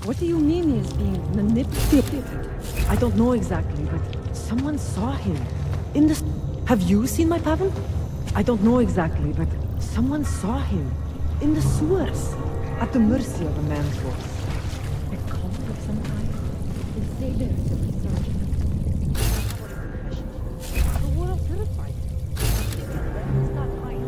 What do you mean he is being manipulated? I don't know exactly, but someone saw him. In the... Have you seen my pavan? I don't know exactly, but someone saw him. In the sewers. At the mercy of a man's voice. A cult of some kind? They say there's a resurgence. The world terrified him. It's not mine.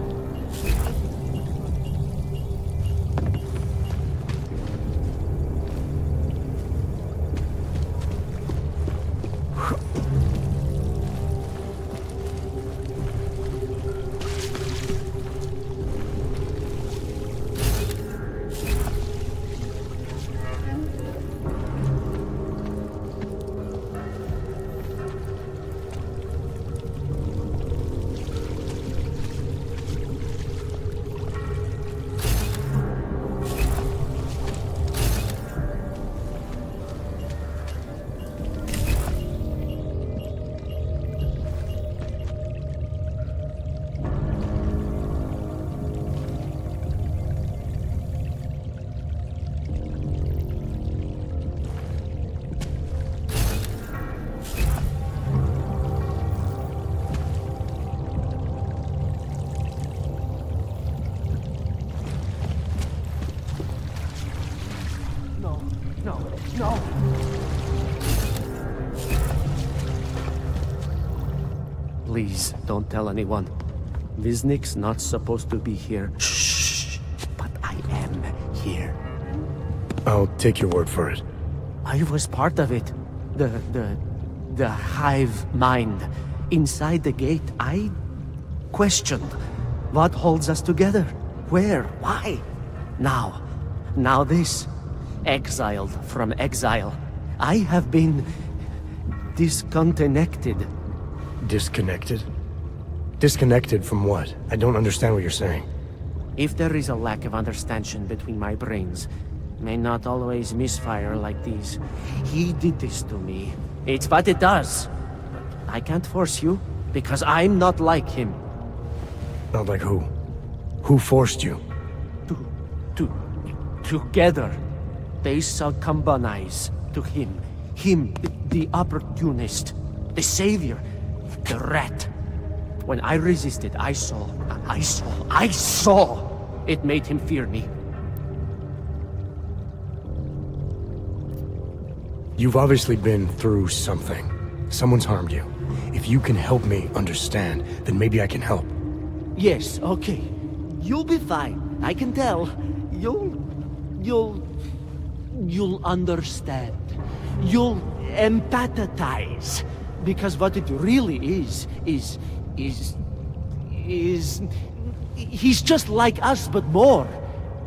No! Please, don't tell anyone. Viznik's not supposed to be here. Shh! But I am here. I'll take your word for it. I was part of it. The hive mind. Inside the gate, I questioned. What holds us together? Where? Why? Now this. Exiled from exile. I have been disconnected. Disconnected? Disconnected from what? I don't understand what you're saying. If there is a lack of understanding between my brains, may not always misfire like these. He did this to me. It's what it does. But I can't force you, because I'm not like him. Not like who? Who forced you? Together. They succumbanize to him. Him, the opportunist. The savior. The rat. When I resisted, I saw. It made him fear me. You've obviously been through something. Someone's harmed you. If you can help me understand, then maybe I can help. Yes, okay. You'll be fine. I can tell. You'll understand. You'll empathize. Because what it really is he's just like us, but more.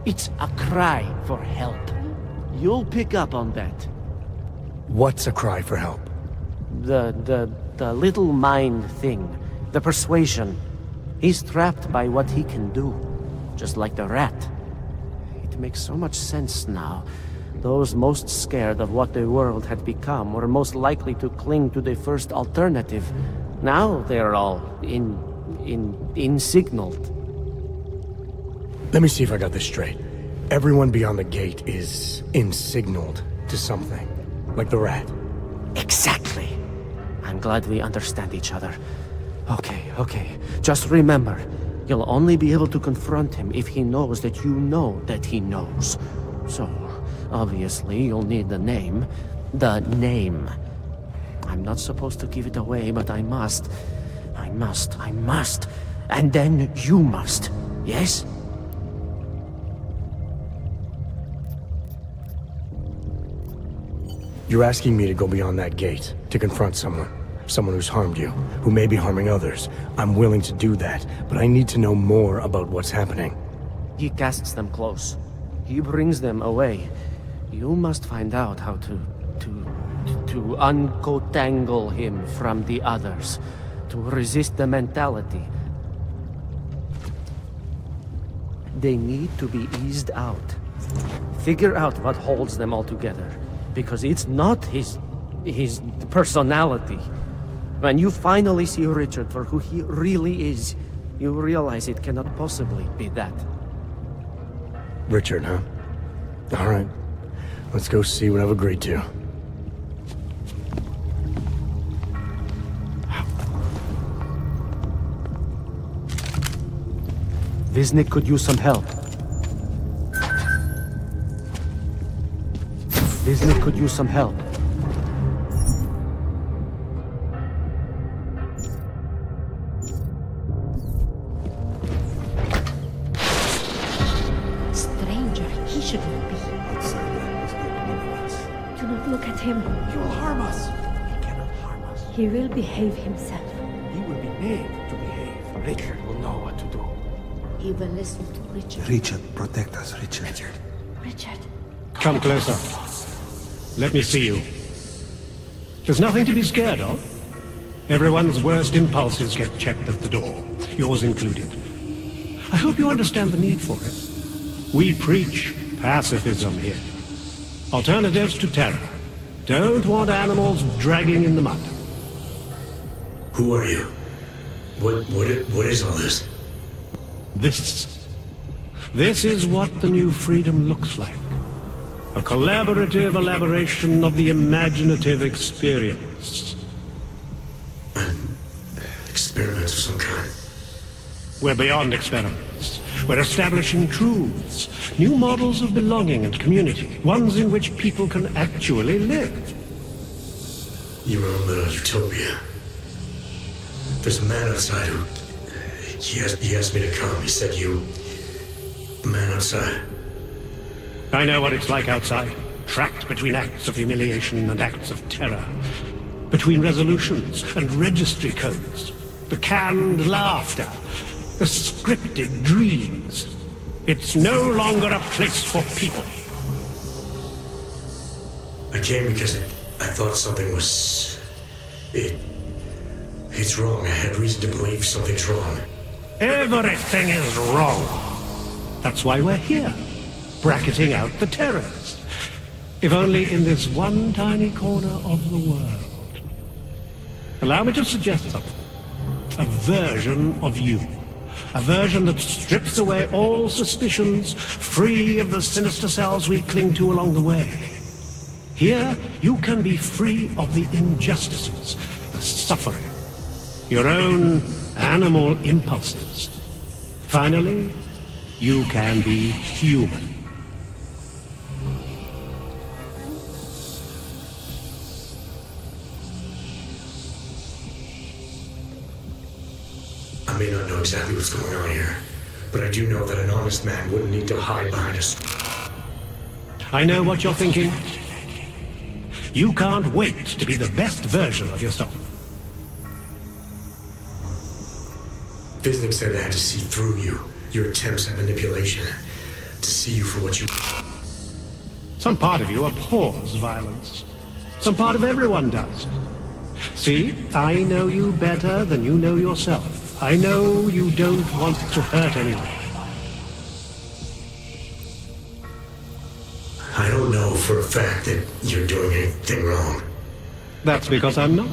It's a cry for help. You'll pick up on that. What's a cry for help? The little mind thing. The persuasion. He's trapped by what he can do. Just like the rat. It makes so much sense now. Those most scared of what the world had become were most likely to cling to the first alternative. Now they're all insignaled. Let me see if I got this straight. Everyone beyond the gate is insignaled to something. Like the rat. Exactly. I'm glad we understand each other. Okay. Just remember, you'll only be able to confront him if he knows that you know that he knows. So, obviously, you'll need the name. The name. I'm not supposed to give it away, but I must. I must. And then you must. Yes? You're asking me to go beyond that gate, to confront someone. Someone who's harmed you, who may be harming others. I'm willing to do that, but I need to know more about what's happening. He casts them close. He brings them away. You must find out how to uncotangle him from the others. To resist the mentality. They need to be eased out. Figure out what holds them all together. Because it's not his personality. When you finally see Richard for who he really is, you realize it cannot possibly be that. Richard, huh? All right. Let's go see what I've agreed to. Wisnik could use some help. Wisnik could use some help. Stranger, he shouldn't be. Do not look at him. He will harm us. He cannot harm us. He will behave himself. He will be made to behave. Richard will know what to do. He will listen to Richard. Richard, protect us, Richard. Richard. Come closer. Let me see you. There's nothing to be scared of. Everyone's worst impulses get checked at the door, yours included. I hope you understand the need for it. We preach pacifism here. Alternatives to terror. Don't want animals dragging in the mud. Who are you? What is all this? This is what the new freedom looks like. A collaborative elaboration of the imaginative experience. An experiment of some kind. We're beyond experiments. We're establishing truths, new models of belonging and community, ones in which people can actually live. Your own little utopia. There's a man outside who... He asked me to come. He said you... Man outside. I know what it's like outside. Trapped between acts of humiliation and acts of terror. Between resolutions and registry codes. The canned laughter. The scripted dreams. It's no longer a place for people. I came because I thought something was... It's wrong. I had reason to believe something's wrong. Everything is wrong. That's why we're here. Bracketing out the terrorists. If only in this one tiny corner of the world. Allow me to suggest something. A version of you. A version that strips away all suspicions, free of the sinister cells we cling to along the way. Here, you can be free of the injustices, the suffering, your own animal impulses. Finally, you can be human. I may not know exactly what's going on here, but I do know that an honest man wouldn't need to hide behind us. I know what you're thinking. You can't wait to be the best version of yourself. Wisnik said I had to see through you, your attempts at manipulation, to see you for what you... Some part of you abhors violence. Some part of everyone does. See, I know you better than you know yourself. I know you don't want to hurt anyone. I don't know for a fact that you're doing anything wrong. That's because I'm not.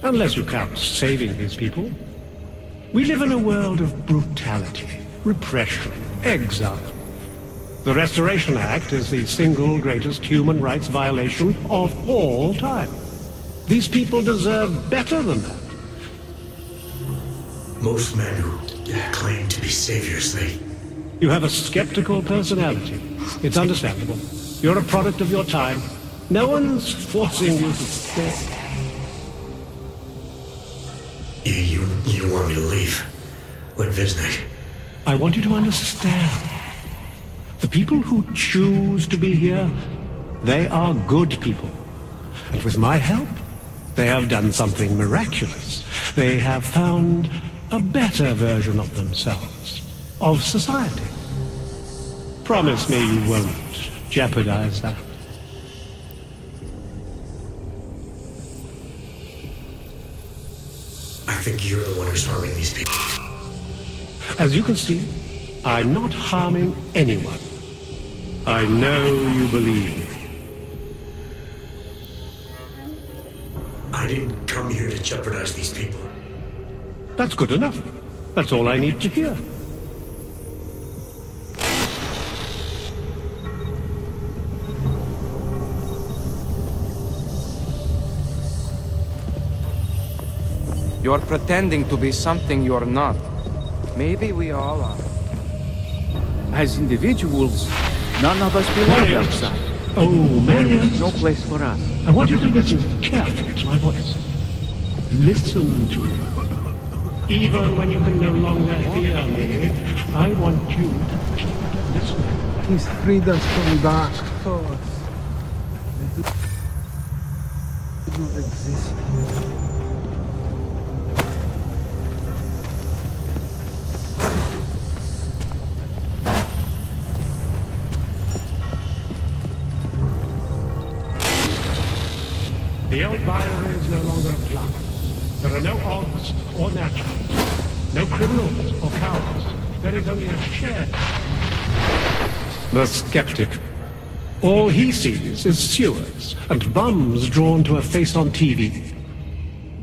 Unless you count saving these people. We live in a world of brutality, repression, exile. The Restoration Act is the single greatest human rights violation of all time. These people deserve better than that. Most men who claim to be saviors, they... You have a skeptical personality. It's understandable. You're a product of your time. No one's forcing you to stay. You want me to leave? With Viznik? I want you to understand. The people who choose to be here, they are good people. And with my help, they have done something miraculous. They have found a better version of themselves, of society. Promise me you won't jeopardize that. I think you're the one who's harming these people. As you can see, I'm not harming anyone. I know you believe. I didn't come here to jeopardize these people. That's good enough. That's all I need to hear. You're pretending to be something you're not. Maybe we all are. As individuals, none of us belong outside. Oh, man. No place for us. I want you to listen carefully to my voice. Listen to me. Even when you can no longer hear me, I want you to keep listening. He's freed us from dark thoughts. They do not exist here. The old binary is no longer applied. There are no odds or naturals, no criminals or cowards. There is only a shared. The skeptic. All he sees is sewers and bums drawn to a face on TV.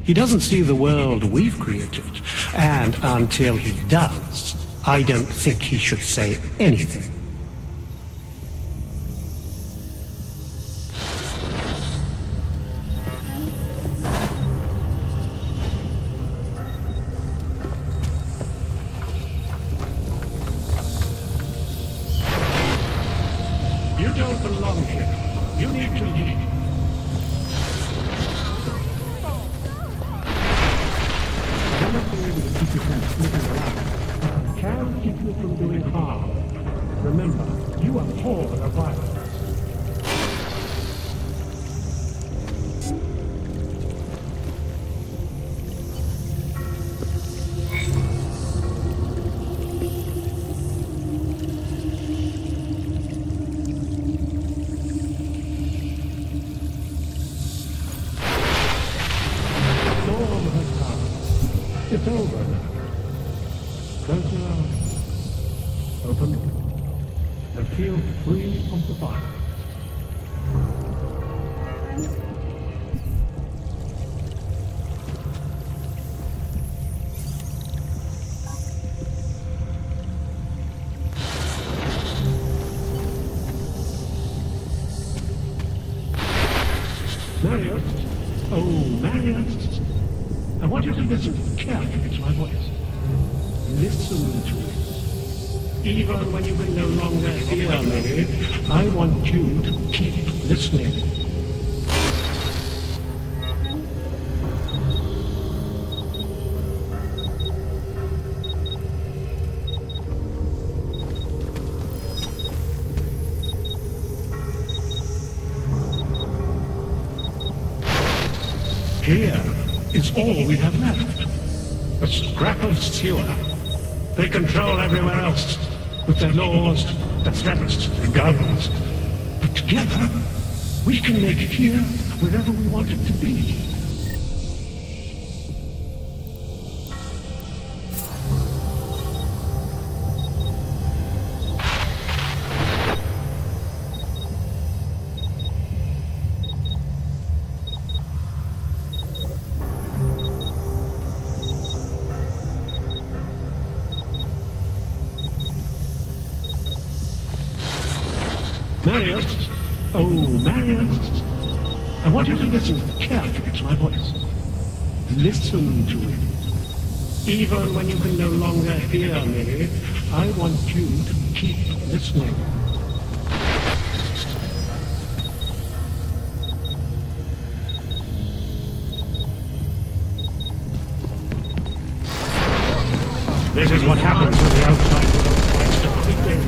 He doesn't see the world we've created, and until he does, I don't think he should say anything. You don't belong here. You need to leave. I'm not going to keep you from sneaking around. I can keep you from doing harm. Remember, you are born of violence. It's over now. Close your eyes. Open them. And feel free of the fire. Marius? Oh, Marius? I want you to listen carefully to my voice. Listen to it. Even when you can no longer hear me, I want you to keep listening. Here is all we have left. A scrap of sewer. They control everywhere else with their laws, their threats, their guns. But together, we can make here wherever we want it to be. Marius? Oh, Marius? I want you to listen carefully to my voice. Listen to it. Even when you can no longer hear me, I want you to keep listening. This is what happens when the outside world tries to creep in.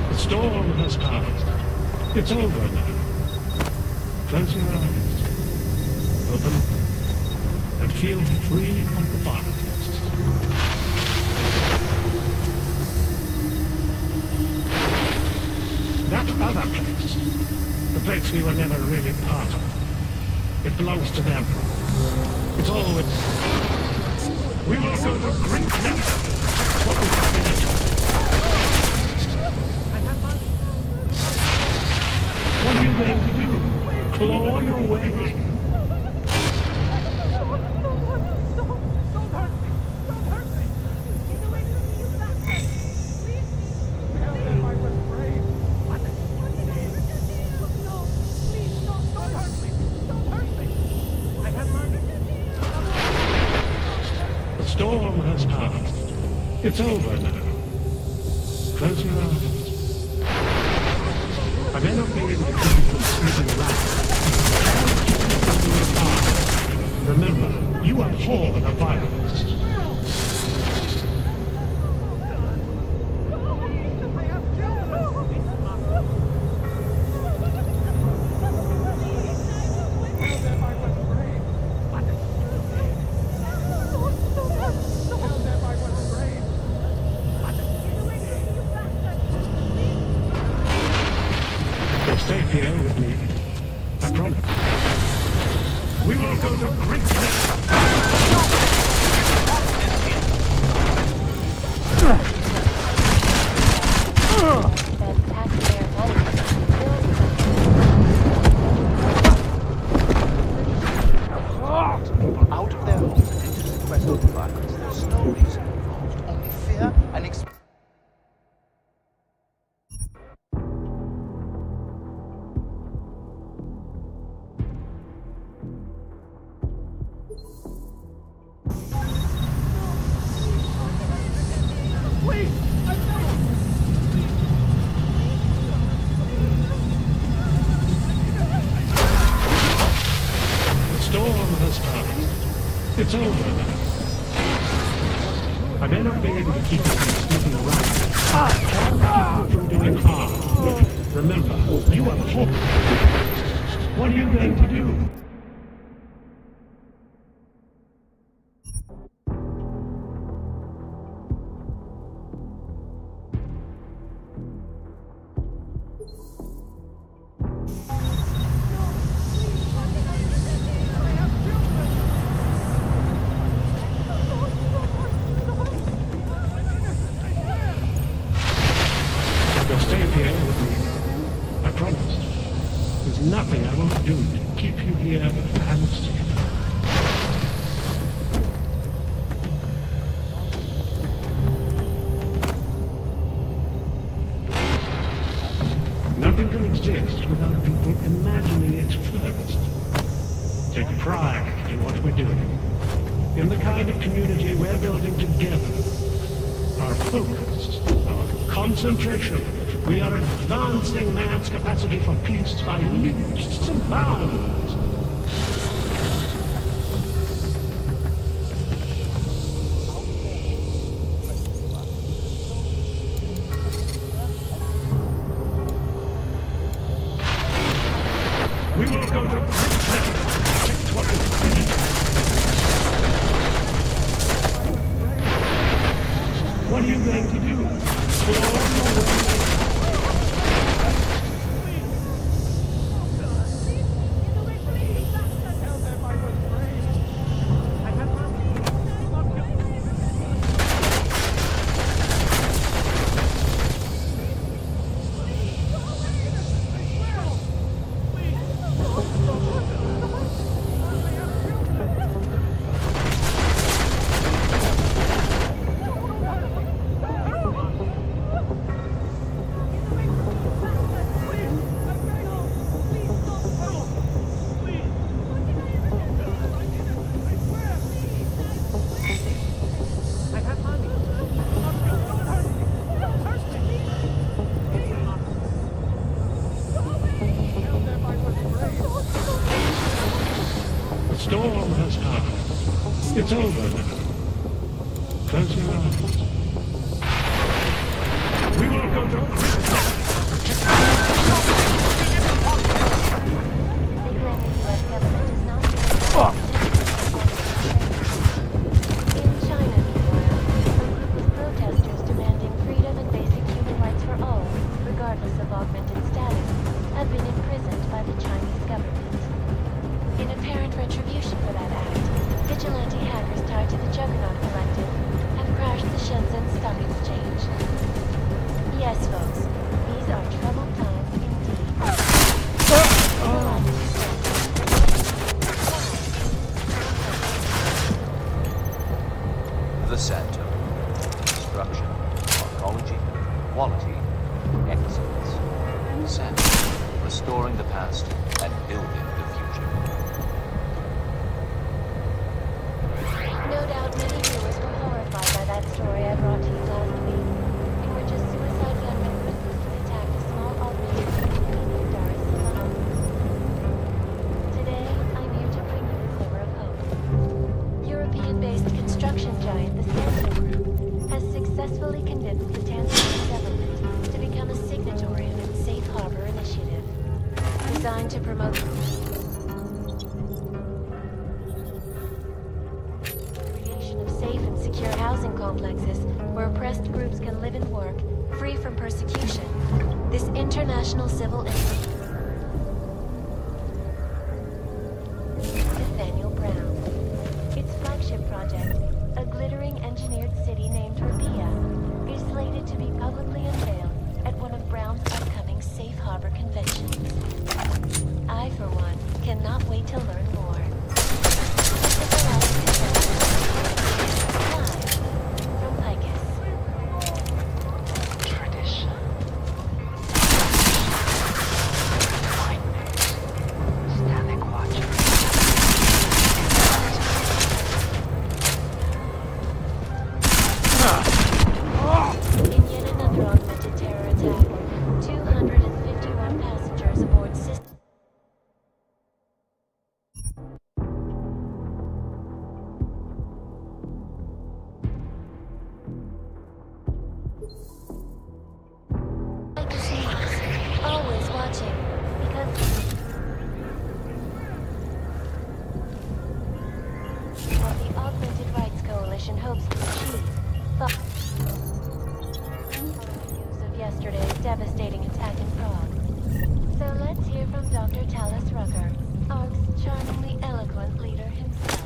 The storm has passed. It's over now. Close your eyes. Open and feel free of the darkness. That other place, the place we were never really part of, it belongs to them. It's always... We will go to great depth. What we have in it. What are you going to do? Claw your way? The storm has passed. It's over now. Close your eyes. I may not be able to keep you from sleeping around. Remember, you abhor the violence. Stay here with me. I promise. We will go to great lengths. Out of their homes and into the quest of violence, there's no reason involved, only fear and It's over now. I may not be able to keep you from sneaking around. I can keep you from doing harm. Remember, you are poor. What are you going to do? Stay here with me. I promise. There's nothing I won't do to keep you here and safe. Nothing can exist without people imagining it first. Take pride in what we're doing. In the kind of community we're building together. Our focus, our concentration. We are advancing man's capacity for peace by leaps and bounds. We will go to protect what is needed. What are you going to do? It's over now. Close your eyes. We will go to... In China, meanwhile, a group of protesters demanding freedom and basic human rights for all, regardless of augmented status, have been imprisoned by the Chinese government. In apparent retribution for that act, vigilante hackers tied to the Juggernaut Collective have crashed the Shenzhen Stock Exchange. Yes, folks, these are troubled times indeed. The center. Structure, technology, quality, excellence. Center. Restoring the past and building the future. No doubt many viewers were horrified by that story I brought to you last week, in which a suicide gunman ruthlessly attacked a small augmented community in Dar es Salaam. Today, I'm here to bring you a glimmer of hope. European-based construction giant the Zarkow Group has successfully convinced the Tanzanian government to become a signatory of its Safe Harbor initiative, designed to promote safe and secure housing complexes where oppressed groups can live and work, free from persecution. This international civil entity, Nathaniel Brown. Its flagship project, a glittering engineered city named Rabia, is slated to be publicly unveiled at one of Brown's upcoming Safe Harbor conventions. I, for one, cannot wait to learn more. In yet another augmented terror attack, 251 passengers aboard system. Always watching, because what the Augmented Rights Coalition hopes to achieve. News of yesterday's devastating attack in Prague. So let's hear from Dr. Talis Rucker, ARC's charmingly eloquent leader himself.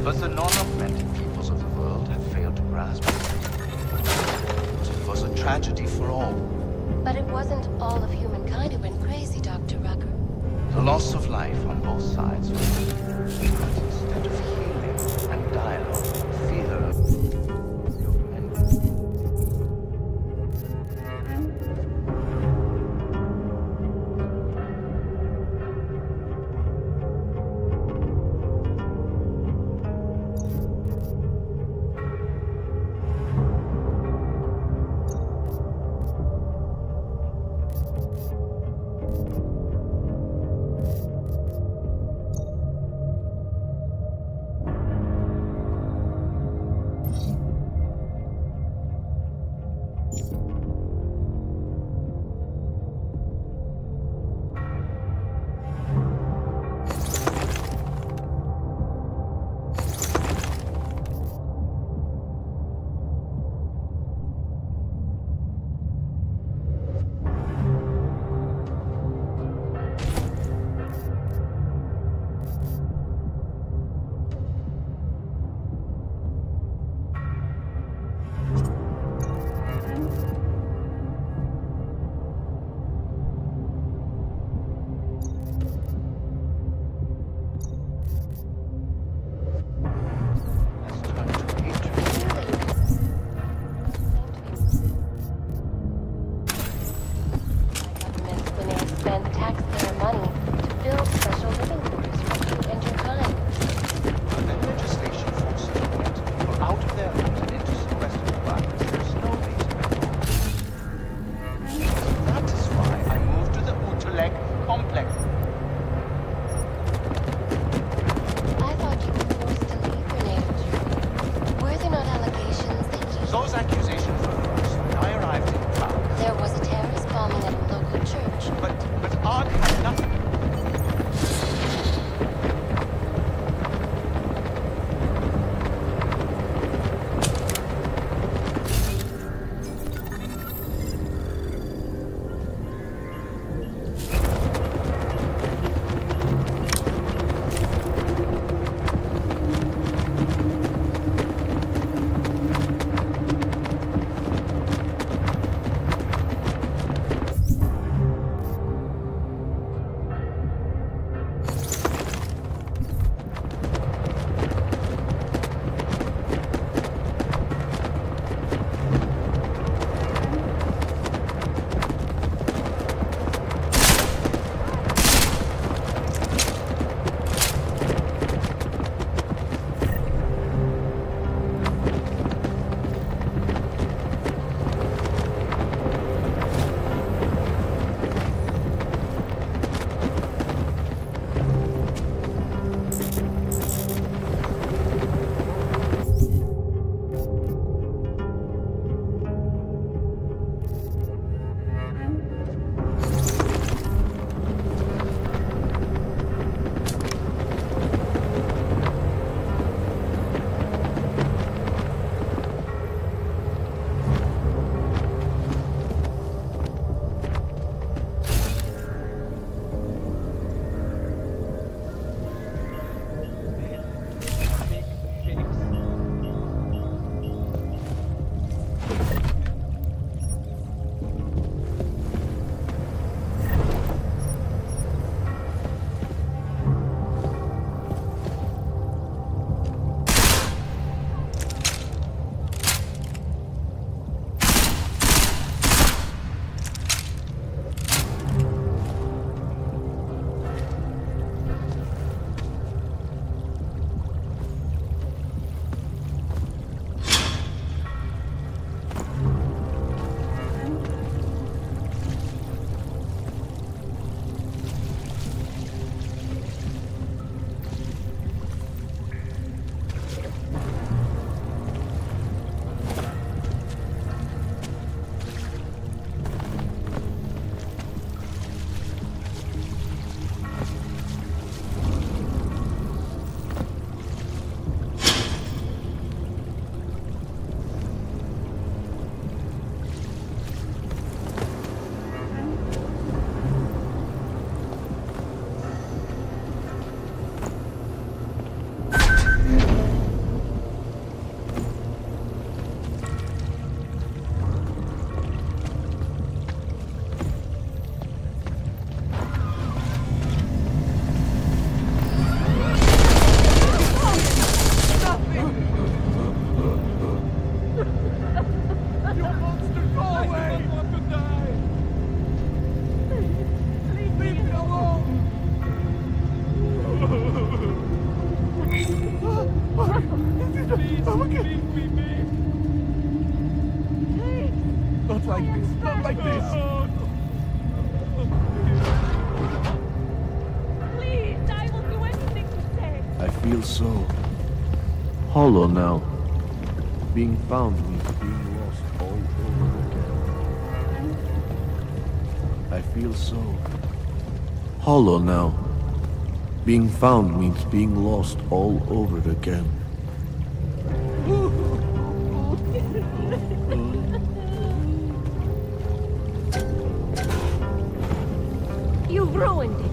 But the non-augmented peoples of the world have failed to grasp it. It was a tragedy for all. But it wasn't all of humankind who went crazy, Dr. Rucker. The loss of life on both sides. Instead of healing and dialogue, fear. like this. Not like this. Please, I will do anything you say. I feel so hollow now. Being found means being lost all over again. I feel so hollow now. Being found means being lost all over again. You've ruined it.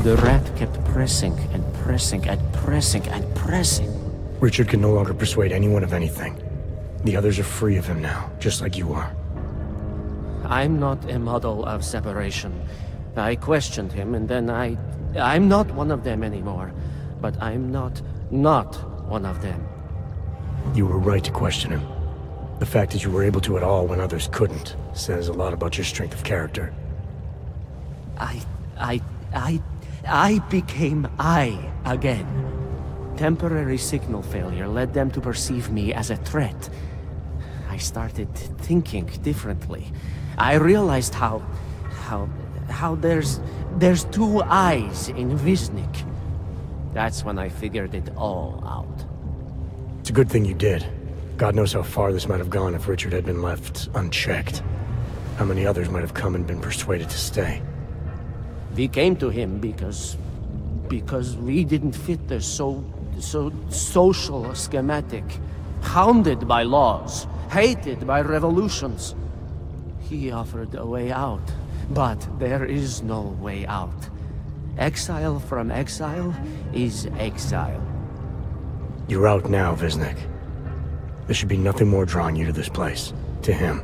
The rat kept pressing and pressing and pressing and pressing. Richard can no longer persuade anyone of anything. The others are free of him now, just like you are. I'm not a model of separation. I questioned him, and then I'm not one of them anymore. But I'm not one of them. You were right to question him. The fact that you were able to at all when others couldn't says a lot about your strength of character. I became I again. Temporary signal failure led them to perceive me as a threat. I started thinking differently. I realized how there's two eyes in Wisnik. That's when I figured it all out. It's a good thing you did. God knows how far this might have gone if Richard had been left unchecked. How many others might have come and been persuaded to stay. We came to him because we didn't fit the so social schematic, hounded by laws, hated by revolutions. He offered a way out, but there is no way out. Exile from exile is exile. You're out now, Wisnik. There should be nothing more drawing you to this place, to him.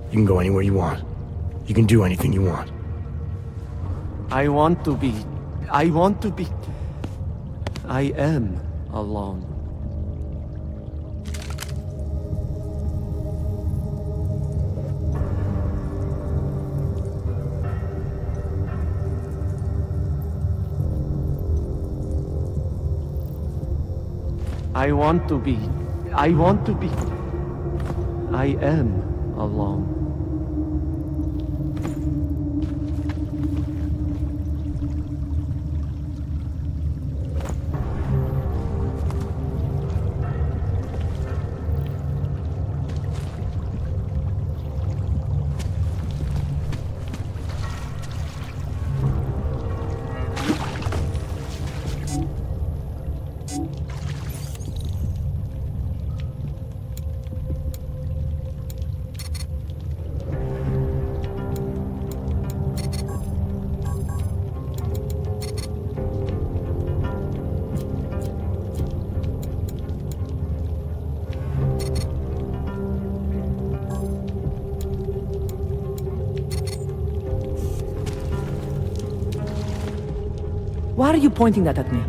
You can go anywhere you want. You can do anything you want. I am alone. I am alone. Why are you pointing that at me?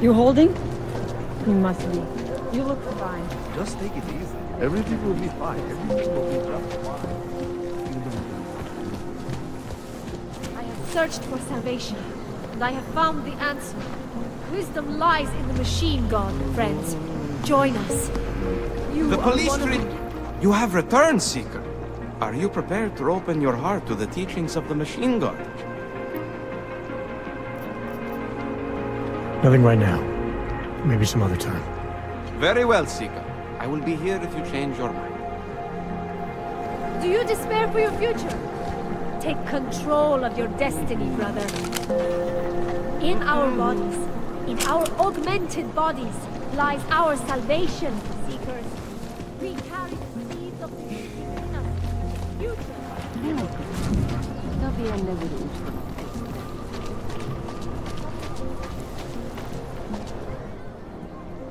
You holding? You must be. You look fine. Just take it easy. Everything will be fine. Everything will be just fine. searched for salvation, and I have found the answer. Wisdom lies in the machine god, friends. Join us. You The are police one of street. You have returned, Seeker. Are you prepared to open your heart to the teachings of the machine god? Nothing right now. Maybe some other time. Very well, Seeker. I will be here if you change your mind. Do you despair for your future? Take control of your destiny, brother. In our bodies, in our augmented bodies, lies our salvation, Seekers. We carry the seeds of the future.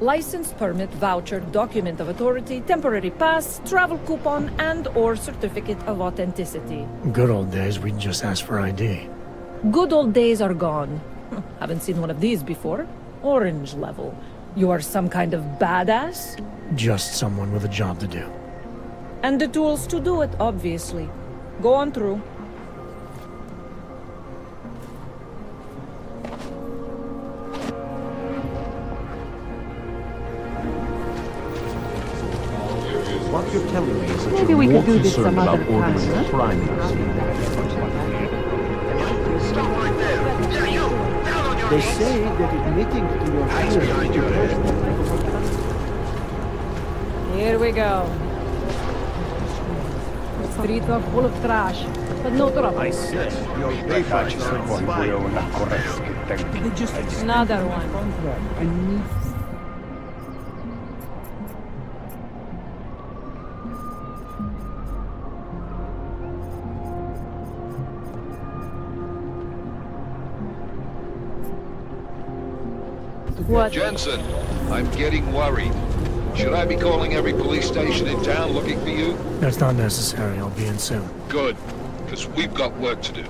License, permit, voucher, document of authority, temporary pass, travel coupon, and/or certificate of authenticity. Good old days, we'd just ask for ID. Good old days are gone. Haven't seen one of these before. Orange level. You are some kind of badass? Just someone with a job to do. And the tools to do it, obviously. Go on through. What you're telling me is that Maybe you're we more could do this concerned some about other organized time, huh? crime than They say that admitting to your fears. Here we go. Streets are full of trash, but no trouble. I said, your paper is Another one. I need... What? Jensen, I'm getting worried. Should I be calling every police station in town looking for you? That's not necessary. I'll be in soon. Good, because we've got work to do.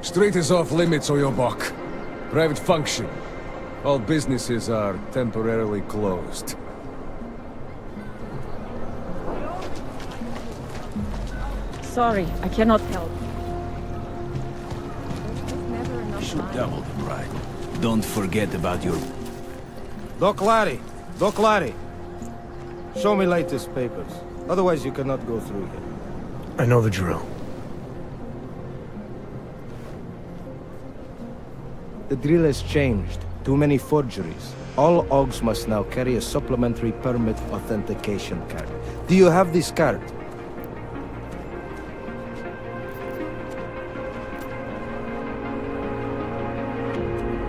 Street is off limits, Oyobok. Private function. All businesses are temporarily closed. Sorry, I cannot help. Should double the bribe. Don't forget about your... Doc Larry! Doc Larry! Show me latest papers. Otherwise you cannot go through here. I know the drill. The drill has changed. Too many forgeries. All OGs must now carry a supplementary permit authentication card. Do you have this card?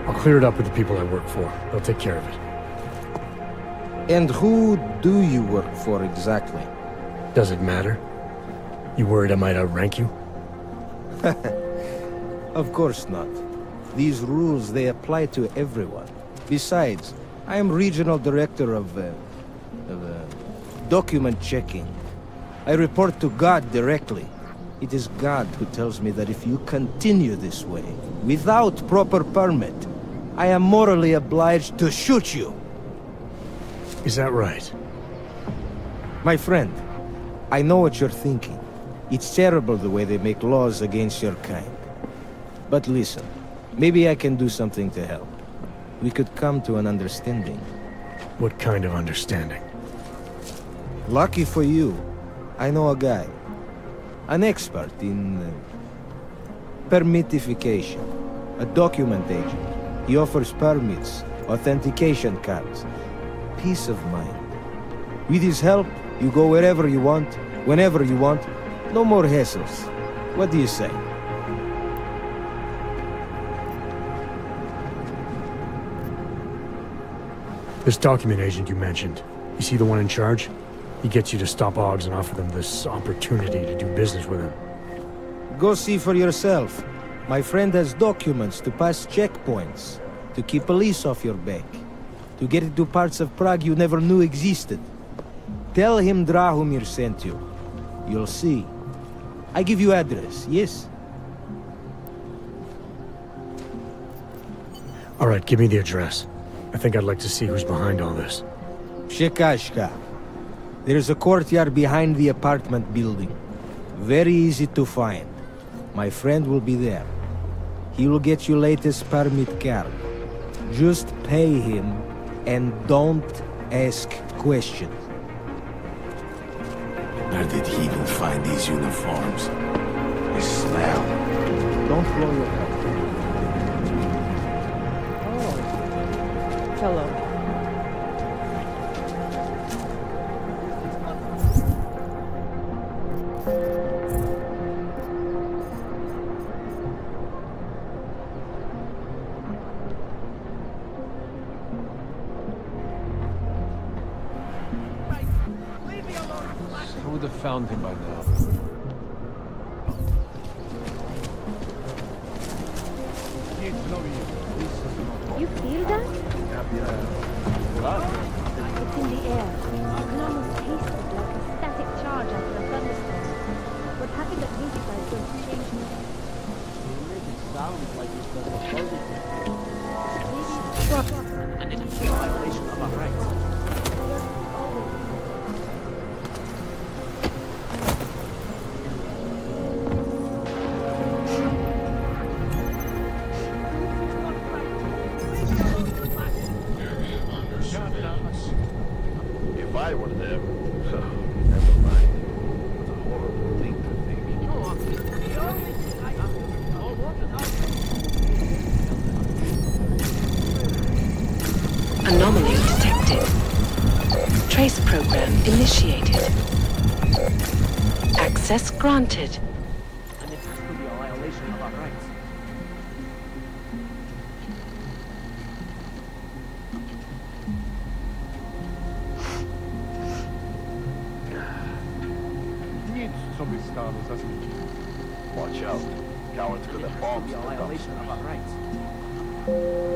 I'll clear it up with the people I work for. They'll take care of it. And who do you work for exactly? Does it matter? You worried I might outrank you? Of course not. These rules, they apply to everyone. Besides, I am regional director of document checking. I report to God directly. It is God who tells me that if you continue this way, without proper permit, I am morally obliged to shoot you. Is that right? My friend, I know what you're thinking. It's terrible the way they make laws against your kind. But listen, maybe I can do something to help. We could come to an understanding. What kind of understanding? Lucky for you, I know a guy. An expert in permitification. A document agent. He offers permits, authentication cards. Peace of mind. With his help, you go wherever you want, whenever you want. No more hassles. What do you say? This document agent you mentioned, is he the one in charge? He gets you to stop Oggs and offer them this opportunity to do business with him. Go see for yourself. My friend has documents to pass checkpoints, to keep police off your back, to get into parts of Prague you never knew existed. Tell him Drahomir sent you. You'll see. I give you address, yes? All right, give me the address. I think I'd like to see who's behind all this. Shekashka. There's a courtyard behind the apartment building. Very easy to find. My friend will be there. He will get you latest permit card. Just pay him and don't ask questions. Where did he even find these uniforms? They smell. Don't blow your head. Hello. I would have found him by now. You feel that? It's in the air. You can almost taste it, like a static charge after a thunderstorm. What happened at Musica is going to change me. It sounds like it's the positive. Maybe And it's a violation of our rights. If I were them, never mind. What a horrible thing to think. Anomaly detected. Trace program initiated. Access granted. And it has to be a violation of our rights. Watch out. Cowards could have bombs It in has the to be a violation dumpster. of our rights.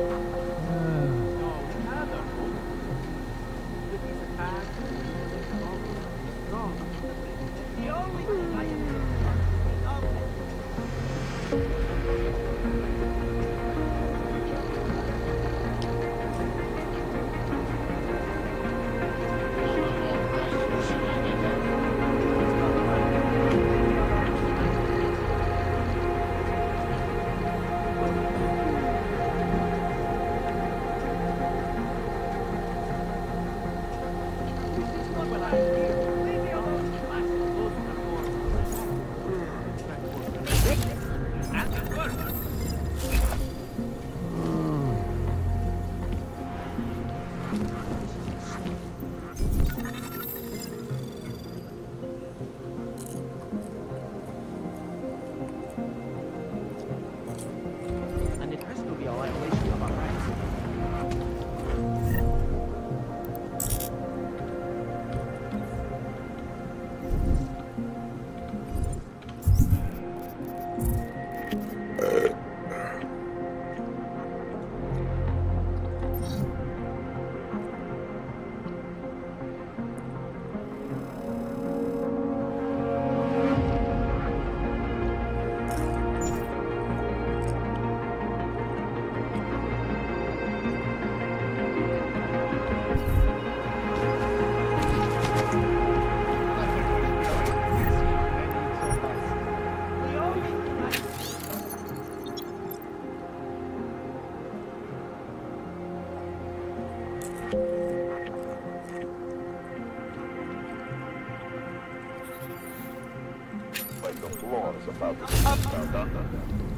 like the floor is about to be found under them.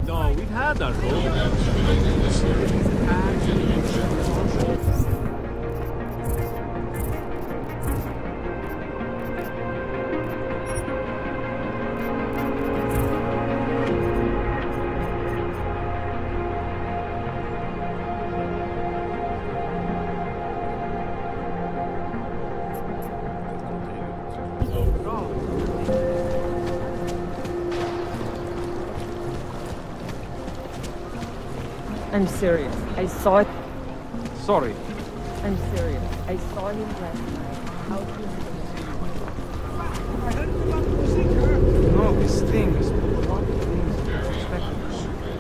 No, we've had our I'm serious. I saw it. Sorry. I'm serious. I saw him last night. Out here. No, this thing is a lot of things unexpected.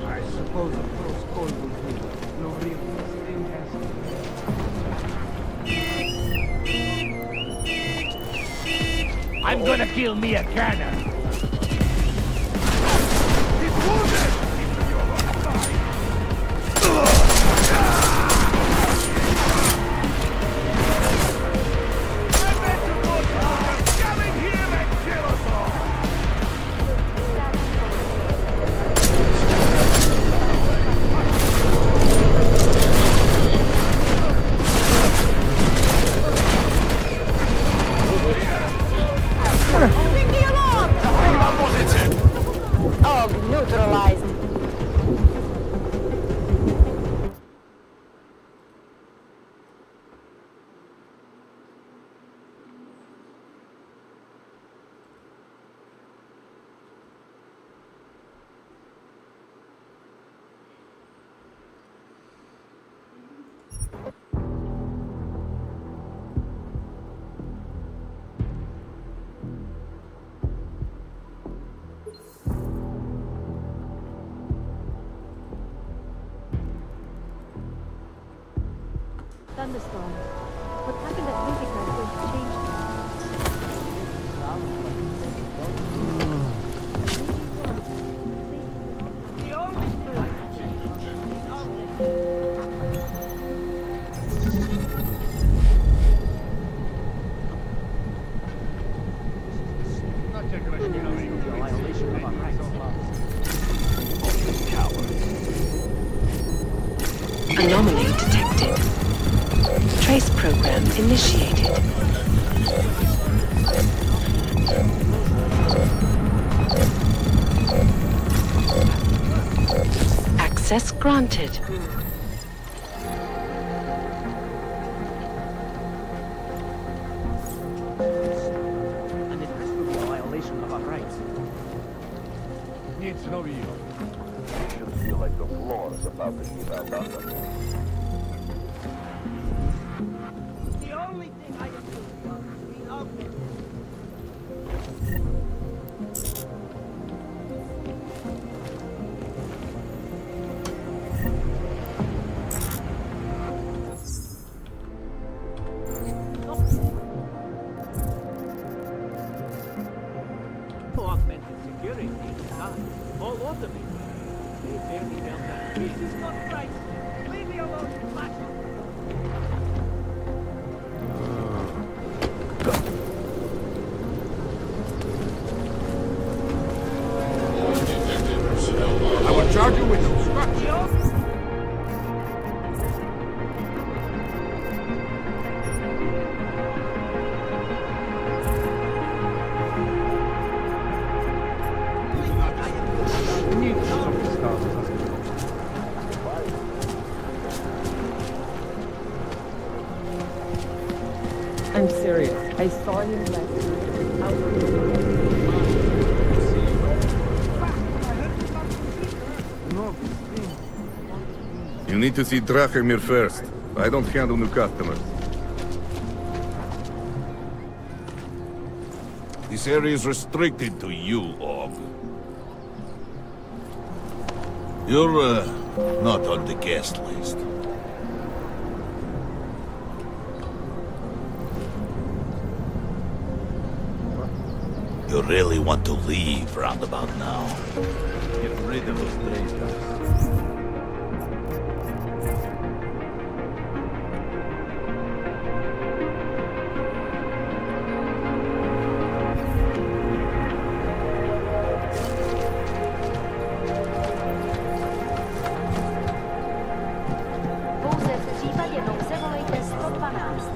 I suppose a close call will be. No real thing has. I'm gonna kill me a cannon. Thunderstorm. What happened at music night going to change program initiated. Access granted. And it has to be a violation of our rights. It's no use. You should feel like the floor is about to give out under me. The only thing I can do is be augmented. Augmented security inside. All over me. They barely felt that. Jesus Christ! Leave me alone, you bastard! I will charge you with obstruction. I'm serious. I saw him last night. You need to see Drachemir first. I don't handle new customers. This area is restricted to you, Og. You're, not on the guest list. You really want to leave roundabout now? Get rid of those traitors. Pouze v případě nouze volejte 112.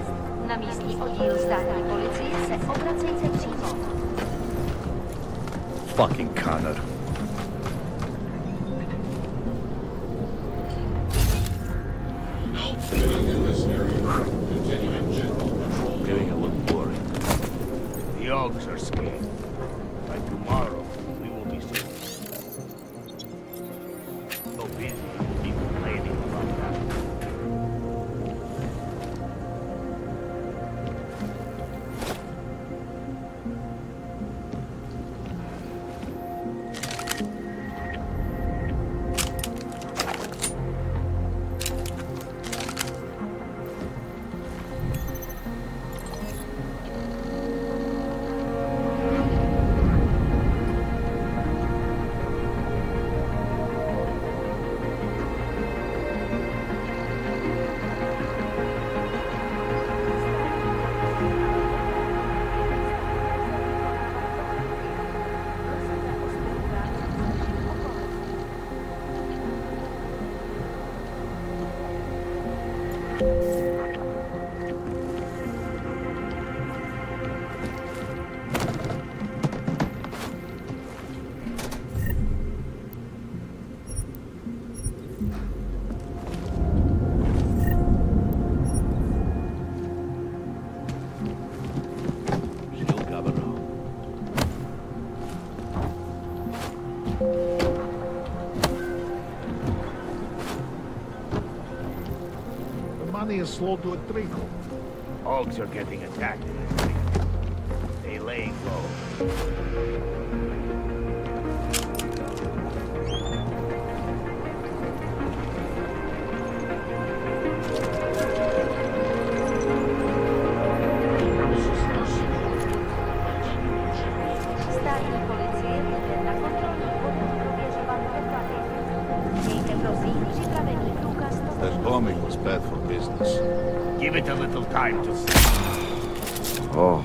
Na místní oddíl státní policie se obracejte přímo. Fucking Connor. Getting a little worried. The Ogs are scared. By tomorrow, we will be safe. So busy, keep complaining about that. Money is slow to a trickle. Hogs are getting attacked. They laying low. Státní policie jde na kontrolní bodu prověřovat doklady. Mějte prosím připravený průkaz toho. That bombing was bad for business. Give it a little time to see. Oh.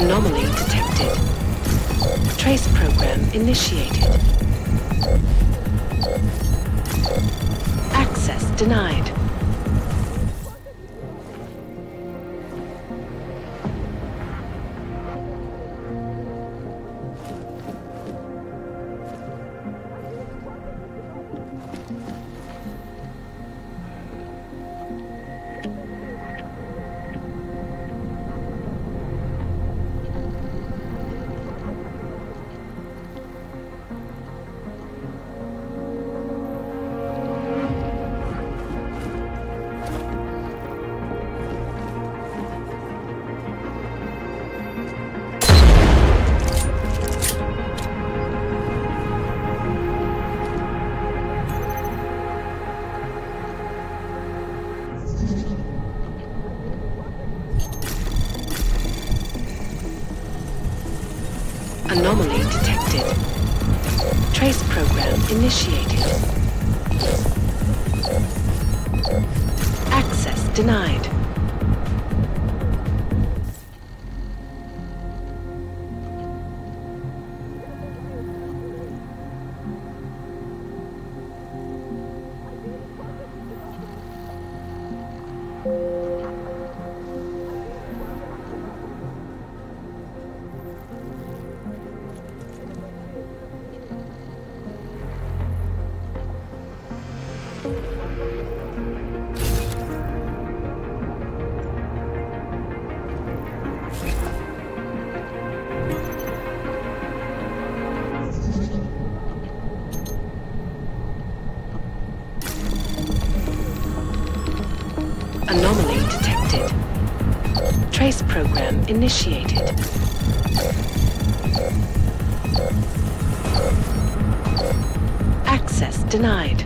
Anomaly detected. Trace program initiated. Access denied. Anomaly detected. Trace program initiated. Access denied. Anomaly detected. Trace program initiated. Access denied.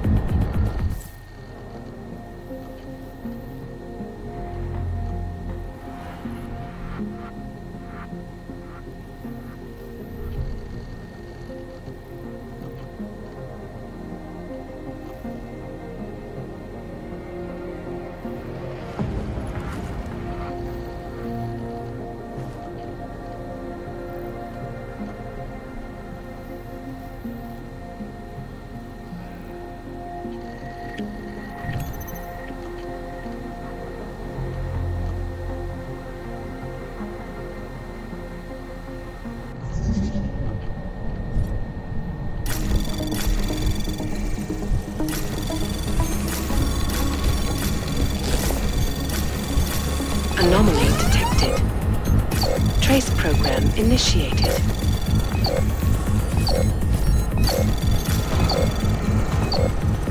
Anomaly detected. Trace program initiated.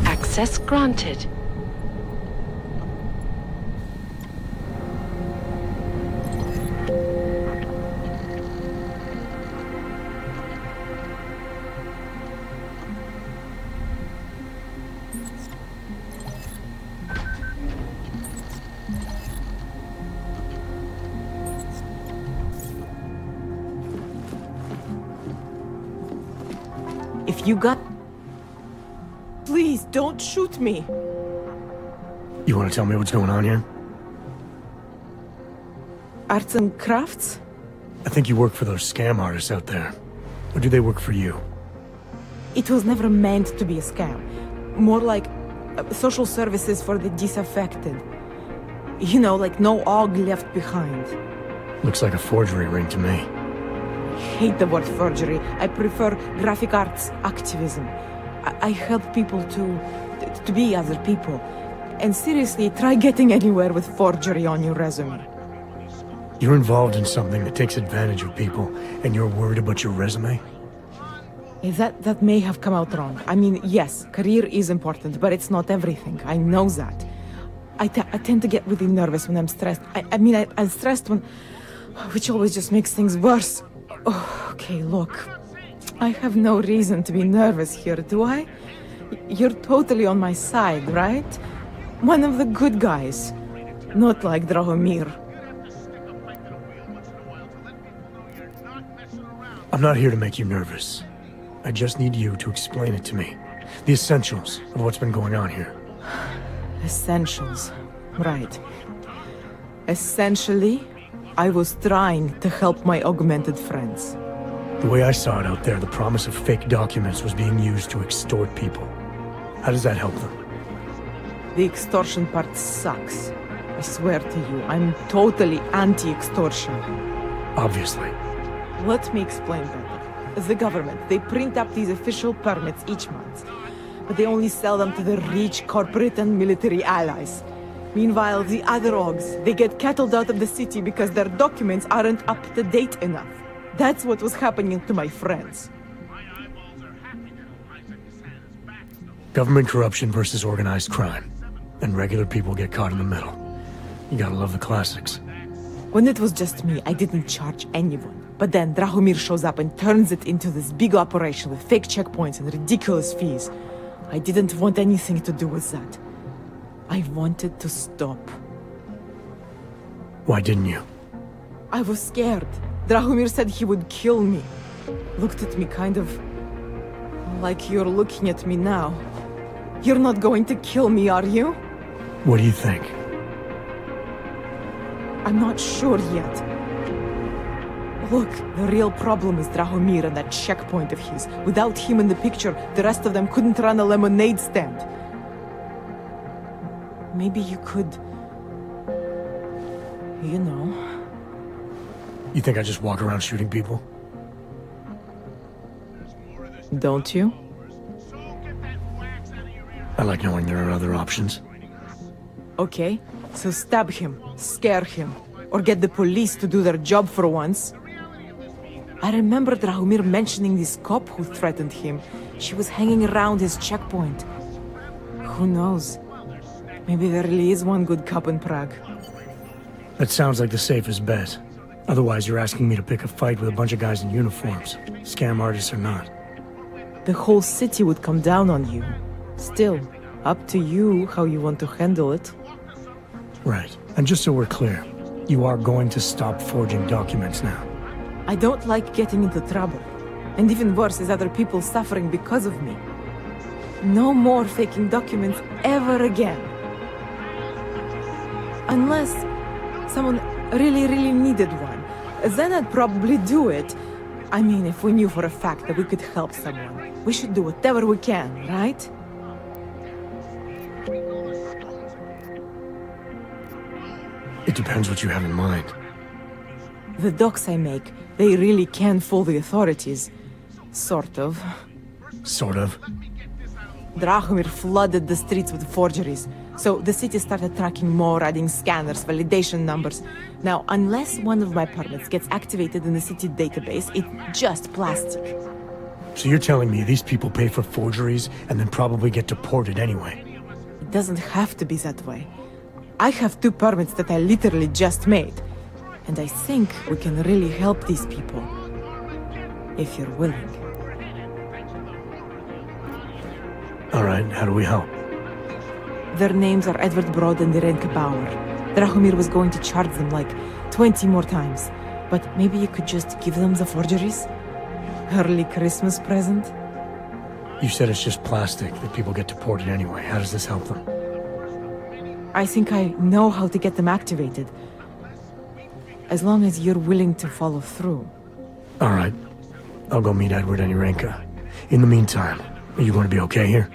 Access granted. If you got... Please, don't shoot me! You want to tell me what's going on here? Arts and crafts? I think you work for those scam artists out there. Or do they work for you? It was never meant to be a scam. More like social services for the disaffected. You know, like no og left behind. Looks like a forgery ring to me. I hate the word forgery. I prefer graphic arts activism. I help people to be other people. And seriously, try getting anywhere with forgery on your resume. You're involved in something that takes advantage of people, and you're worried about your resume? That may have come out wrong. I mean, yes, career is important, but it's not everything. I know that. I tend to get really nervous when I'm stressed. I'm stressed when... which always just makes things worse. Oh, okay, look. I have no reason to be nervous here, do I? You're totally on my side, right? One of the good guys. Not like Drahomir. I'm not here to make you nervous. I just need you to explain it to me. The essentials of what's been going on here. Essentials. Right. Essentially, I was trying to help my augmented friends. The way I saw it out there, the promise of fake documents was being used to extort people. How does that help them? The extortion part sucks. I swear to you, I'm totally anti-extortion. Obviously. Let me explain better. The government, they print up these official permits each month, but they only sell them to the rich corporate and military allies. Meanwhile, the other Augs, they get cattled out of the city because their documents aren't up to date enough. That's what was happening to my friends. Government corruption versus organized crime. And regular people get caught in the middle. You gotta love the classics. When it was just me, I didn't charge anyone. But then Drahomir shows up and turns it into this big operation with fake checkpoints and ridiculous fees. I didn't want anything to do with that. I wanted to stop. Why didn't you? I was scared. Drahomir said he would kill me. Looked at me kind of... like you're looking at me now. You're not going to kill me, are you? What do you think? I'm not sure yet. Look, the real problem is Drahomir and that checkpoint of his. Without him in the picture, the rest of them couldn't run a lemonade stand. Maybe you could... you know... You think I just walk around shooting people? Don't you? I like knowing there are other options. Okay, so stab him, scare him, or get the police to do their job for once. I remember Drahomir mentioning this cop who threatened him. She was hanging around his checkpoint. Who knows? Maybe there really is one good cop in Prague. That sounds like the safest bet. Otherwise, you're asking me to pick a fight with a bunch of guys in uniforms, scam artists or not. The whole city would come down on you. Still, up to you how you want to handle it. Right. And just so we're clear, you are going to stop forging documents now. I don't like getting into trouble. And even worse is other people suffering because of me. No more faking documents ever again. Unless someone really needed one. Then I'd probably do it. I mean, if we knew for a fact that we could help someone, we should do whatever we can, right? It depends what you have in mind. The docs I make, they really can fool the authorities. Sort of. Sort of? Drahomir flooded the streets with forgeries, so the city started tracking more, adding scanners, validation numbers. Now, unless one of my permits gets activated in the city database, it's just plastic. So you're telling me these people pay for forgeries and then probably get deported anyway? It doesn't have to be that way. I have 2 permits that I literally just made. And I think we can really help these people. If you're willing. Alright, how do we help? Their names are Edward Broad and Irenka Bauer. Drahomir was going to charge them like 20 more times. But maybe you could just give them the forgeries? Early Christmas present? You said it's just plastic, that people get deported anyway. How does this help them? I think I know how to get them activated. As long as you're willing to follow through. Alright. I'll go meet Edward and Irenka. In the meantime, are you going to be okay here?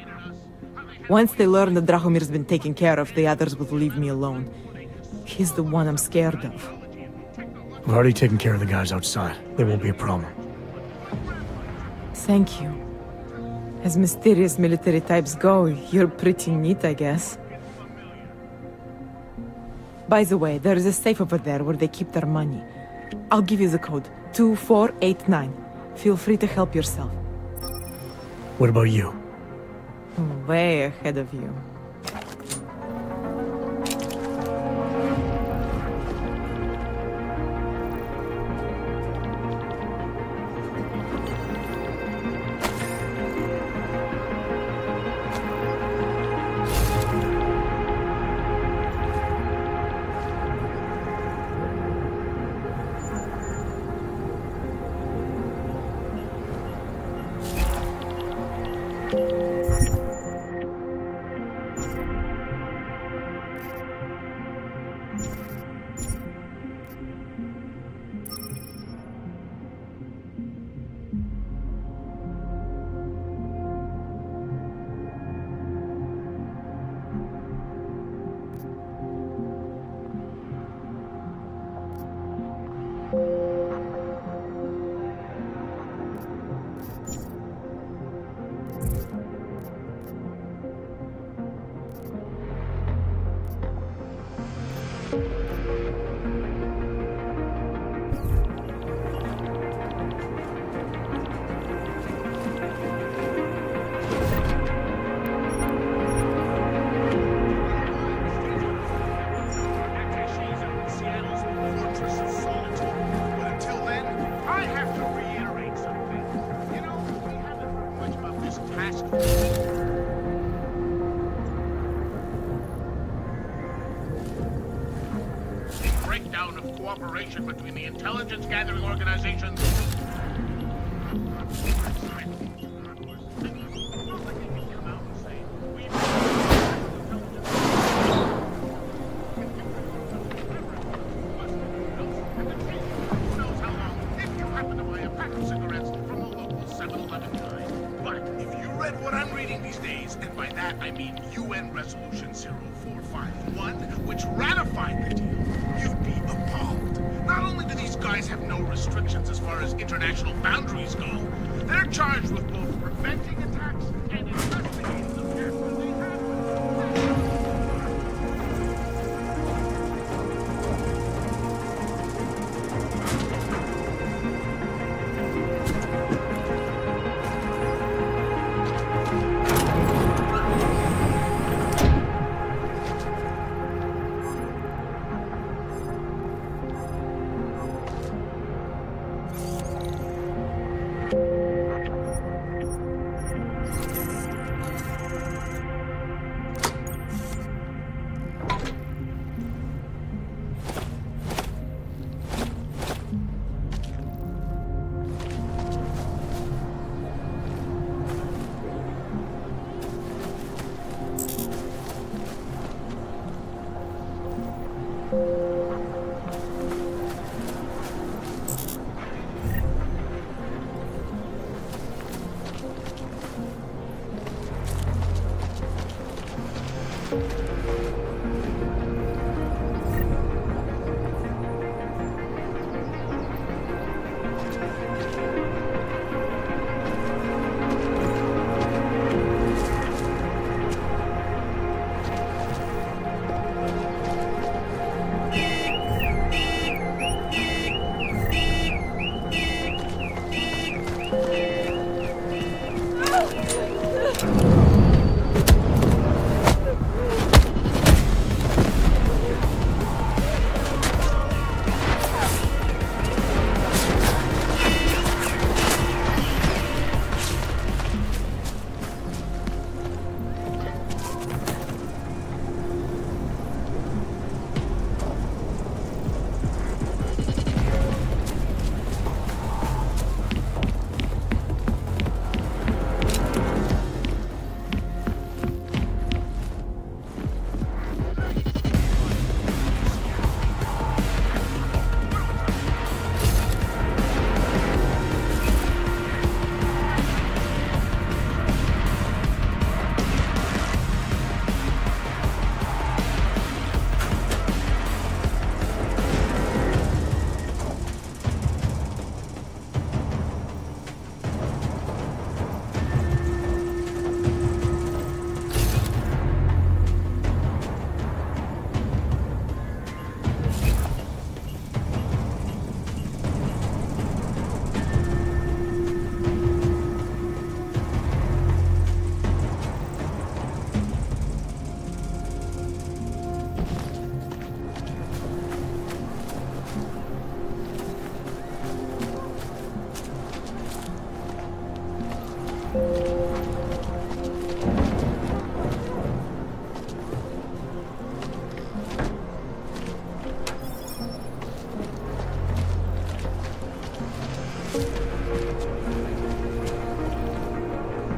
Once they learn that Drahomir's been taken care of, the others will leave me alone. He's the one I'm scared of. I've already taken care of the guys outside. They won't be a problem. Thank you. As mysterious military types go, you're pretty neat, I guess. By the way, there is a safe over there where they keep their money. I'll give you the code. 2489. Feel free to help yourself. What about you? Way ahead of you. Breakdown of cooperation between the intelligence-gathering organizations. I mean UN Resolution 0451, which ratified the deal, you'd be appalled. Not only do these guys have no restrictions as far as international boundaries go, they're charged with both preventing attacks and investigating them after they happen.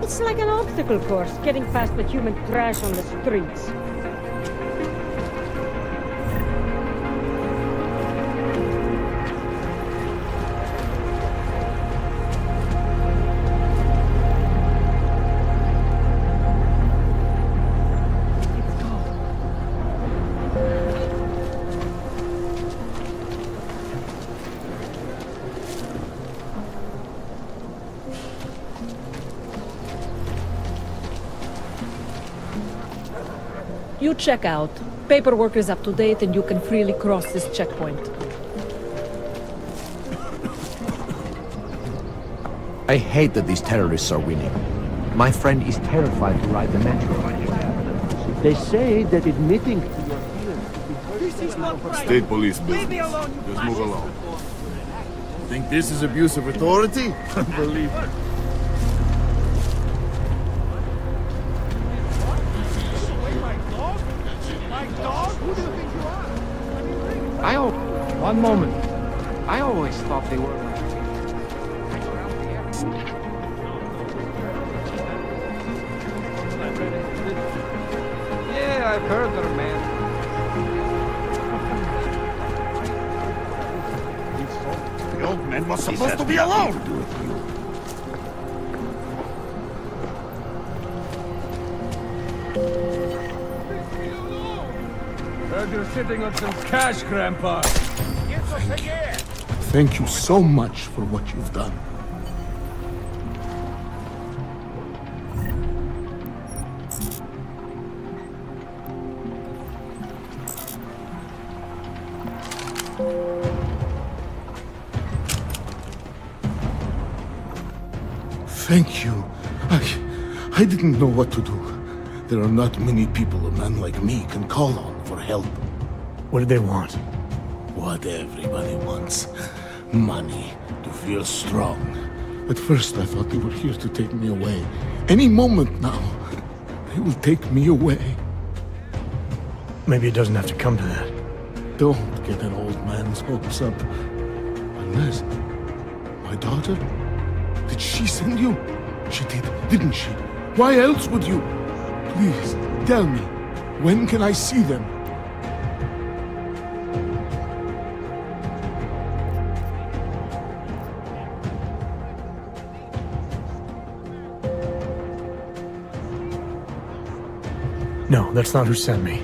It's like an obstacle course, getting past the human trash on the streets. You check out. Paperwork is up to date and you can freely cross this checkpoint. I hate that these terrorists are winning. My friend is terrified to ride the metro. They say that admitting to your feelings... This is not right. State police business. Leave me alone, you Just move fascist. along. Think this is abuse of authority? Unbelievable. one moment. I always thought they were like... Yeah, I've heard they're man. The old man was supposed to be alone! Heard you're sitting on some cash, Grandpa. Thank you so much for what you've done. Thank you. I didn't know what to do. There are not many people a man like me can call on for help. What did they want? What everybody wants. Money, to feel strong. At first I thought they were here to take me away. Any moment now, they will take me away. Maybe it doesn't have to come to that. Don't get an old man's hopes up. Unless... my daughter? Did she send you? She did, didn't she? Why else would you? Please, tell me. When can I see them? No, that's not who sent me.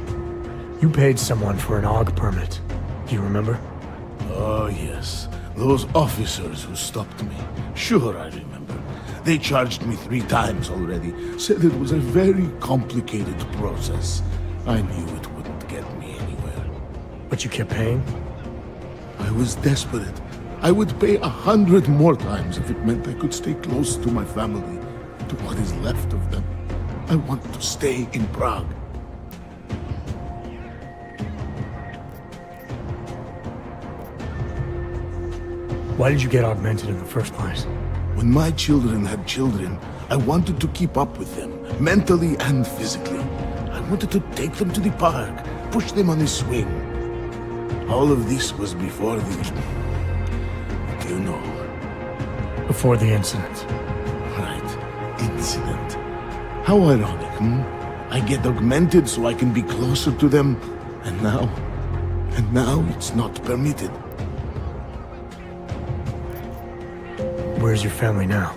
You paid someone for an AUG permit. Do you remember? Oh, yes. Those officers who stopped me. Sure, I remember. They charged me 3 times already. Said it was a very complicated process. I knew it wouldn't get me anywhere. But you kept paying? I was desperate. I would pay 100 more times if it meant I could stay close to my family, to what is left of them. I want to stay in Prague. Why did you get augmented in the first place? When my children had children, I wanted to keep up with them, mentally and physically. I wanted to take them to the park, push them on a swing. All of this was before the... you know. Before the incident. Right. Incident. How ironic, hmm? I get augmented so I can be closer to them, and now it's not permitted. Where's your family now?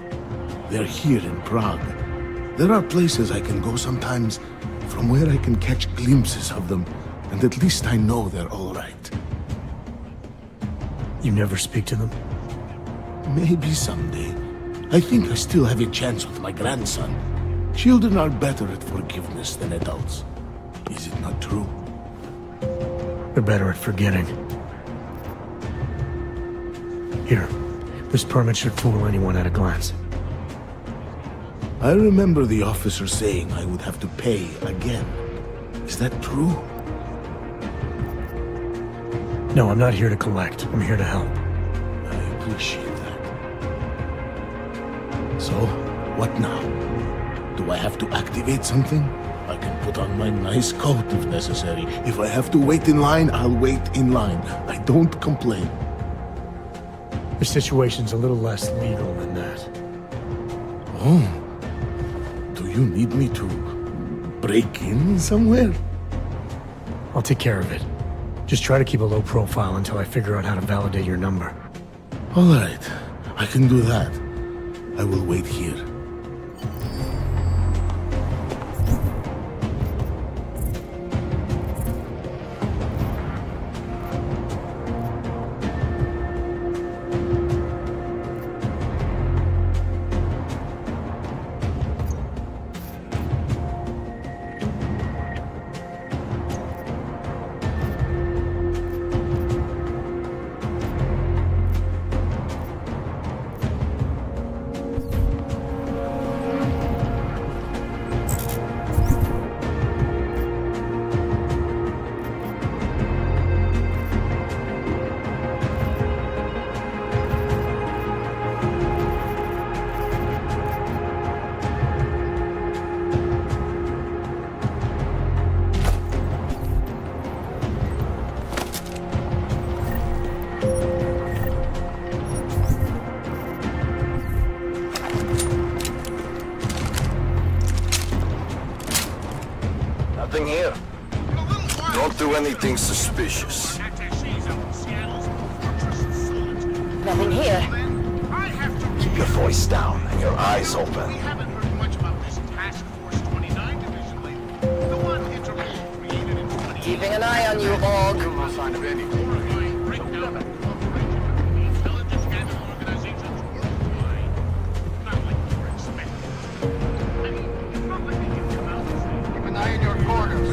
They're here in Prague. There are places I can go sometimes, from where I can catch glimpses of them, and at least I know they're all right. You never speak to them? Maybe someday. I think I still have a chance with my grandson. Children are better at forgiveness than adults. Is it not true? They're better at forgetting. Here. This permit should fool anyone at a glance. I remember the officer saying I would have to pay again. Is that true? No, I'm not here to collect. I'm here to help. I appreciate that. So, what now? Do I have to activate something? I can put on my nice coat if necessary. If I have to wait in line, I'll wait in line. I don't complain. The situation's a little less legal than that. Oh. Do you need me to break in somewhere? I'll take care of it. Just try to keep a low profile until I figure out how to validate your number. All right. I can do that. I will wait here. Nothing here. Don't do anything suspicious. Nothing here. Keep your voice down and your eyes open. Keeping an eye on you, Org. No sign of anything. Keep an eye on your corners.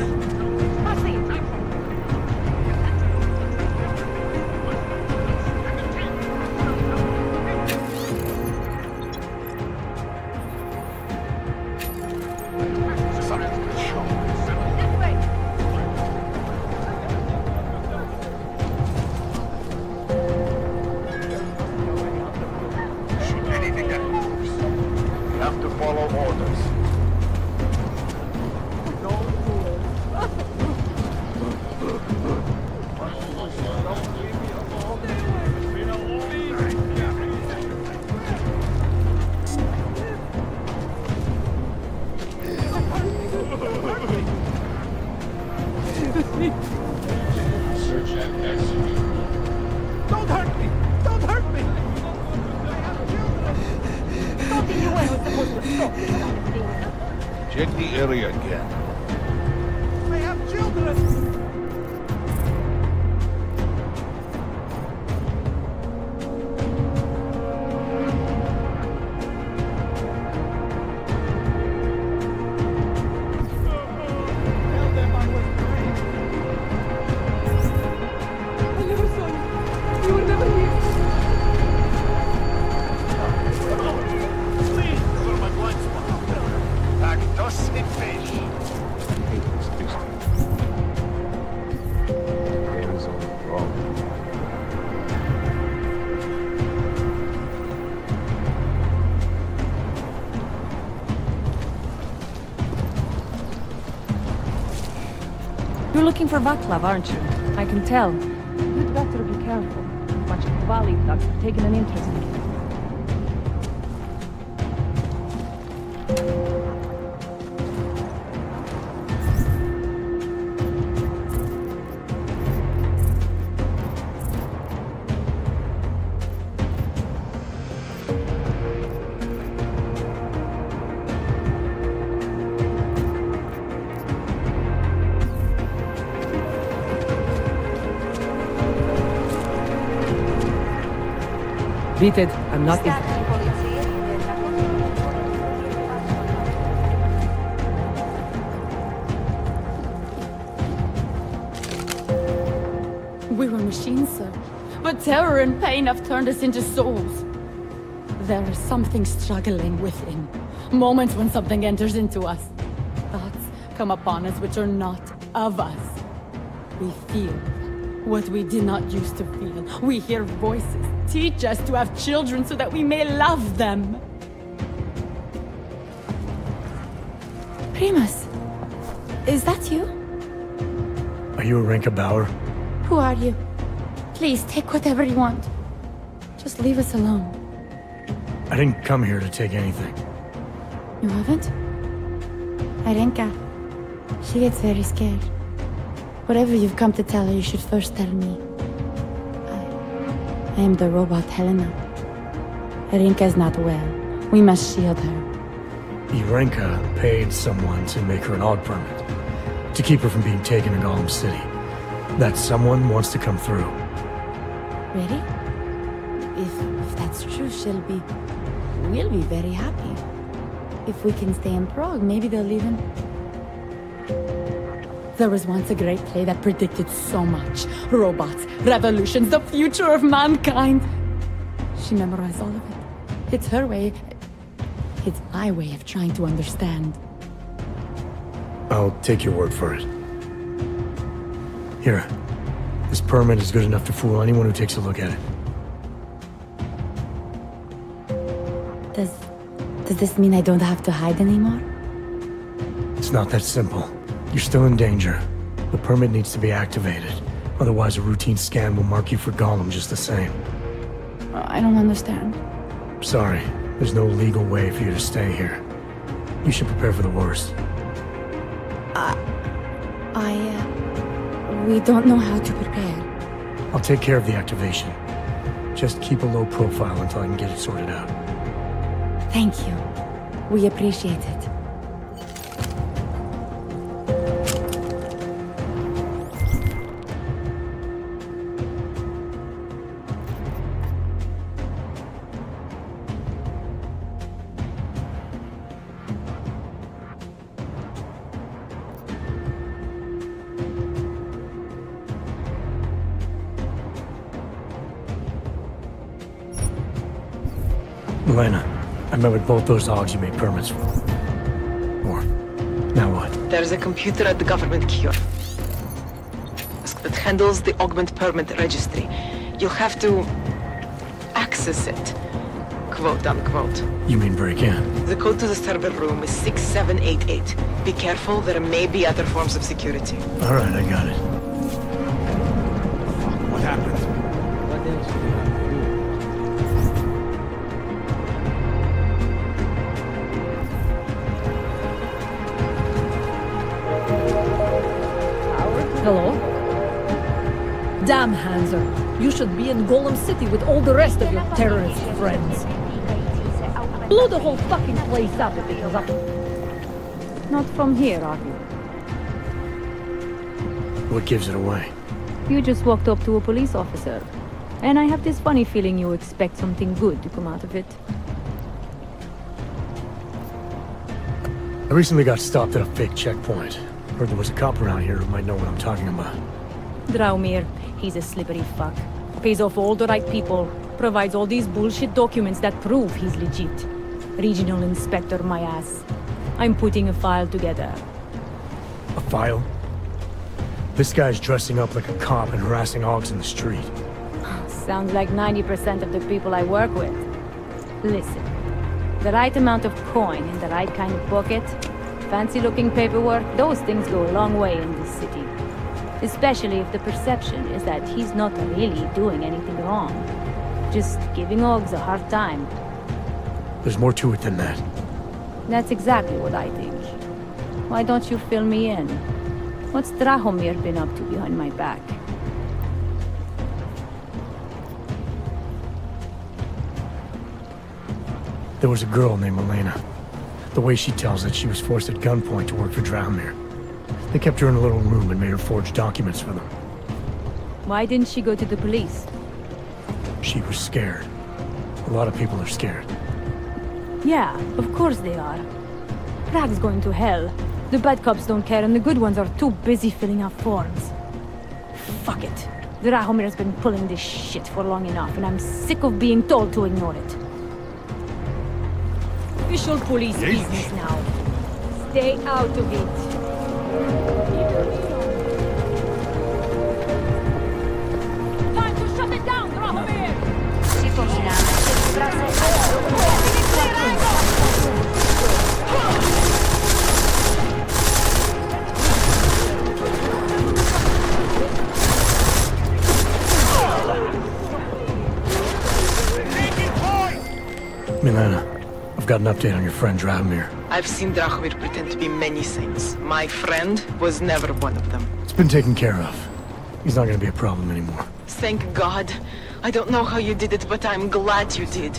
Follow orders. Search at backseat. Don't hurt me! Don't hurt me! Check the area again. They have children! You're looking for Vaclav, aren't you? I can tell. You'd better be careful. A bunch of Valley thugs have taken an interest in you. Beat it. I'm not... We were machines, sir. But terror and pain have turned us into souls. There is something struggling within. Moments when something enters into us. Thoughts come upon us which are not of us. We feel what we did not used to feel. We hear voices. Teach us to have children so that we may love them. Primus, is that you? Are you Arenka Bauer? Who are you? Please, take whatever you want. Just leave us alone. I didn't come here to take anything. You haven't? Arenka, she gets very scared. Whatever you've come to tell her, you should first tell me. I am the robot Helena. Arenka is not well. We must shield her. Arenka paid someone to make her an AUG permit, to keep her from being taken to Golem City. That someone wants to come through. Really? If that's true, we'll be very happy. If we can stay in Prague, maybe they'll even... There was once a great play that predicted so much. Robots, revolutions, the future of mankind. She memorized all of it. It's her way. It's my way of trying to understand. I'll take your word for it. Here. This permit is good enough to fool anyone who takes a look at it. Does this mean I don't have to hide anymore? It's not that simple. You're still in danger. The permit needs to be activated. Otherwise, a routine scan will mark you for Golem just the same. I don't understand. Sorry. There's no legal way for you to stay here. You should prepare for the worst. We don't know how to prepare. I'll take care of the activation. Just keep a low profile until I can get it sorted out. Thank you. We appreciate it. Elena, I met with both those dogs you made permits for. Or, now what? There's a computer at the government kiosk that handles the augment permit registry. You'll have to access it, quote unquote. You mean break in? The code to the server room is 6788. Be careful, there may be other forms of security. All right, I got it. What happened? What else do you have to do? Hello? Damn, Hanser. You should be in Golem City with all the rest of your terrorist friends. Blew the whole fucking place up if it was up. Not from here, are you? What gives it away? You just walked up to a police officer. And I have this funny feeling you expect something good to come out of it. I recently got stopped at a fake checkpoint. Heard there was a cop around here who might know what I'm talking about. Draumir, he's a slippery fuck. Pays off all the right people. Provides all these bullshit documents that prove he's legit. Regional inspector, my ass. I'm putting a file together. A file? This guy's dressing up like a cop and harassing hogs in the street. Sounds like 90% of the people I work with. Listen, the right amount of coin in the right kind of pocket, fancy-looking paperwork, those things go a long way in this city. Especially if the perception is that he's not really doing anything wrong. Just giving Ogs a hard time. There's more to it than that. That's exactly what I think. Why don't you fill me in? What's Drahomir been up to behind my back? There was a girl named Elena. The way she tells it, she was forced at gunpoint to work for Draumir. They kept her in a little room and made her forge documents for them. Why didn't she go to the police? She was scared. A lot of people are scared. Yeah, of course they are. Prague's going to hell. The bad cops don't care and the good ones are too busy filling out forms. Fuck it. Drahomir's been pulling this shit for long enough and I'm sick of being told to ignore it. Official police business now. Stay out of it. Time to shut it down, Drahomir! Milena, I've got an update on your friend Draumir. I've seen Drahomir pretend to be many things. My friend was never one of them. It's been taken care of. He's not gonna be a problem anymore. Thank God. I don't know how you did it, but I'm glad you did.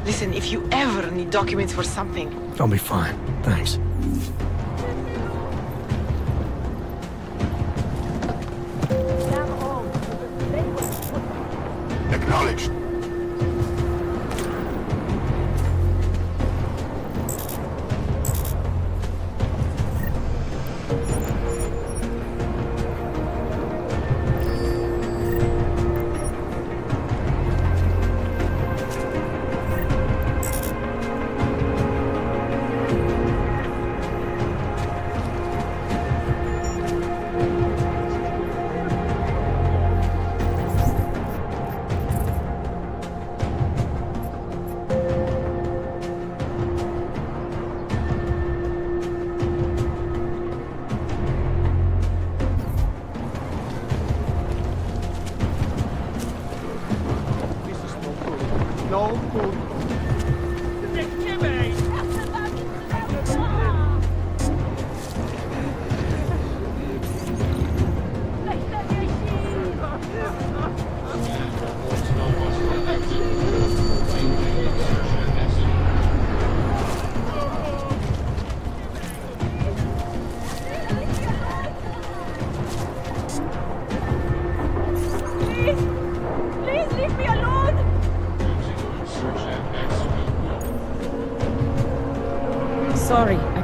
Listen, if you ever need documents for something... I'll be fine. Thanks. Acknowledged.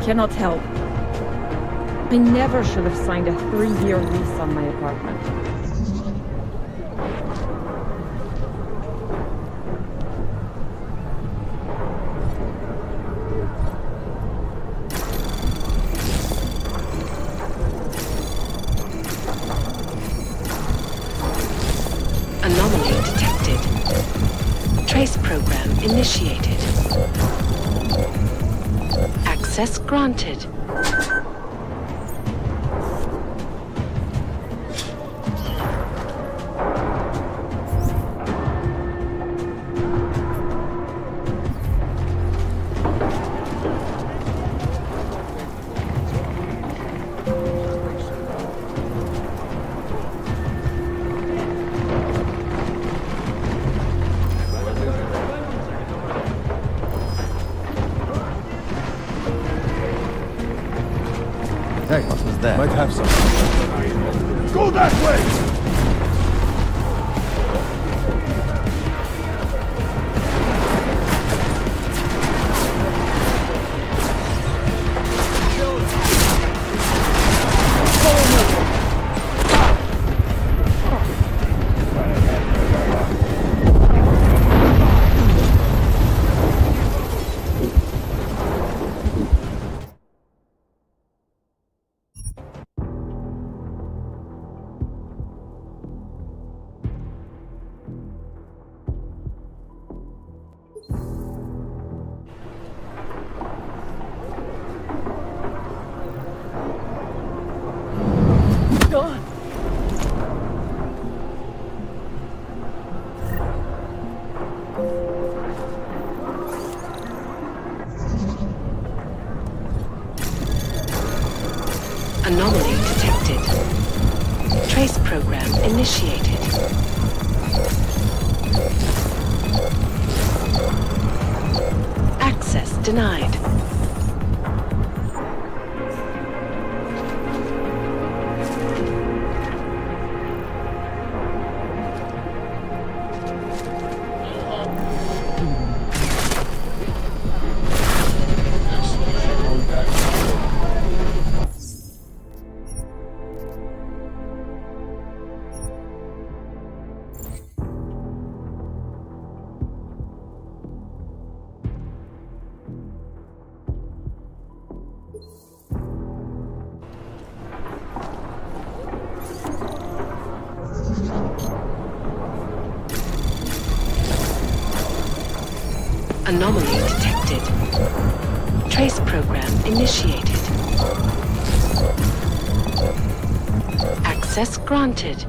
cannot help. I never should have signed a 3-year lease on my apartment. Anomaly detected. Trace program initiated. Access granted. Hey, what was that? Might have some. Go that way! Anomaly detected. Trace program initiated. Access denied. Anomaly detected. Trace program initiated. Access granted.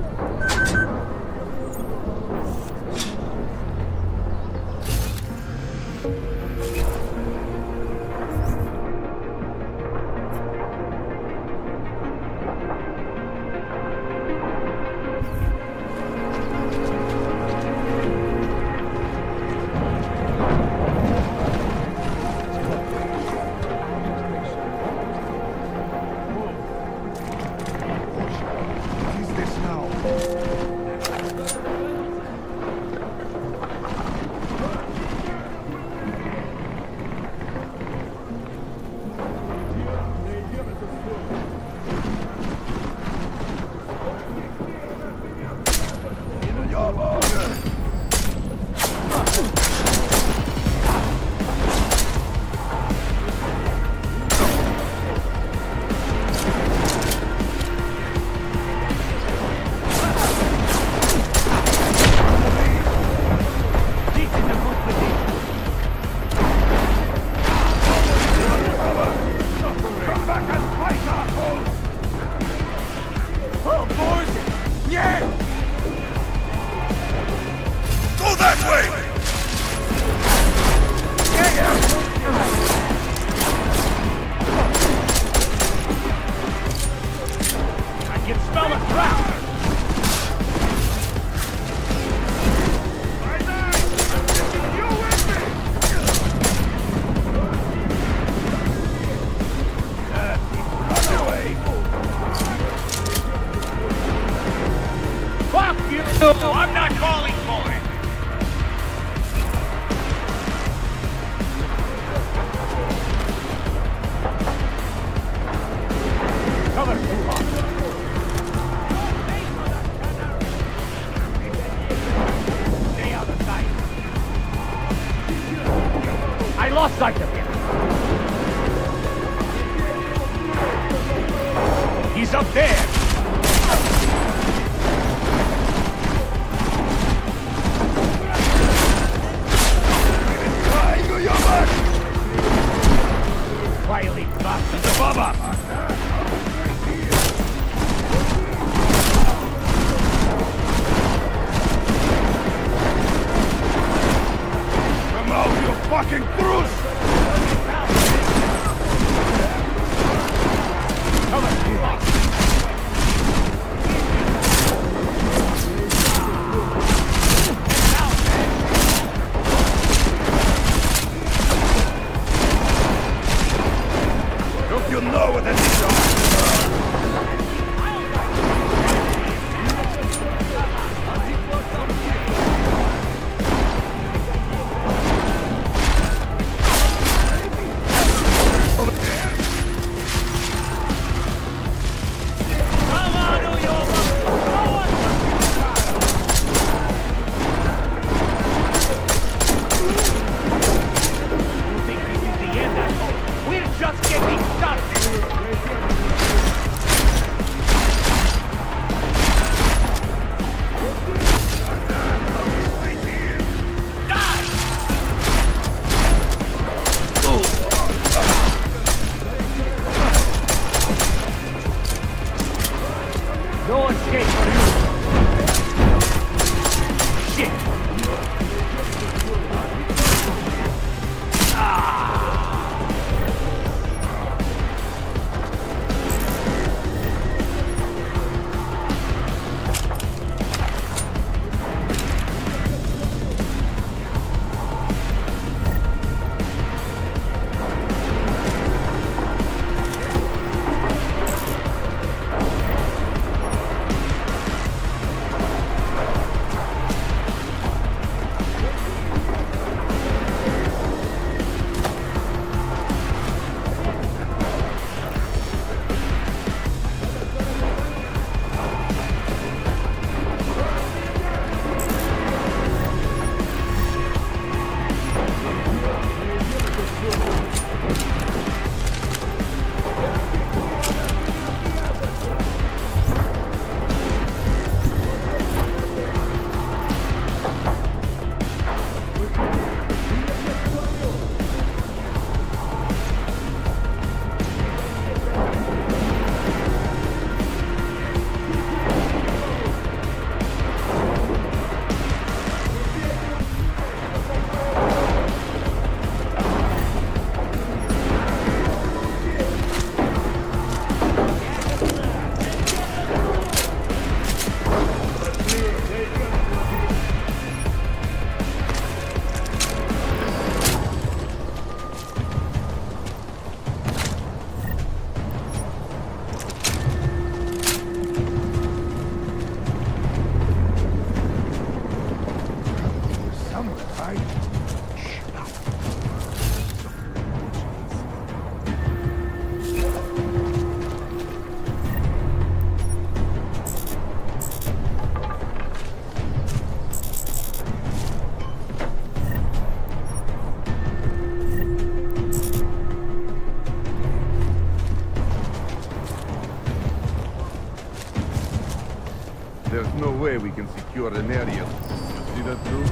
He's up there! Quietly, bastards above us! Come out, you fucking truce! Don't you know what that is? No escape for you! Shit! There's no way we can secure an area. You see that too?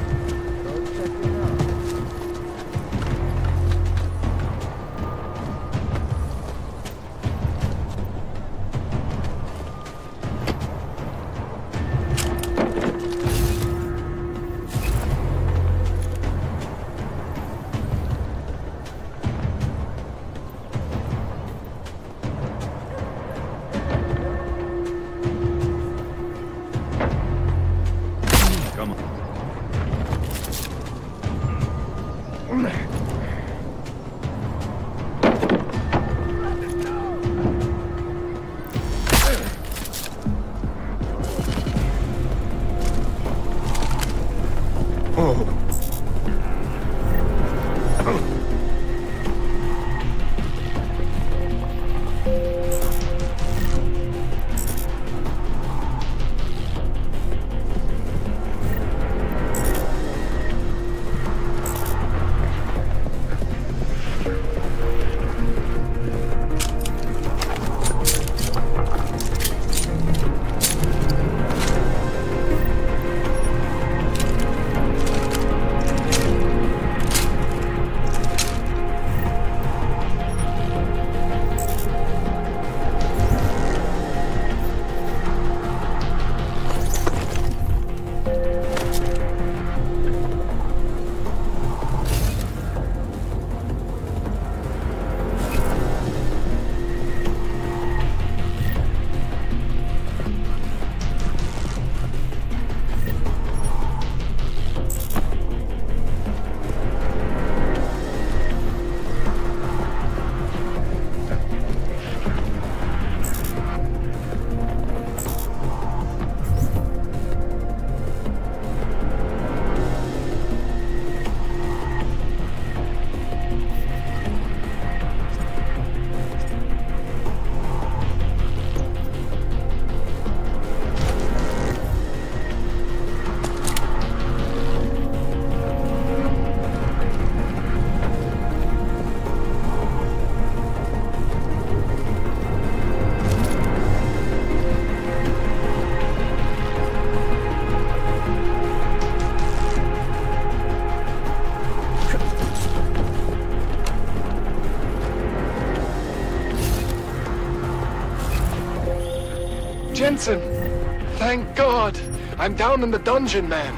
Come on. Jensen! Thank God! I'm down in the dungeon, man.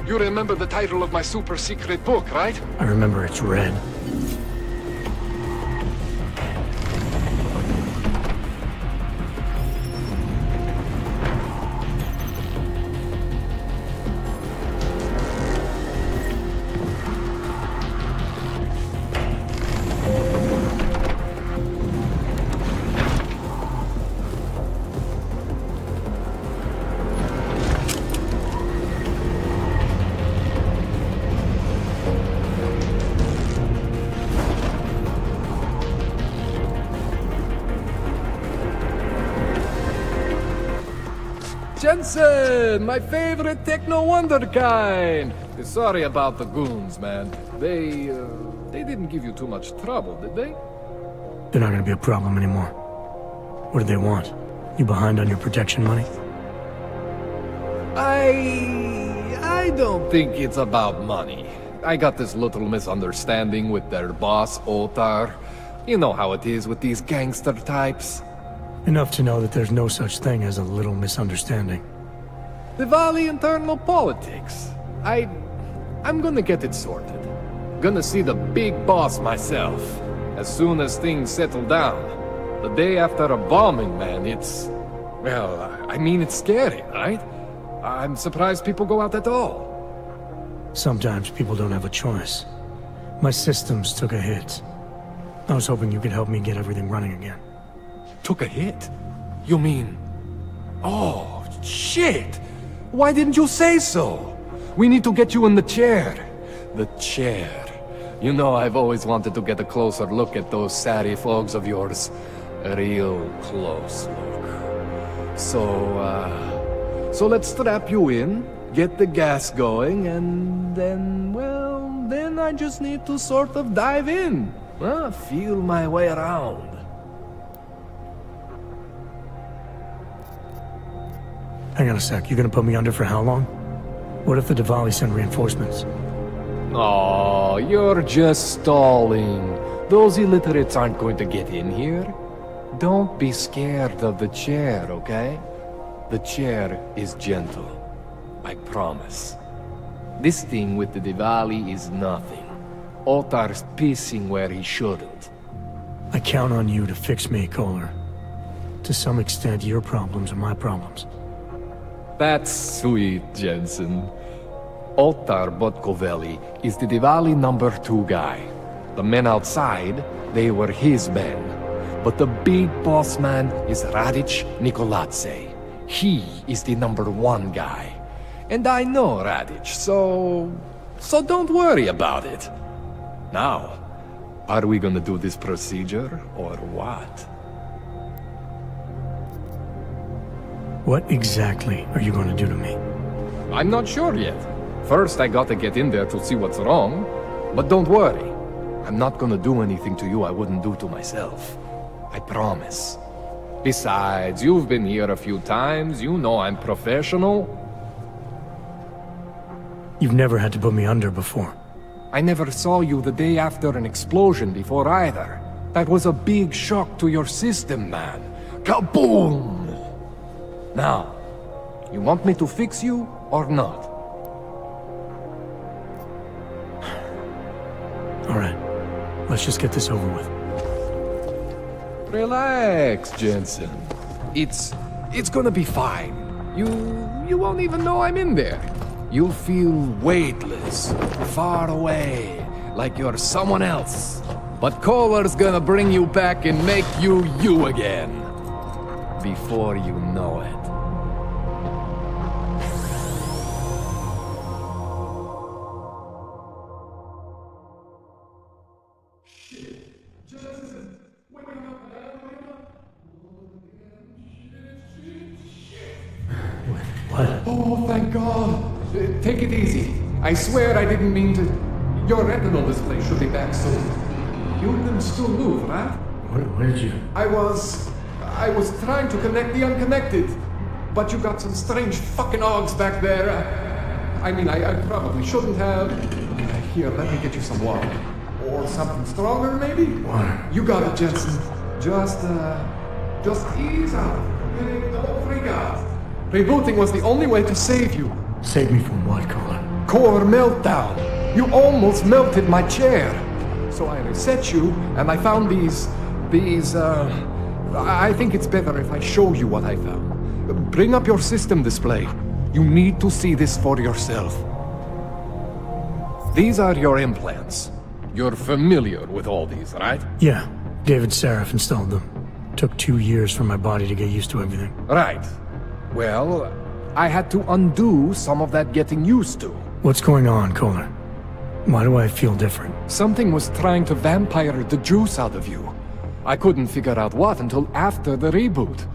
You remember the title of my super secret book, right? I remember it's red. Jensen, my favorite techno wonderkind. Sorry about the goons, man. They didn't give you too much trouble, did they? They're not gonna be a problem anymore. What do they want? You behind on your protection money? I don't think it's about money. I got this little misunderstanding with their boss, Otar. You know how it is with these gangster types. Enough to know that there's no such thing as a little misunderstanding. Diwali internal politics. I'm gonna get it sorted. Gonna see the big boss myself. As soon as things settle down. The day after a bombing, man, it's... Well, I mean, it's scary, right? I'm surprised people go out at all. Sometimes people don't have a choice. My systems took a hit. I was hoping you could help me get everything running again. Took a hit? You mean... Oh, shit! Why didn't you say so? We need to get you in the chair. The chair. You know, I've always wanted to get a closer look at those satty folks of yours. A real close look. So let's strap you in, get the gas going, and then, well, then I just need to sort of dive in. Feel my way around. Hang on a sec, you gonna put me under for how long? What if the Diwali send reinforcements? Oh, you're just stalling. Those illiterates aren't going to get in here. Don't be scared of the chair, okay? The chair is gentle. I promise. This thing with the Diwali is nothing. Otar's pissing where he shouldn't. I count on you to fix me, Kohler. To some extent, your problems are my problems. That's sweet, Jensen. Otar Botkoveli is the Diwali #2 guy. The men outside, they were his men. But the big boss man is Radic Nikoladze. He is the #1 guy. And I know Radic, so don't worry about it. Now, are we gonna do this procedure, or what? What exactly are you gonna do to me? I'm not sure yet. First, I gotta get in there to see what's wrong. But don't worry. I'm not gonna do anything to you I wouldn't do to myself. I promise. Besides, you've been here a few times. You know I'm professional. You've never had to put me under before. I never saw you the day after an explosion before either. That was a big shock to your system, man. Kaboom! Now, you want me to fix you or not? All right, let's just get this over with. Relax, Jensen. It's gonna be fine. You won't even know I'm in there. You'll feel weightless, far away, like you're someone else. But Kohler's gonna bring you back and make you you again. Before you know it. What? Oh, thank God. Take it easy. I swear I didn't mean to... Your retinal display should be back soon. You can still move, right? Where did you... I was trying to connect the unconnected. But you got some strange fucking ogs back there. I mean, I probably shouldn't have. Here, let me get you some water. Or something stronger, maybe? Water. You got it, Jensen. Just ease out. Don't freak out. Rebooting was the only way to save you. Save me from what, Kohler? Core meltdown. You almost melted my chair. So I reset you, and I found these... I think it's better if I show you what I found. Bring up your system display. You need to see this for yourself. These are your implants. You're familiar with all these, right? Yeah. David Sarif installed them. Took 2 years for my body to get used to everything. Right. Well, I had to undo some of that getting used to. What's going on, Kohler? Why do I feel different? Something was trying to vampire the juice out of you. I couldn't figure out what until after the reboot.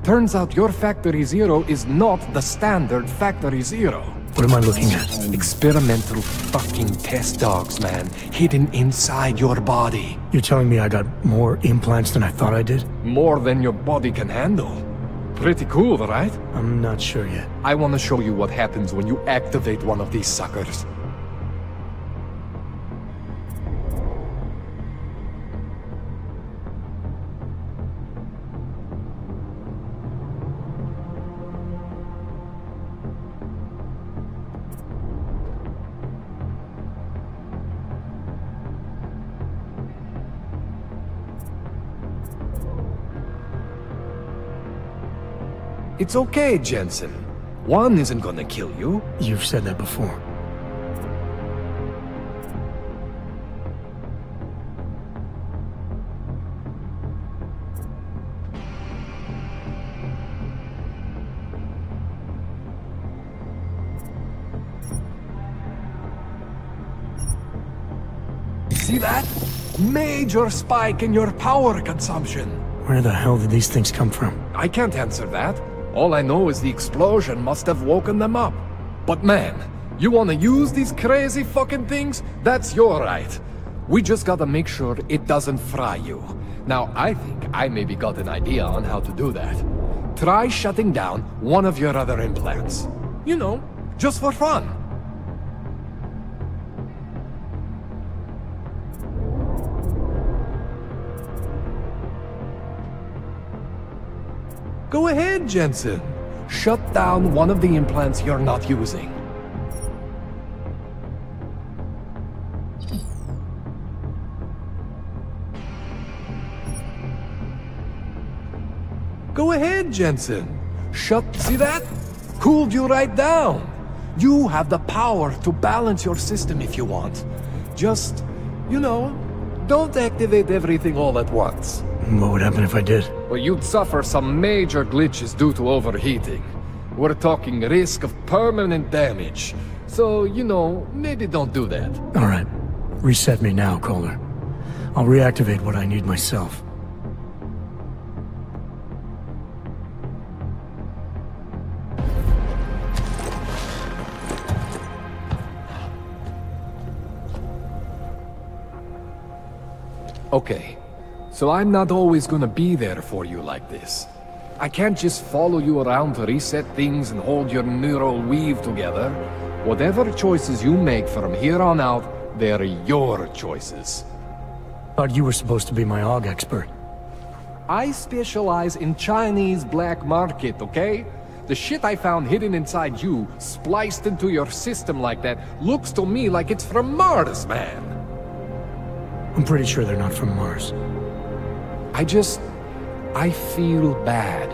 Turns out your Factory Zero is not the standard Factory Zero. What am I looking at? Experimental fucking test dogs, man. Hidden inside your body. You're telling me I got more implants than I thought I did? More than your body can handle. Pretty cool, right? I'm not sure yet. I want to show you what happens when you activate one of these suckers. It's okay, Jensen. One isn't gonna kill you. You've said that before. See that? Major spike in your power consumption. Where the hell did these things come from? I can't answer that. All I know is the explosion must have woken them up. But man, you wanna use these crazy fucking things? That's your right. We just gotta make sure it doesn't fry you. Now, I think I maybe got an idea on how to do that. Try shutting down one of your other implants. You know, just for fun. Go ahead, Jensen. Shut down one of the implants you're not using. Go ahead, Jensen. See that? Cooled you right down. You have the power to balance your system if you want. Just, you know, don't activate everything all at once. What would happen if I did? Well, you'd suffer some major glitches due to overheating. We're talking risk of permanent damage. So, you know, maybe don't do that. All right. Reset me now, Kohler. I'll reactivate what I need myself. Okay. So I'm not always gonna be there for you like this. I can't just follow you around to reset things and hold your neural weave together. Whatever choices you make from here on out, they're your choices. Thought you were supposed to be my AUG expert. I specialize in Chinese black market, okay? The shit I found hidden inside you, spliced into your system like that, looks to me like it's from Mars, man. I'm pretty sure they're not from Mars. I feel bad.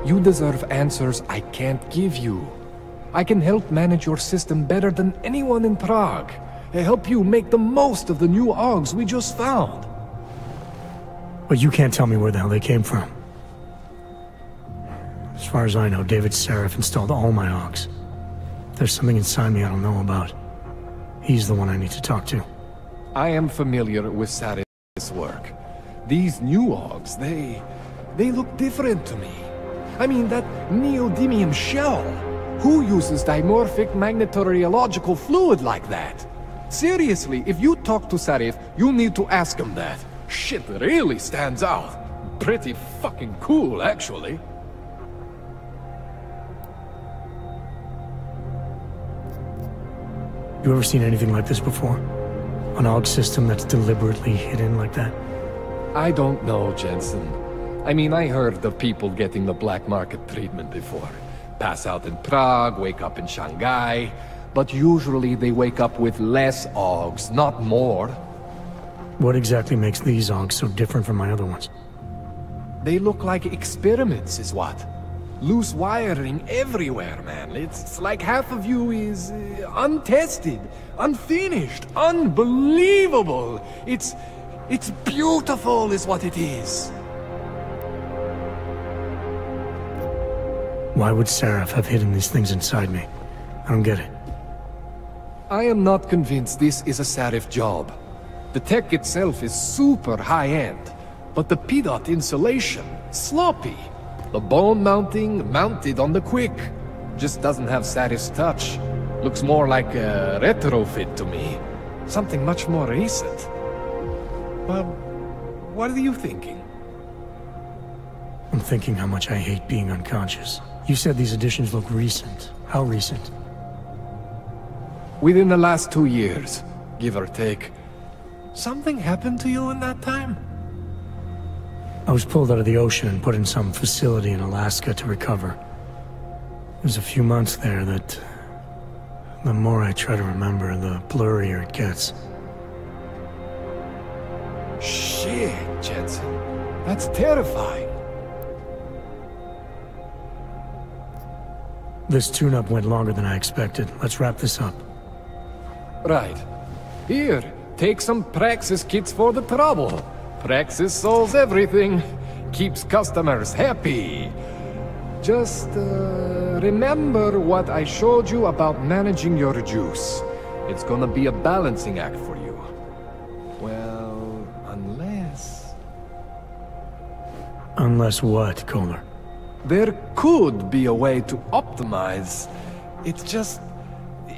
You deserve answers I can't give you. I can help manage your system better than anyone in Prague. I help you make the most of the new AUGs we just found. But you can't tell me where the hell they came from. As far as I know, David Sarif installed all my AUGs. There's something inside me I don't know about. He's the one I need to talk to. I am familiar with Sarif's work. These new AUGs, they look different to me. I mean, that neodymium shell. Who uses dimorphic magnetorheological fluid like that? Seriously, if you talk to Sarif, you need to ask him that. Shit really stands out. Pretty fucking cool, actually. You ever seen anything like this before? An AUG system that's deliberately hidden like that? I don't know, Jensen. I mean, I heard of people getting the black market treatment before. Pass out in Prague, wake up in Shanghai. But usually they wake up with less Augs, not more. What exactly makes these Augs so different from my other ones? They look like experiments, is what? Loose wiring everywhere, man. It's like half of you is untested, unfinished, unbelievable. It's beautiful is what it is. Why would Seraph have hidden these things inside me? I don't get it. I am not convinced this is a Seraph job. The tech itself is super high-end, but the PDOT insulation, sloppy. The bone mounting, mounted on the quick. Just doesn't have Saraph's touch. Looks more like a retrofit to me. Something much more recent. Well, what are you thinking? I'm thinking how much I hate being unconscious. You said these additions look recent. How recent? Within the last 2 years, give or take. Something happened to you in that time? I was pulled out of the ocean and put in some facility in Alaska to recover. There's a few months there that... the more I try to remember, the blurrier it gets. Shit, Jensen. That's terrifying. This tune-up went longer than I expected. Let's wrap this up. Right. Here, take some Praxis kits for the trouble. Praxis solves everything. Keeps customers happy. Just, remember what I showed you about managing your juice. It's gonna be a balancing act for you. Well, unless... Unless what, Kohler? There could be a way to optimize. It's just...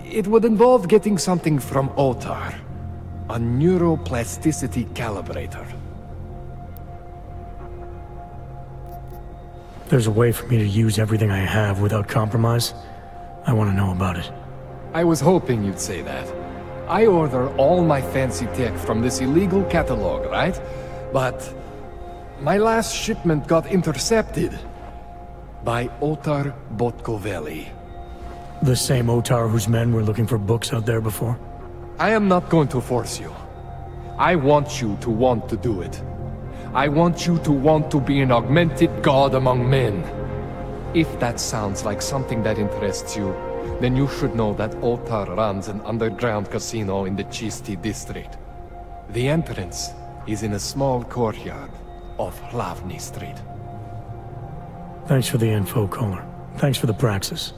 it would involve getting something from Otar. A neuroplasticity calibrator. There's a way for me to use everything I have without compromise? I want to know about it. I was hoping you'd say that. I order all my fancy tech from this illegal catalog, right? But... my last shipment got intercepted. By Otar Botkoveli. The same Otar whose men were looking for books out there before? I am not going to force you. I want you to want to do it. I want you to want to be an augmented god among men. If that sounds like something that interests you, then you should know that Otar runs an underground casino in the Chisti district. The entrance is in a small courtyard off Hlavny Street. Thanks for the info, Kohler. Thanks for the praxis.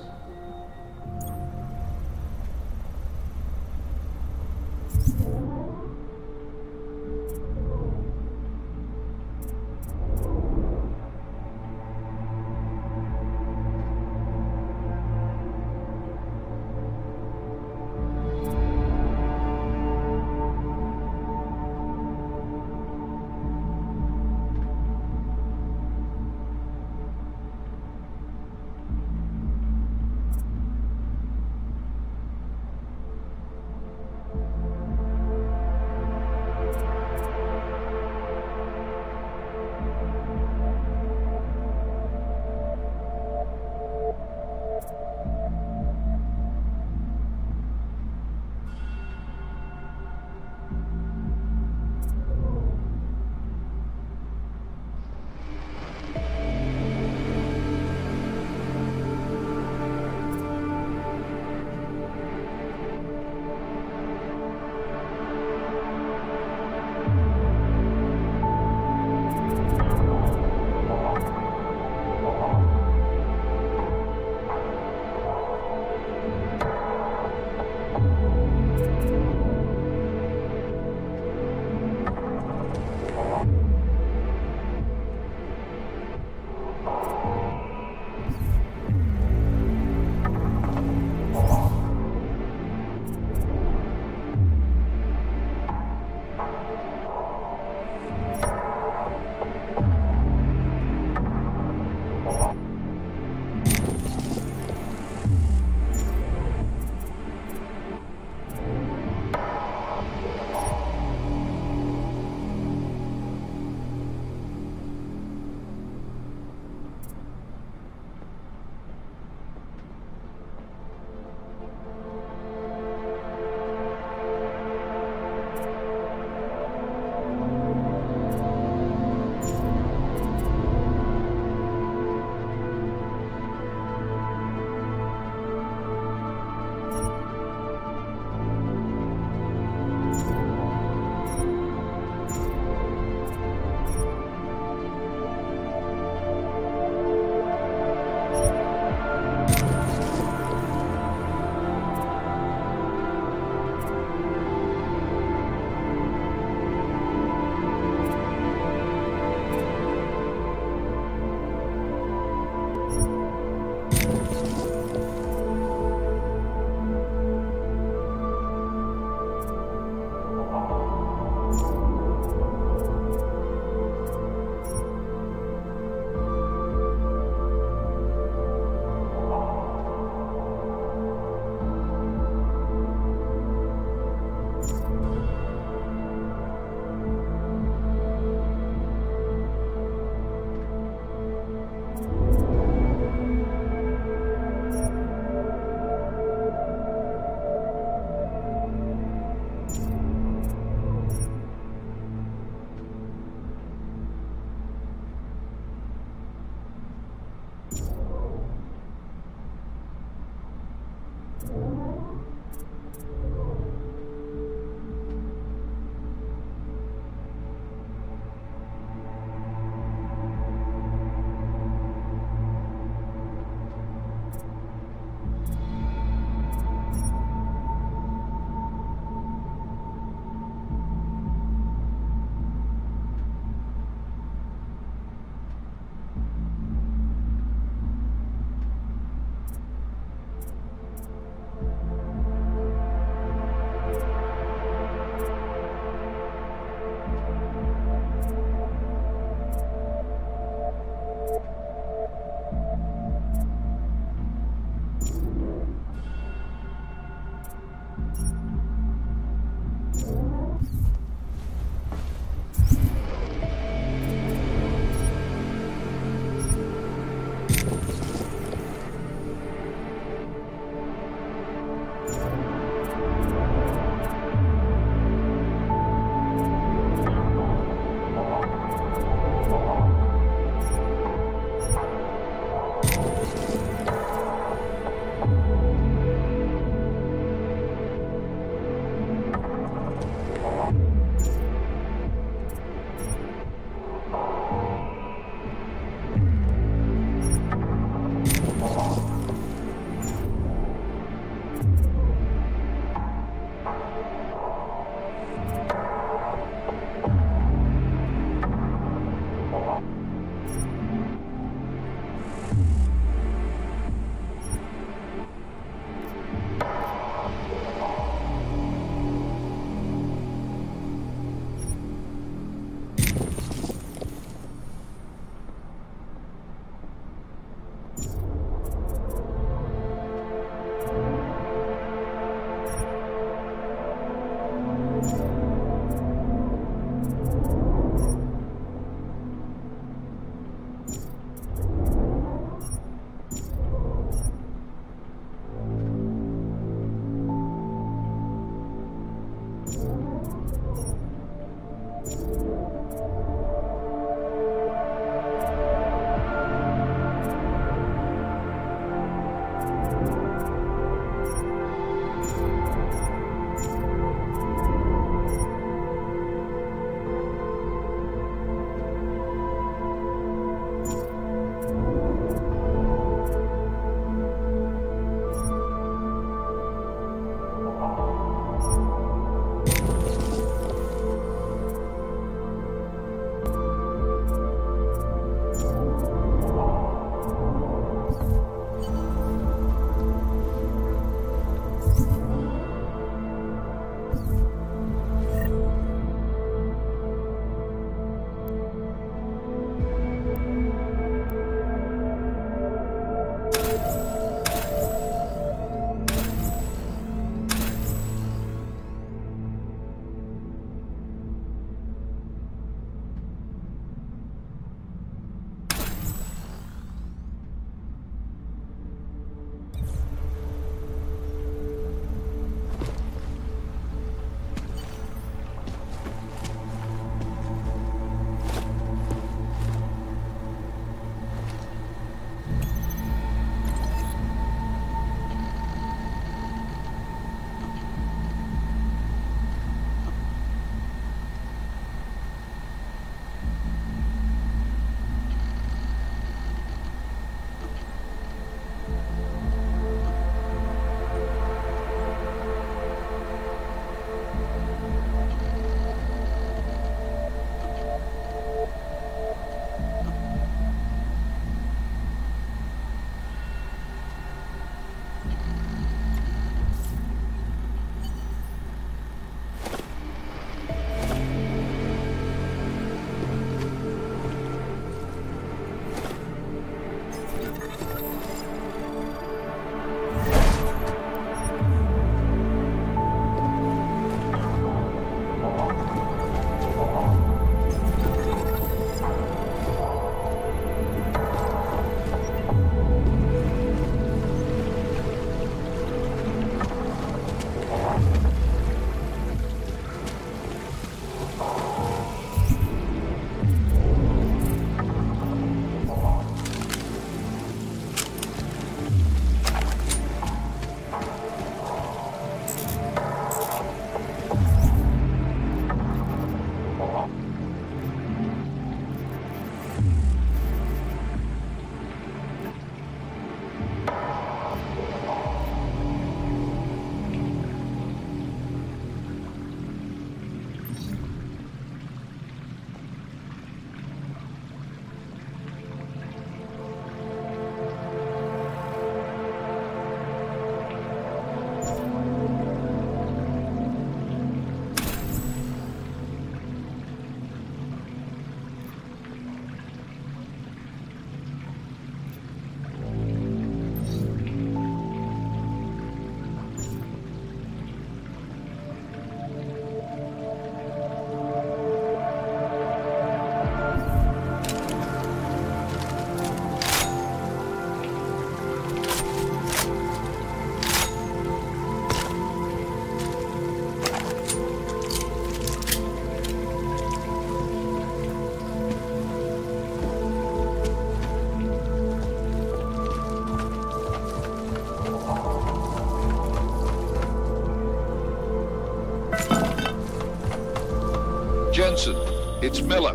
Johnson, it's Miller.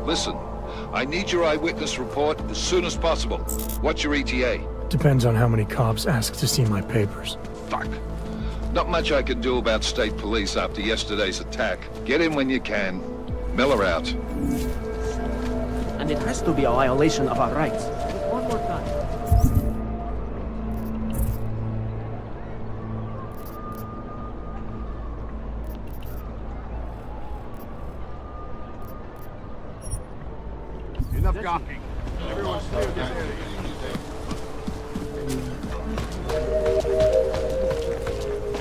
Listen, I need your eyewitness report as soon as possible. What's your ETA? Depends on how many cops ask to see my papers. Fuck. Not much I can do about state police after yesterday's attack. Get in when you can. Miller out. And it has to be a violation of our rights. One more time. Enough gawking. Everyone clear this area.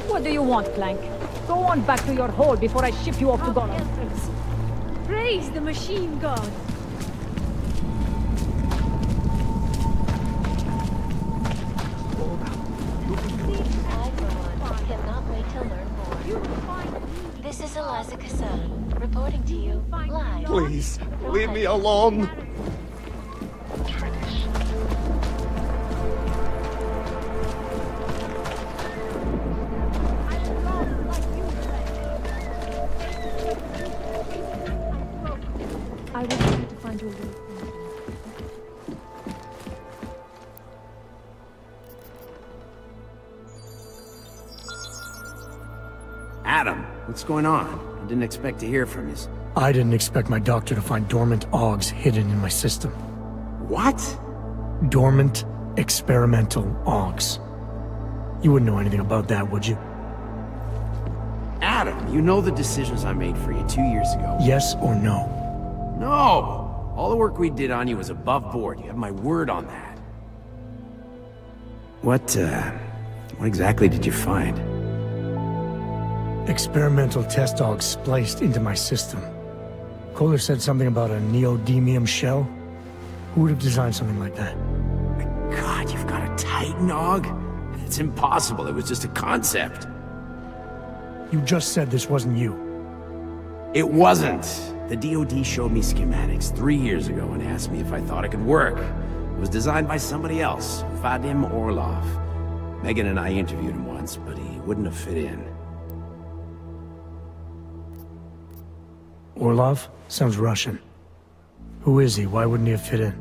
What do you want, Clank? Go on back to your hole before I ship you off to Gotham. Praise the machine god. Cannot wait to learn more. This is Eliza Casella, reporting to you live. Please, leave me alone. I will try to find you a way. Adam, what's going on? I didn't expect to hear from you. I didn't expect my doctor to find dormant augs hidden in my system. What? Dormant experimental augs. You wouldn't know anything about that, would you? Adam, you know the decisions I made for you 2 years ago. Yes or no? No! All the work we did on you was above board. You have my word on that. What exactly did you find? Experimental test augs spliced into my system. Kohler said something about a neodymium shell. Who would have designed something like that? God, you've got a Titan aug? It's impossible. It was just a concept. You just said this wasn't you. It wasn't. The DoD showed me schematics 3 years ago and asked me if I thought it could work. It was designed by somebody else, Vadim Orlov. Megan and I interviewed him once, but he wouldn't have fit in. Orlov? Sounds Russian. Who is he? Why wouldn't he have fit in?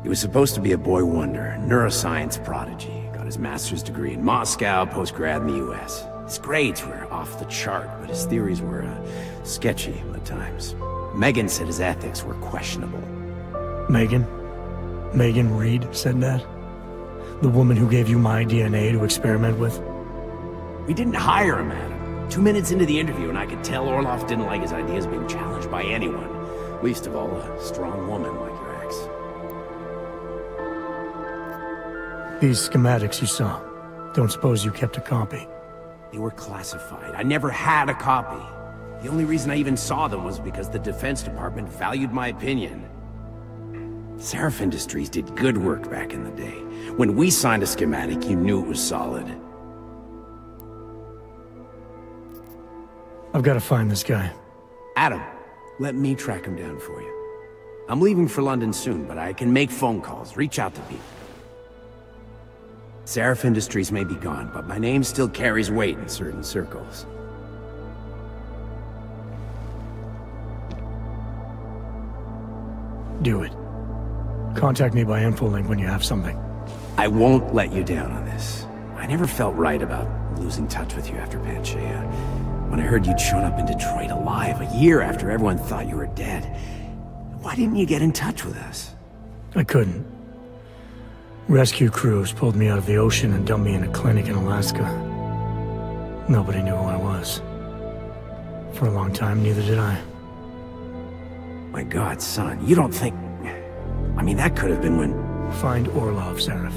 He was supposed to be a boy wonder, a neuroscience prodigy. Got his master's degree in Moscow, post-grad in the US. His grades were off the chart, but his theories were sketchy at times. Megan said his ethics were questionable. Megan? Megan Reed said that? The woman who gave you my DNA to experiment with? We didn't hire him, Adam. 2 minutes into the interview, and I could tell Orlov didn't like his ideas being challenged by anyone. Least of all, a strong woman like your ex. These schematics you saw. Don't suppose you kept a copy? They were classified. I never had a copy. The only reason I even saw them was because the Defense Department valued my opinion. Seraph Industries did good work back in the day. When we signed a schematic, you knew it was solid. I've got to find this guy. Adam, let me track him down for you. I'm leaving for London soon, but I can make phone calls, reach out to people. Seraph Industries may be gone, but my name still carries weight in certain circles. Do it. Contact me by infolink when you have something. I won't let you down on this. I never felt right about losing touch with you after Panchea. When I heard you'd shown up in Detroit alive, a year after everyone thought you were dead. Why didn't you get in touch with us? I couldn't. Rescue crews pulled me out of the ocean and dumped me in a clinic in Alaska. Nobody knew who I was. For a long time, neither did I. My God, son, you don't think... I mean, that could have been when... Find Orlov, Seraph.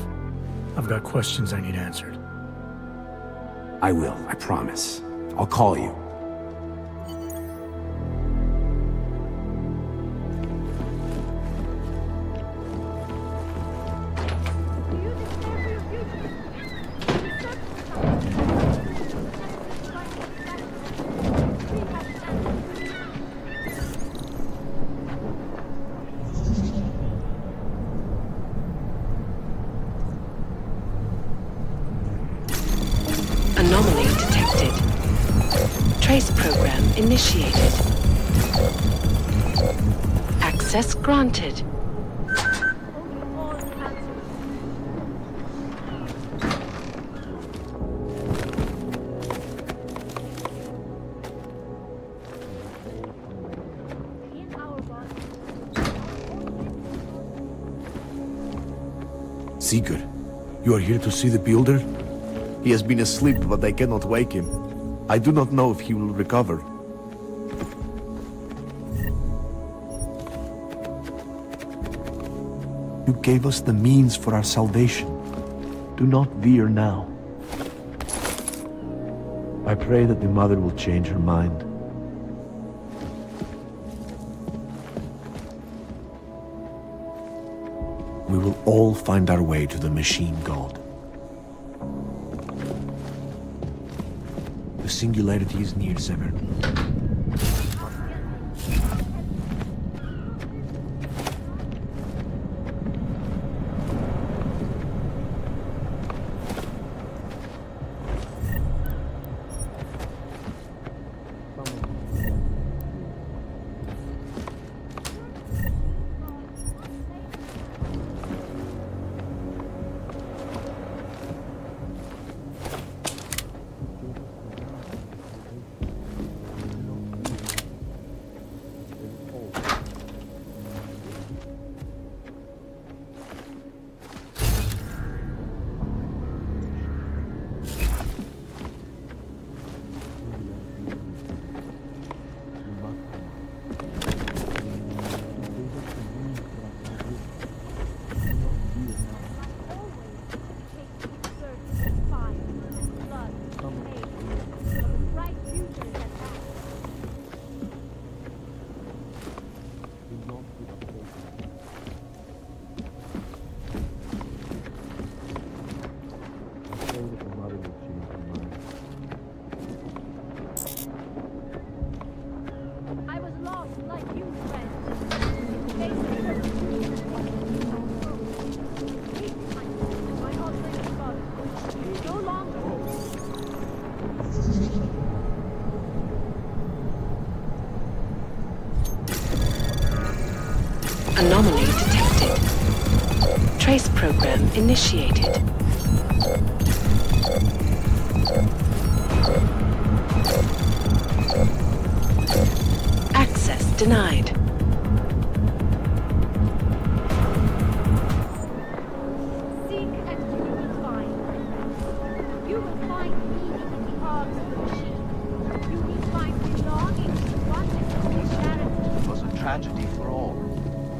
I've got questions I need answered. I will, I promise. I'll call you. Anomaly detected. Trace program initiated. Access granted. Seeker, you are here to see the builder? He has been asleep, but I cannot wake him. I do not know if he will recover. You gave us the means for our salvation. Do not veer now. I pray that the mother will change her mind. We will all find our way to the machine god. The singularity is near, Sever. Anomaly detected. Trace program initiated. Access denied. Seek and you will find. You will find meaning in the arms of the machine. You will find belonging to oneness and charity. It was a tragedy for all.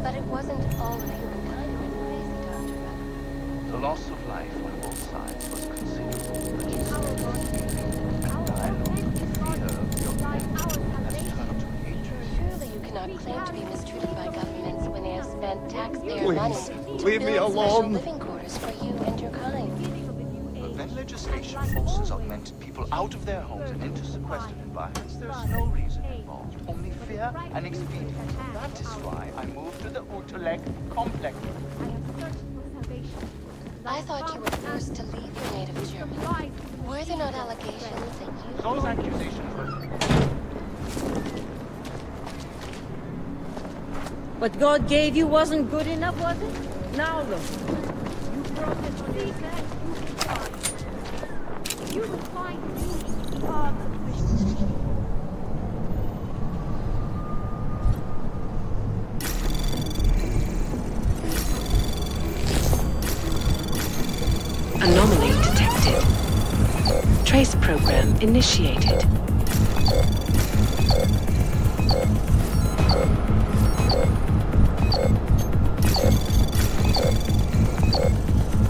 But it wasn't all of humankind went crazy, Dr. Rucker. The loss of life on both sides was considerable. And I looked with fear of the augmented has turned to hatred. Surely you cannot claim to be mistreated by governments when they have spent taxpayer money to leave me build alone. special living quarters for you and your kind. But when legislation forces augmented people out of their homes and into sequestered environments, there's no reason involved, only fear and expedience. That is why I moved to the Utrecht complex. I thought you were forced to leave your native Germany. Were there not allegations that you... Those accusations were... What God gave you wasn't good enough, was it? Now look. You promised me that you will find meaning in the arms of the machine. Anomaly detected. Trace program initiated.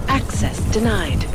Access denied.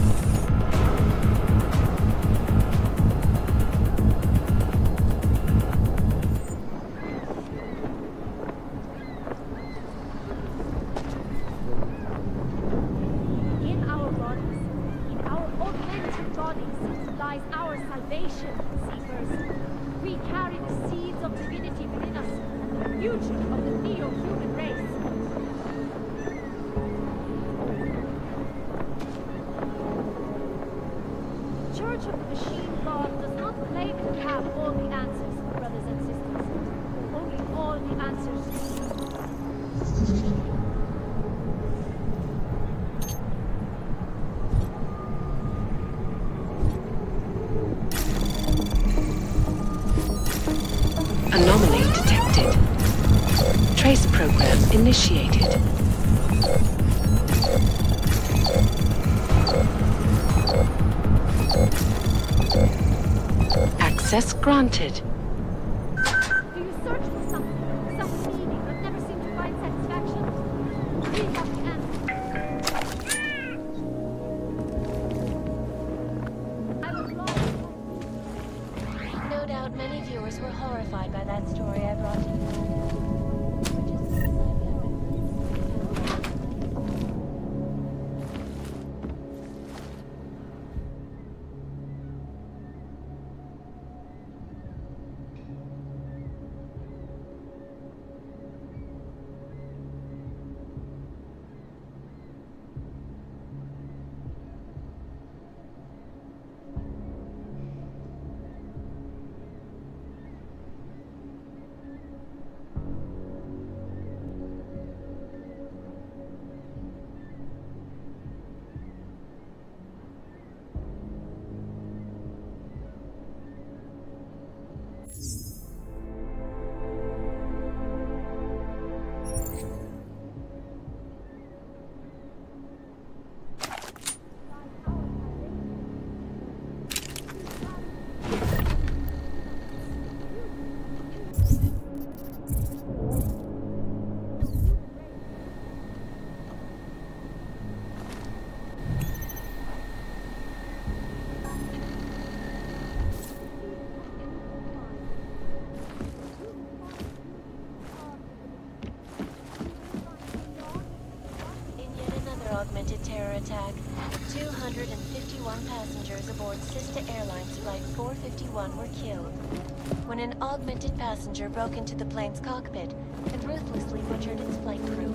initiated. Access granted. Do you search for something, some meaning, but never seem to find satisfaction? We have the answer. I was lost. No doubt many viewers were horrified by that story I brought to you. Augmented terror attack. 251 passengers aboard Sister Airlines Flight 451 were killed when an augmented passenger broke into the plane's cockpit and ruthlessly butchered its flight crew.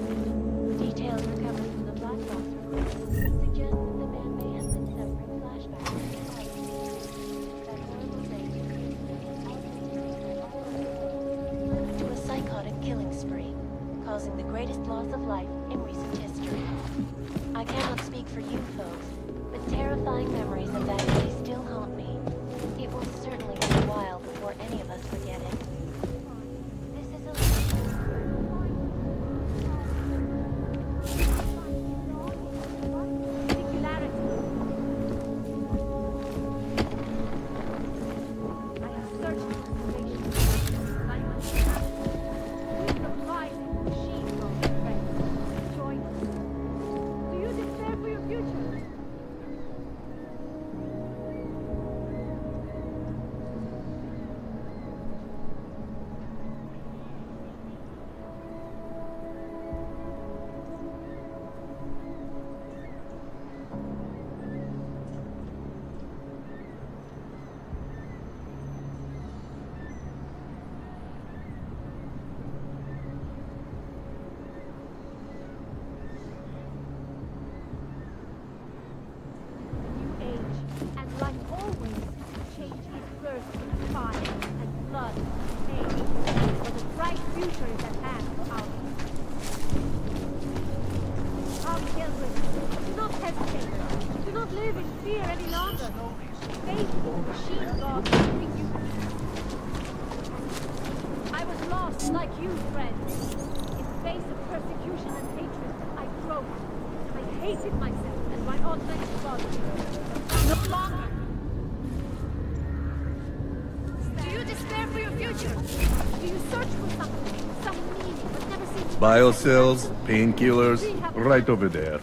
Details recovered from the black box reports suggest that the man may have been suffering flashbacks to his life. That horrible day to a psychotic killing spree, causing the greatest loss of life in recent history. I cannot speak for you folks, but terrifying memories of that day still haunt me. It will certainly be a while before any of us forget it. This is a... I have searched for salvation. My supplies in the machine from friends. Join us. Do you despair for your future? Biocells, painkillers, right over there.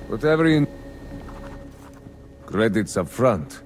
Whatever you... Credits up front.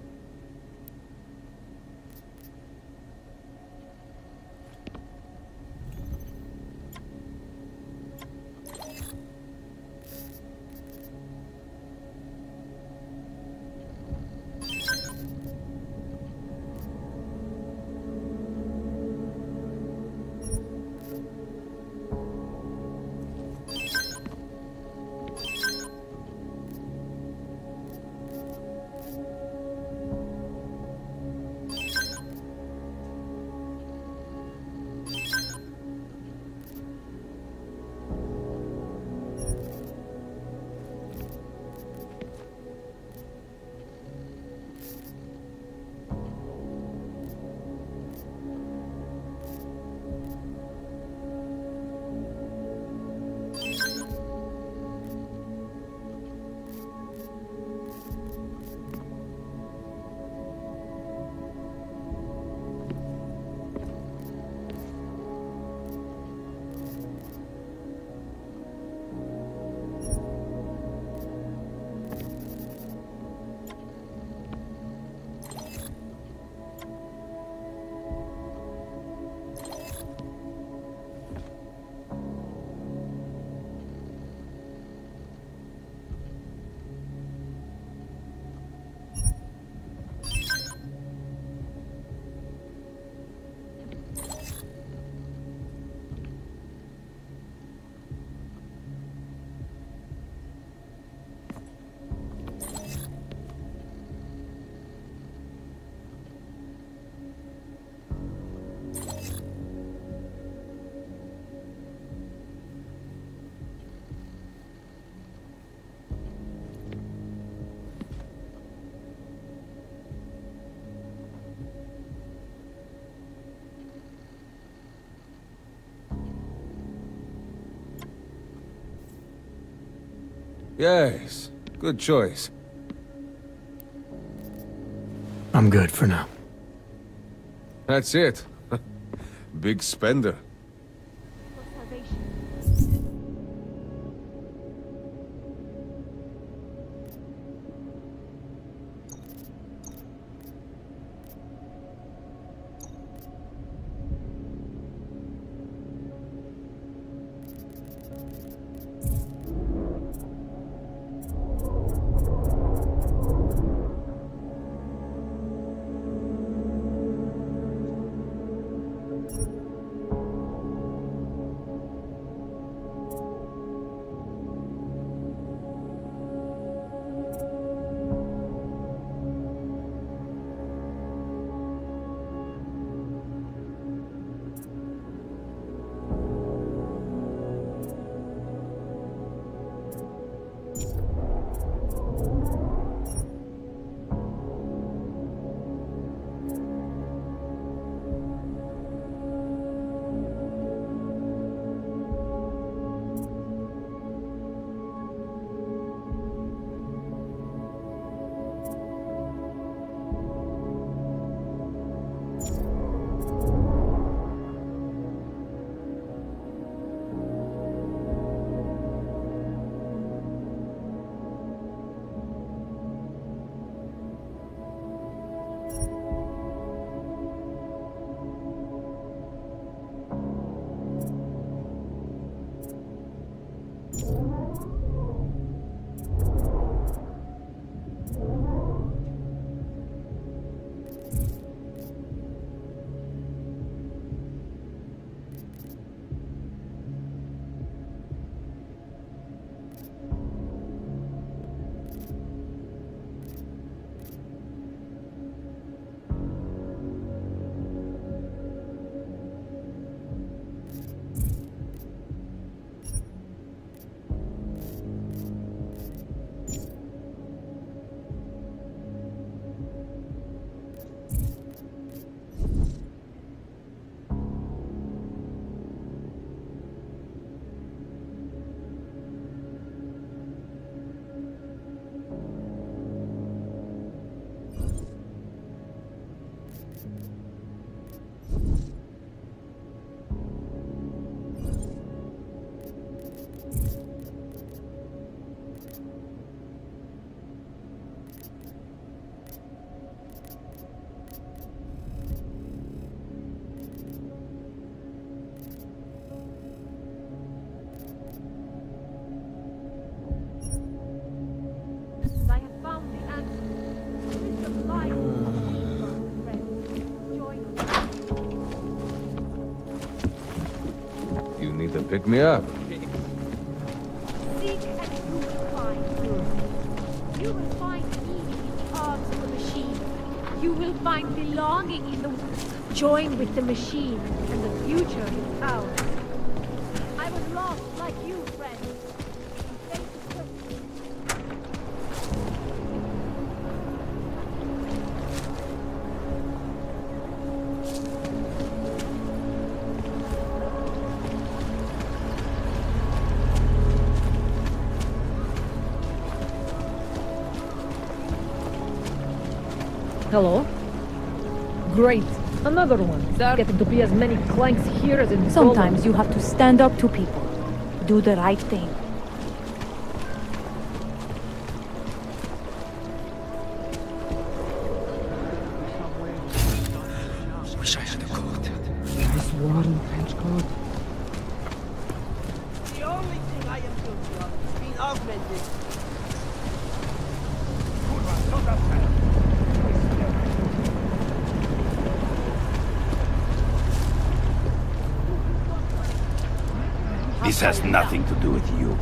Yes, good choice. I'm good for now. That's it. Big spender. Pick me up. Seek and you will find. You will find meaning in the arms of the machine. You will find belonging in the... Join with the machine, and the future is ours. I was lost like you, friend. Hello? Great. Another one. Getting to be as many clanks here as in Sometimes you have to stand up to people. Do the right thing. Wish I had a coat. Nice warm trench coat. The only thing I am guilty of is being augmented. This has nothing to do with you.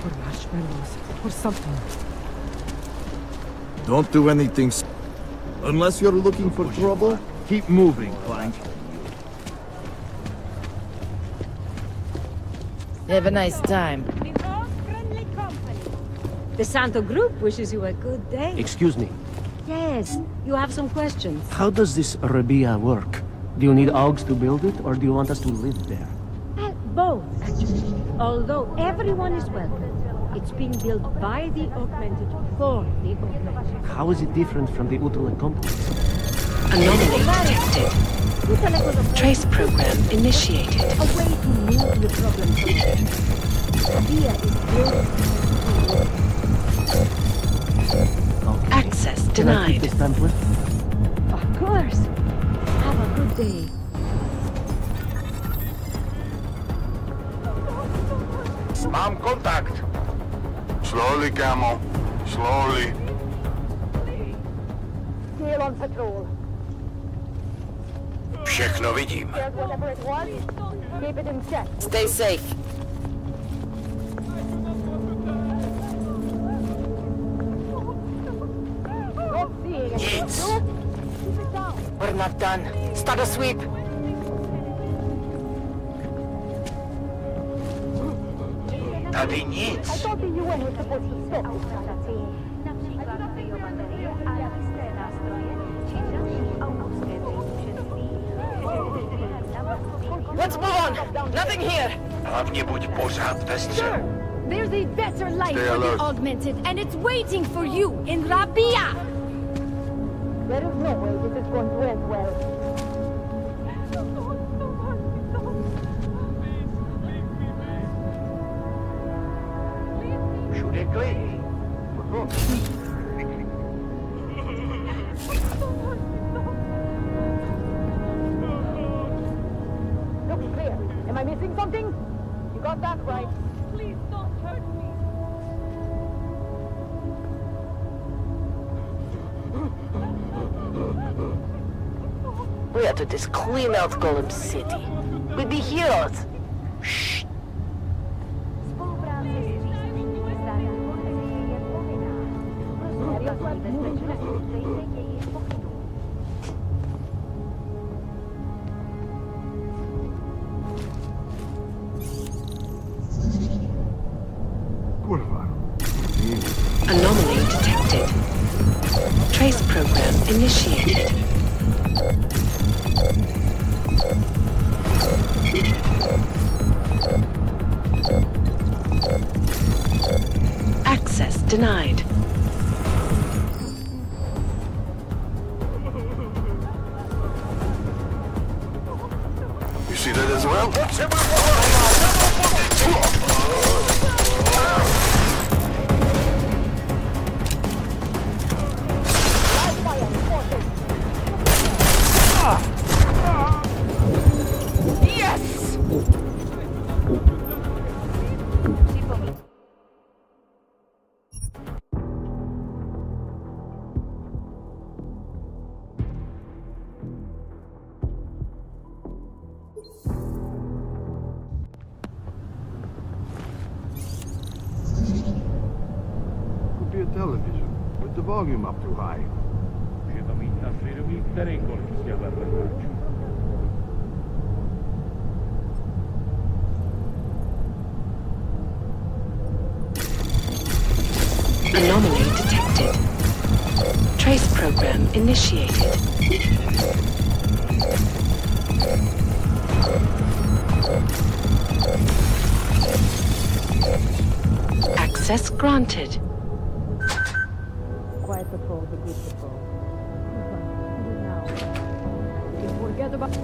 Or marshmallows, or something. Don't do anything Unless you're looking for trouble, keep moving, Clank. Have a nice time. The Santo Group wishes you a good day. Excuse me. Yes, you have some questions. How does this Rabia work? Do you need Augs to build it, or do you want us to live there? Both, actually. Although everyone is welcome. It's being built by the Augmented for the Augmented. How is it different from the Utrecht complex? Anomaly detected. Trace program initiated. A way to move the problem from there. Rabia is built. Access Can I denied. keep this template? Of course. Have a good day. Mám kontakt. Slowly, Camel. Slowly. Still on patrol. Všechno vidím. There's whatever it was. Keep it in check. Stay safe. Not seeing it. Nic. Keep it down. We're not done. Start a sweep. Tady nic. I thought the UN was supposed to stop this. Let's move on. Nothing here. Hlavně buď pořád ve střehu. There's a better life Stay for alert. the Augmented, and it's waiting for you in Rabia! There is no way this is going to end well. Všude klid. Looks clear. Am I missing something? You got that right. Please don't hurt me. We have to just clean out Golem City. We'd be heroes. Shh. Kurwa. Anomaly detected. Trace program initiated. Access denied. You see that as well? Yes! Could be a television with the volume up too high. Anomaly detected. Trace program initiated. Access granted. Quiet patrol, the good patrol. Now, forget about...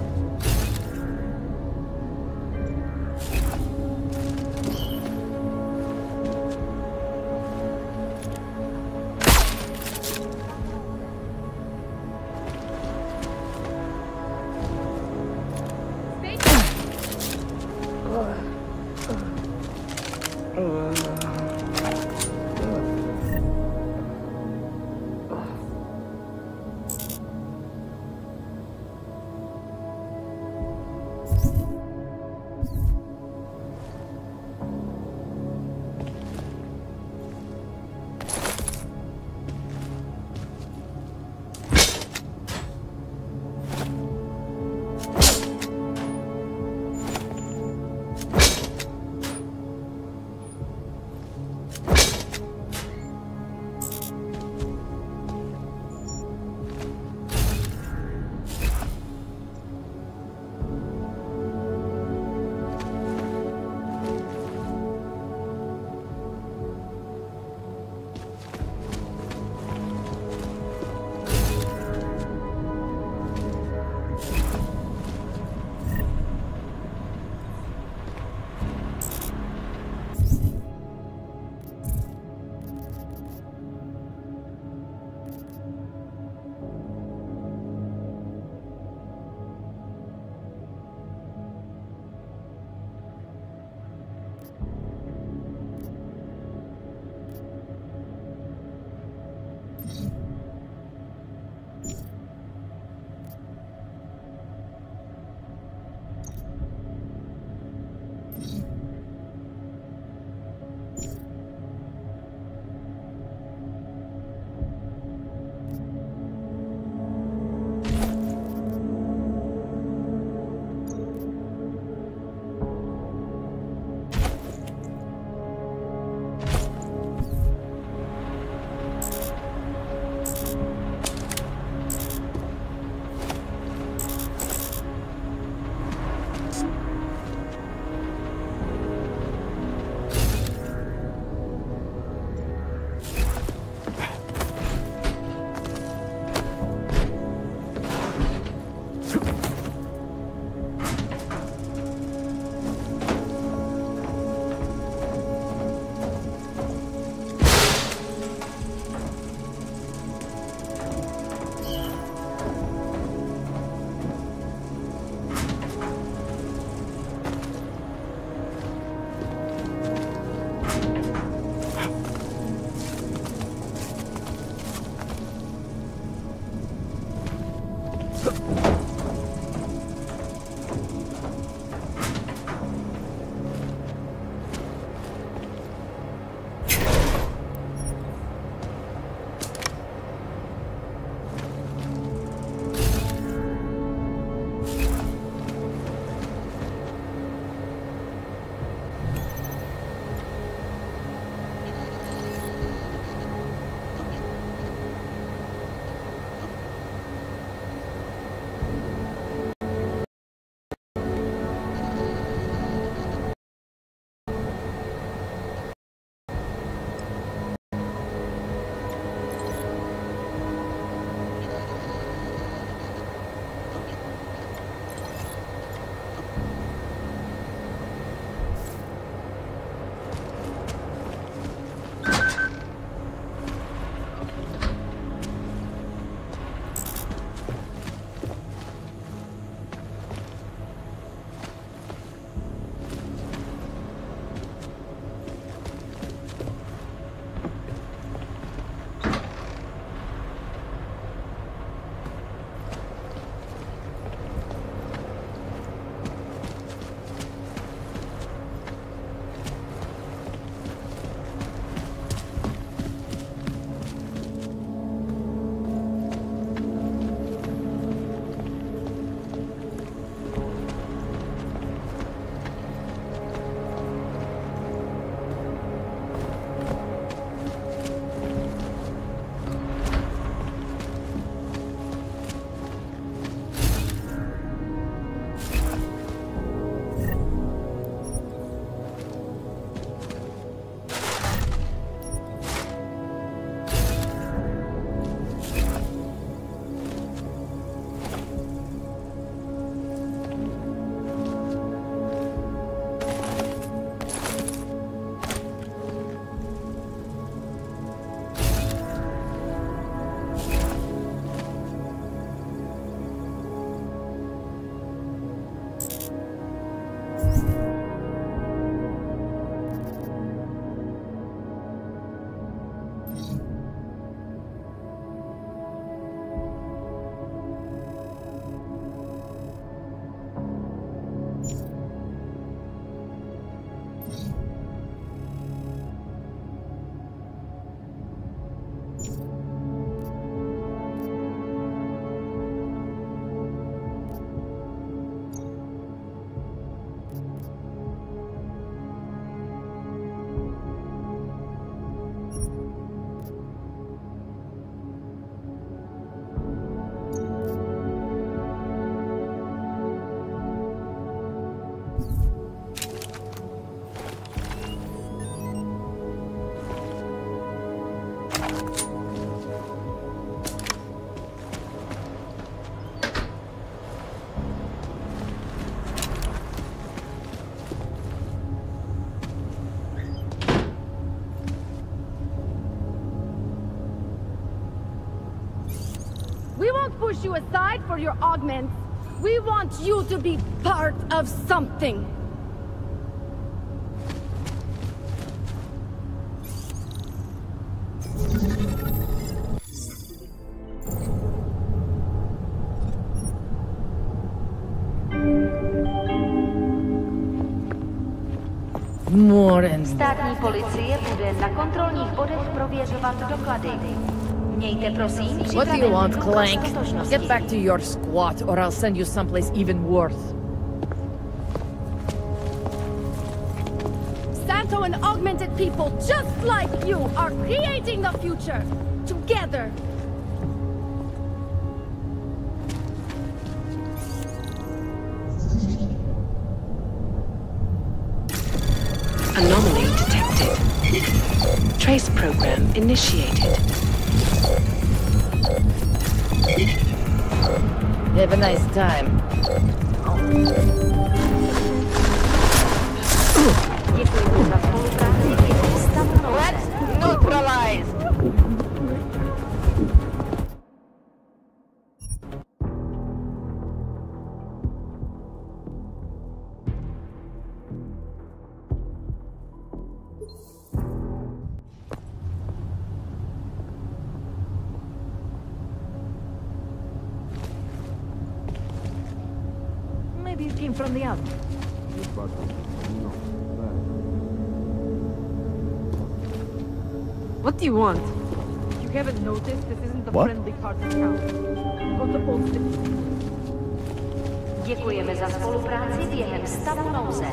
Push you aside for your augments. We want you to be part of something. More and Státní policie bude na kontrolních bodech prověřovat doklady. Mějte prosím What do you want, důkaz Clank? totožnosti. Get back to your squat, or I'll send you someplace even worse. Santo and augmented people just like you are creating the future. Together. Anomaly detected. Trace program initiated. Have a nice time. Let's neutralize. came from the alley. What do you want? You haven't noticed this isn't the friendly part of town. Go to Old City. Děkujeme za spolupráci během stavu nouze.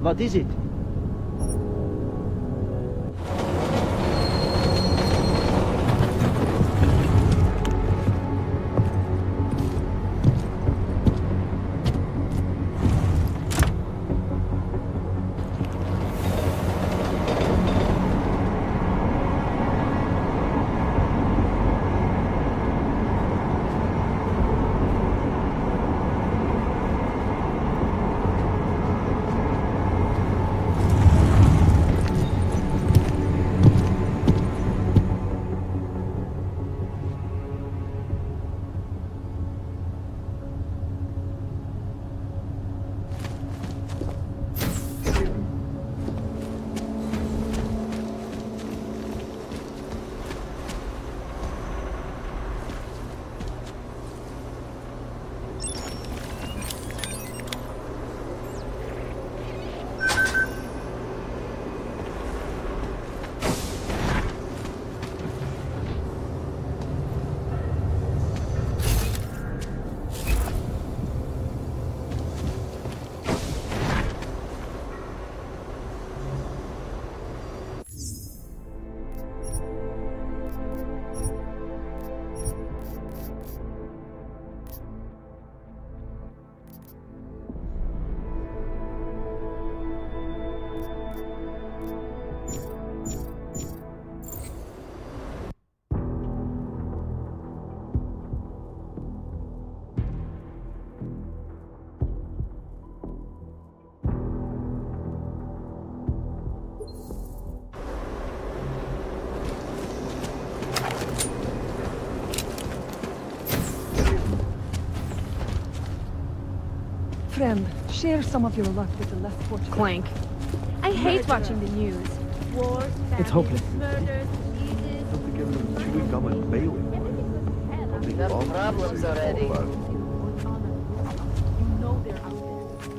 What is it? Friend, share some of your luck with the less fortunate. Clank. I hate watching the news. Wars, It's hopeless. murders, diseases. Chewing gum and bailiff. Problems already.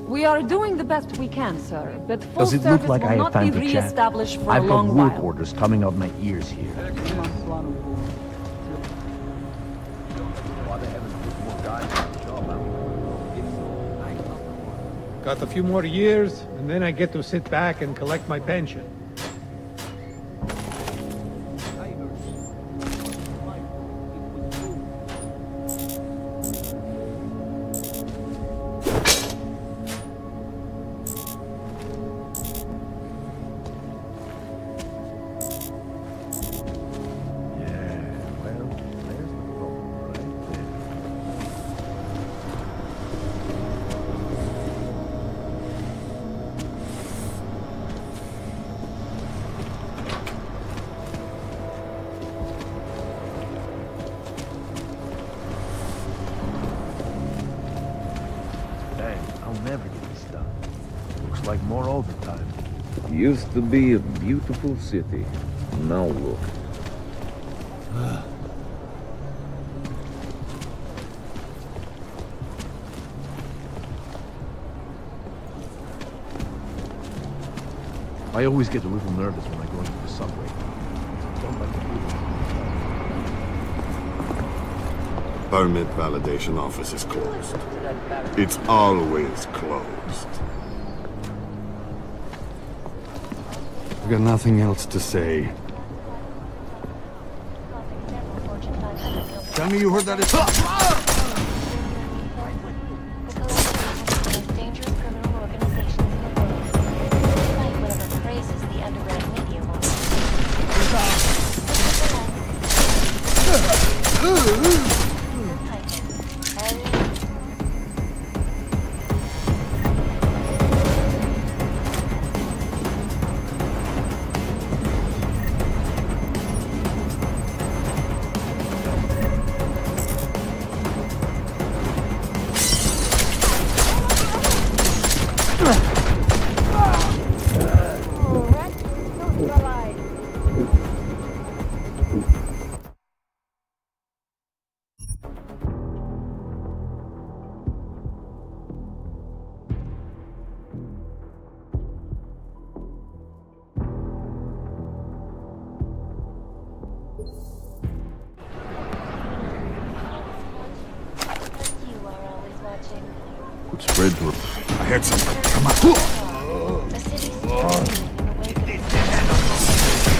We are doing the best we can, sir, but full Does it service look like will I have not be time to chat? re-established for I've a got long work while. orders coming out my ears here. Got a few more years, and then I get to sit back and collect my pension. Like more overtime. Used to be a beautiful city. Now look. I always get a little nervous when I go into the subway. Don't like the Permit validation office is closed. It's always closed. I've got nothing else to say. Tell me you heard that it's... Could spread to... I heard something. Come on. The city seems to be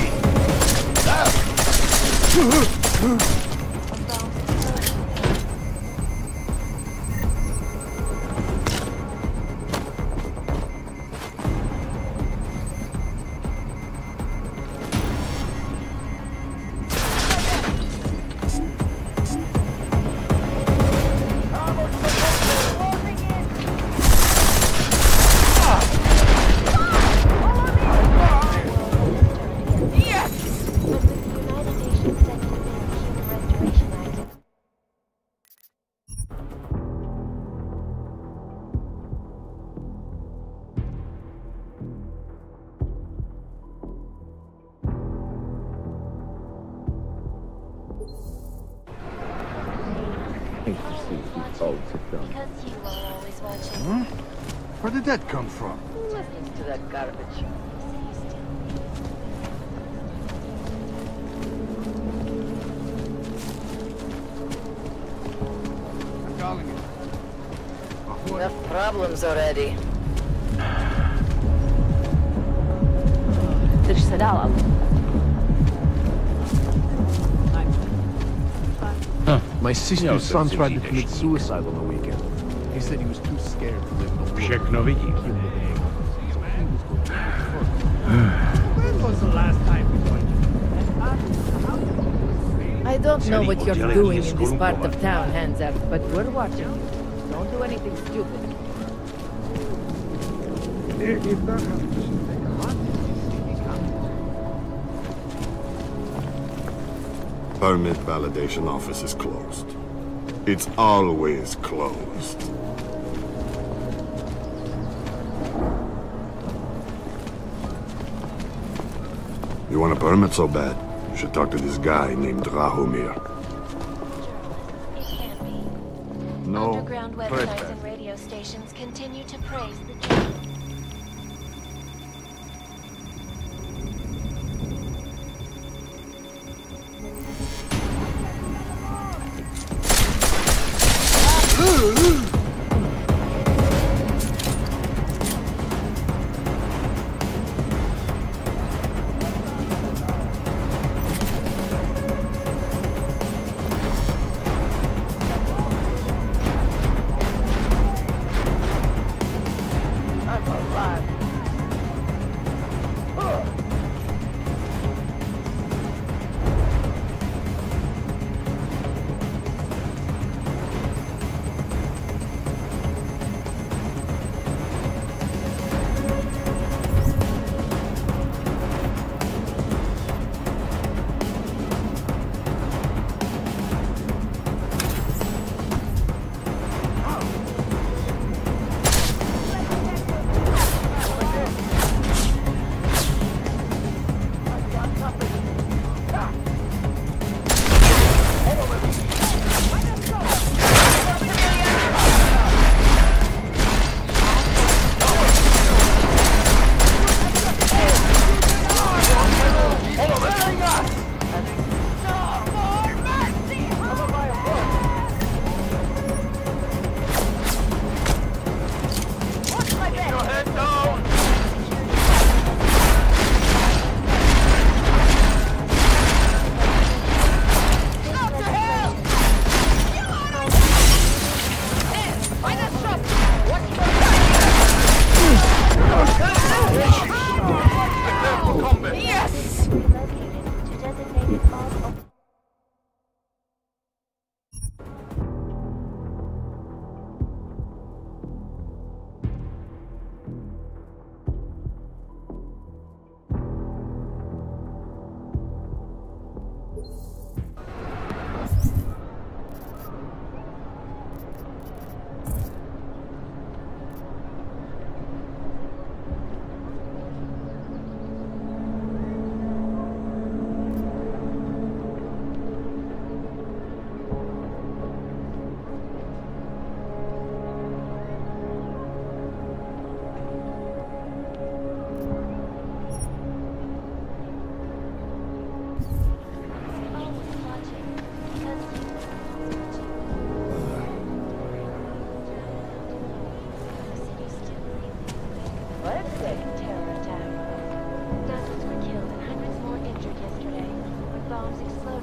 in the wake of because you are always watching. Hmm? Where did that come from? Listen to that garbage. I'm calling it. Enough problems already. My sister's son tried to commit suicide on the weekend. He said he was too scared to live in the Všechno vidí. When was the last time we joined? I don't know what you're doing in this part of town, Hanser, but we're watching you. Don't do anything stupid. If that happens, take a lot. Permit validation office is closed. It's always closed. You want a permit so bad? You should talk to this guy named Rahomir. It can be. No. Underground websites and radio stations continue to praise the journal.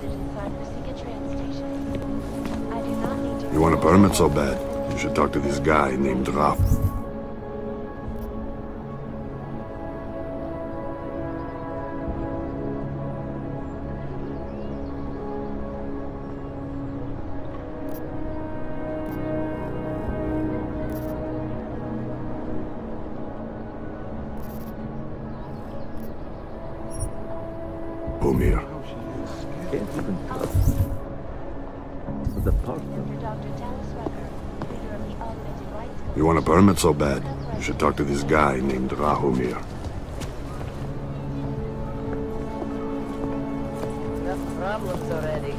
located inside the train station. I do not need to... You want a permit so bad? You should talk to this guy named Raph. You want a permit so bad? You should talk to this guy named Rahomir. Enough problems already.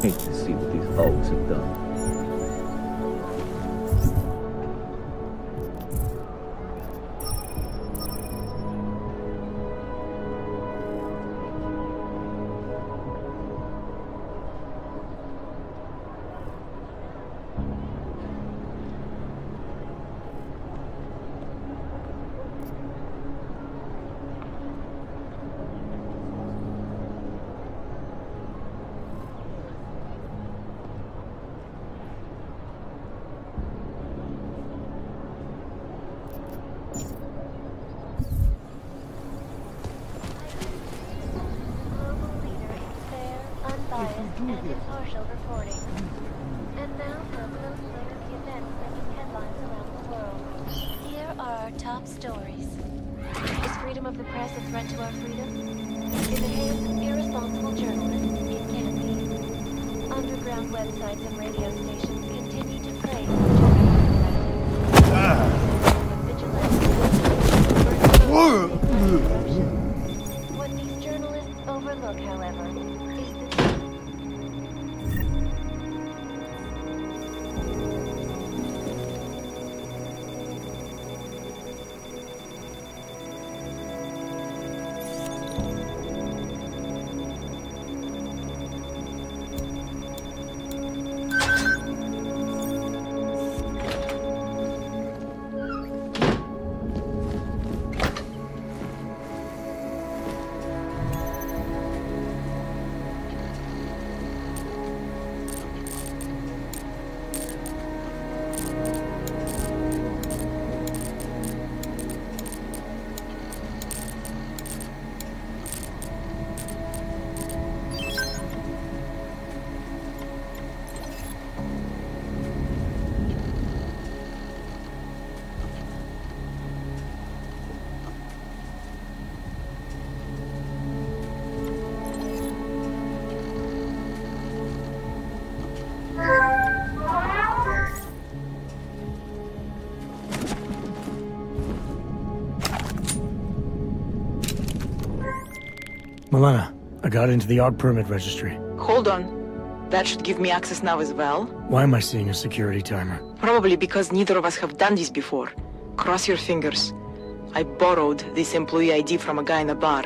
Hate to see what these hogs have done. And impartial reporting. And now for a close look at the events making headlines around the world. Here are our top stories. Is freedom of the press a threat to our freedom? In the hands of irresponsible journalists, it can be. Underground websites and radio stations continue to prey on vigilantes. What these journalists overlook, however, is the Milena, I got into the ARG permit registry. Hold on. That should give me access now as well. Why am I seeing a security timer? Probably because neither of us have done this before. Cross your fingers. I borrowed this employee ID from a guy in a bar.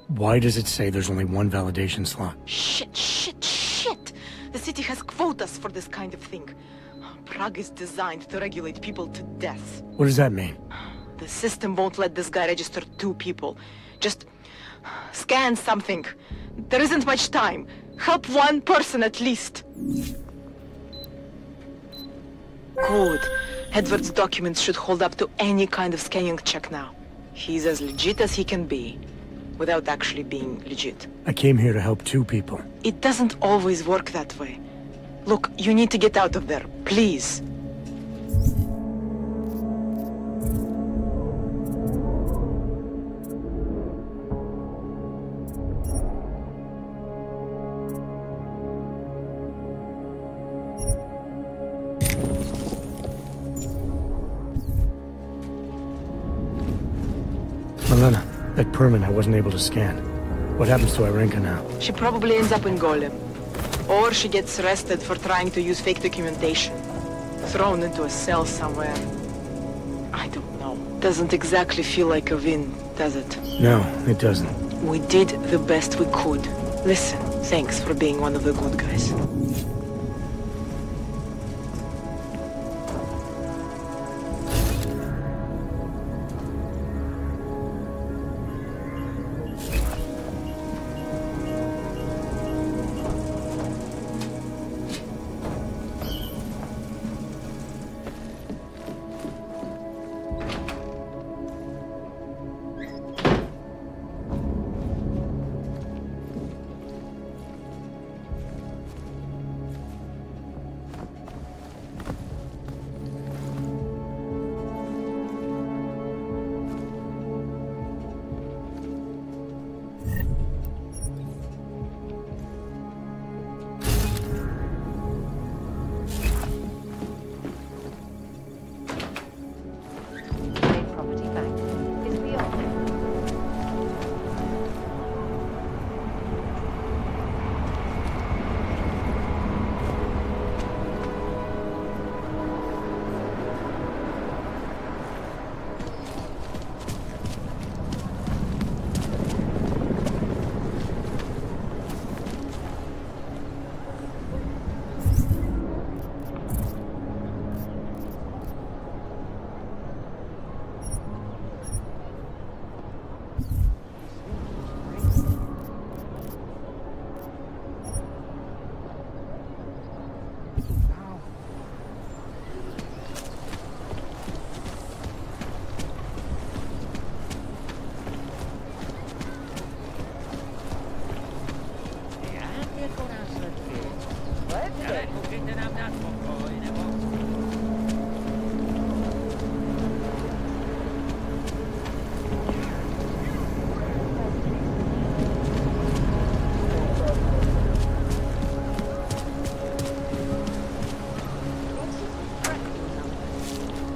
Why does it say there's only one validation slot? Shit! The city has quotas for this kind of thing. Prague is designed to regulate people to death. What does that mean? The system won't let this guy register 2 people. Just scan something. There isn't much time. Help 1 person at least. Good. Edward's documents should hold up to any kind of scanning check now. He's as legit as he can be, without actually being legit. I came here to help 2 people. It doesn't always work that way. Look, you need to get out of there, please. Milena, that permit I wasn't able to scan. What happens to Irenka now? She probably ends up in Golem. Or she gets arrested for trying to use fake documentation. Thrown into a cell somewhere. I don't know. Doesn't exactly feel like a win, does it? No, it doesn't. We did the best we could. Listen, thanks for being one of the good guys.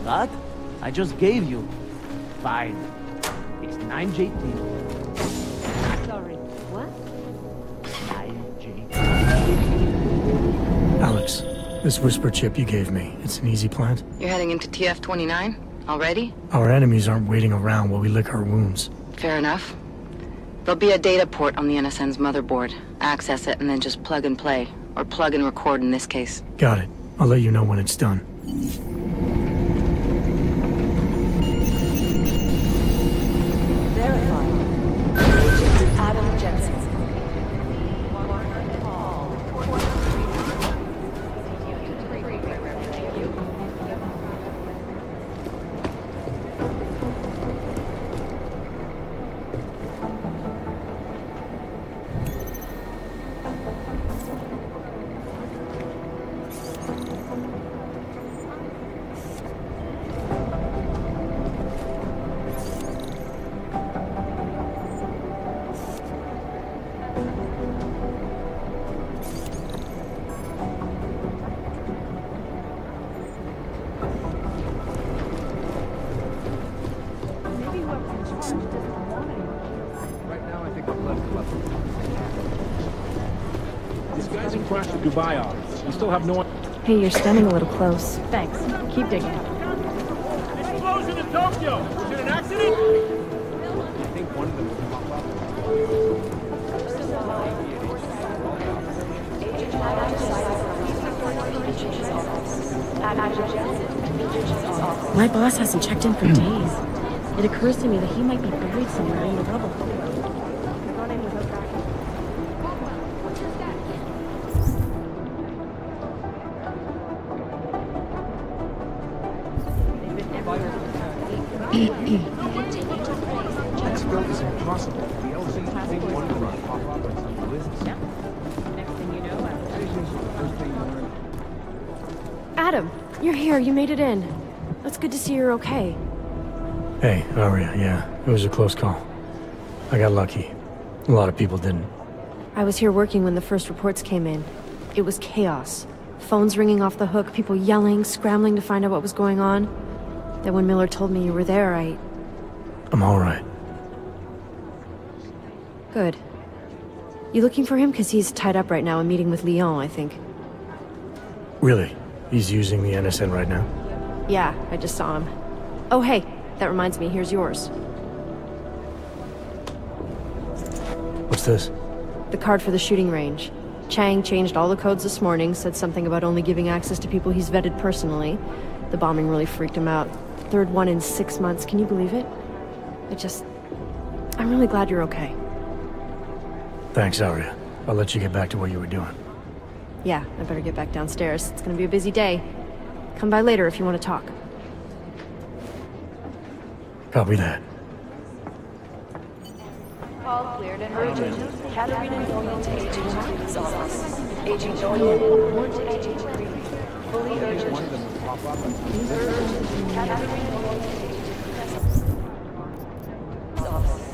What? I just gave you. Fine. It's 9JT. Sorry, what? 9JT. Alex, this whisper chip you gave me, it's an easy plant? You're heading into TF-29? Already? Our enemies aren't waiting around while we lick our wounds. Fair enough. There'll be a data port on the NSN's motherboard. Access it and then just plug and play. Or plug and record in this case. Got it. I'll let you know when it's done. Dubai office. We still have no one. Hey, you're standing a little close. Thanks. Keep digging. Explosion in Tokyo! Was it an accident? I think one of them was pop My boss hasn't checked in for days. It occurs to me that he might be buried somewhere in the rubble. Mexico is impossible. The LC think one of them will pop up on some list. Next thing you know, Adam, you're here. You made it in. It's good to see you're okay. Hey, Aria, yeah. It was a close call. I got lucky. A lot of people didn't. I was here working when the first reports came in. It was chaos. Phones ringing off the hook, people yelling, scrambling to find out what was going on. Then when Miller told me you were there, I'm alright. Good. You looking for him? Because he's tied up right now and meeting with Leon, I think. Really? He's using the NSN right now? Yeah, I just saw him. Oh, hey, that reminds me, here's yours. What's this? The card for the shooting range. Chang changed all the codes this morning, said something about only giving access to people he's vetted personally. The bombing really freaked him out. The third one in 6 months, can you believe it? I'm really glad you're okay. Thanks, Arya. I'll let you get back to what you were doing. Yeah, I better get back downstairs. It's gonna be a busy day. Come by later if you want to talk. Copy that. Call cleared and urgent. Katarina Doyen to Agent Creed's office. Agent Doyen, report to Agent Creed. Fully urgent. Urgent. Katarina Doyen to Agent Creed's office.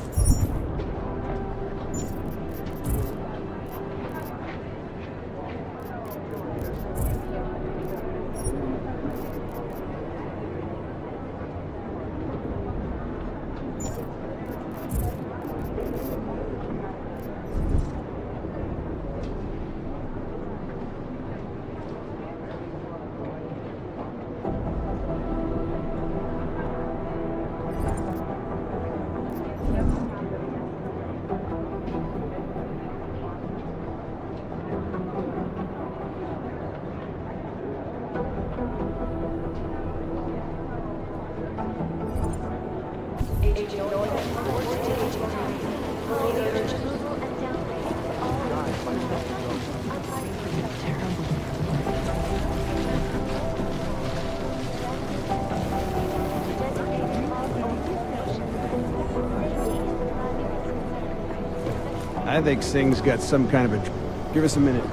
I think Singh's got some kind of a... Give us a minute.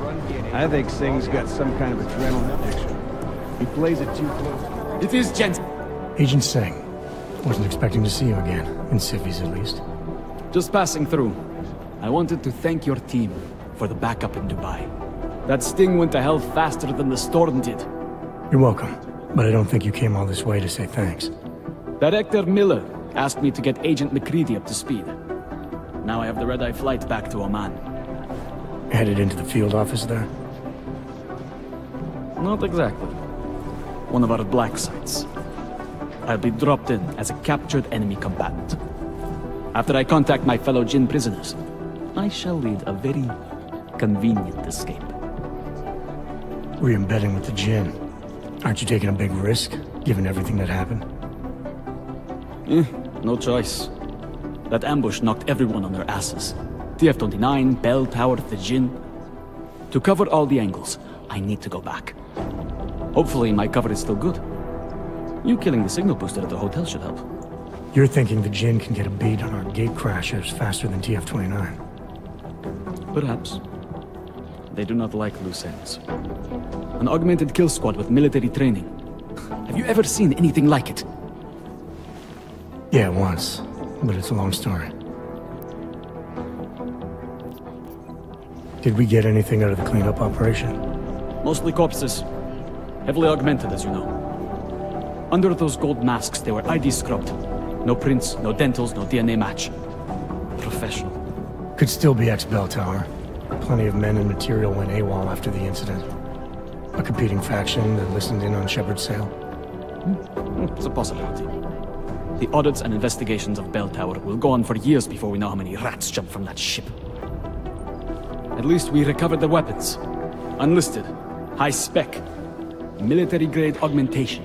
I think Singh's got some kind of adrenaline addiction. He plays it too close. It is, gents. Agent Singh. Wasn't expecting to see you again. In civvies, at least. Just passing through. I wanted to thank your team for the backup in Dubai. That sting went to hell faster than the storm did. You're welcome. But I don't think you came all this way to say thanks. Director Miller asked me to get Agent McCready up to speed. Now I have the red-eye flight back to Oman. Headed into the field office there? Not exactly. One of our black sites. I'll be dropped in as a captured enemy combatant. After I contact my fellow Jinn prisoners, I shall lead a very convenient escape. Re-embedding with the Jinn. Aren't you taking a big risk, given everything that happened? No choice. That ambush knocked everyone on their asses. TF-29, Bell Tower, the Jinn. To cover all the angles, I need to go back. Hopefully my cover is still good. You killing the signal booster at the hotel should help. You're thinking the Jinn can get a beat on our gate crashers faster than TF-29? Perhaps. They do not like loose ends. An augmented kill squad with military training. Have you ever seen anything like it? Yeah, once. But it's a long story. Did we get anything out of the cleanup operation? Mostly corpses. Heavily augmented, as you know. Under those gold masks, they were ID scrubbed. No prints, no dentals, no DNA match. Professional. Could still be ex-Bell Tower. Plenty of men and material went AWOL after the incident. A competing faction that listened in on Shepard's sale. It's a possibility. The audits and investigations of Bell Tower will go on for years before we know how many rats jumped from that ship. At least we recovered the weapons. Unlisted. High spec. Military-grade augmentation.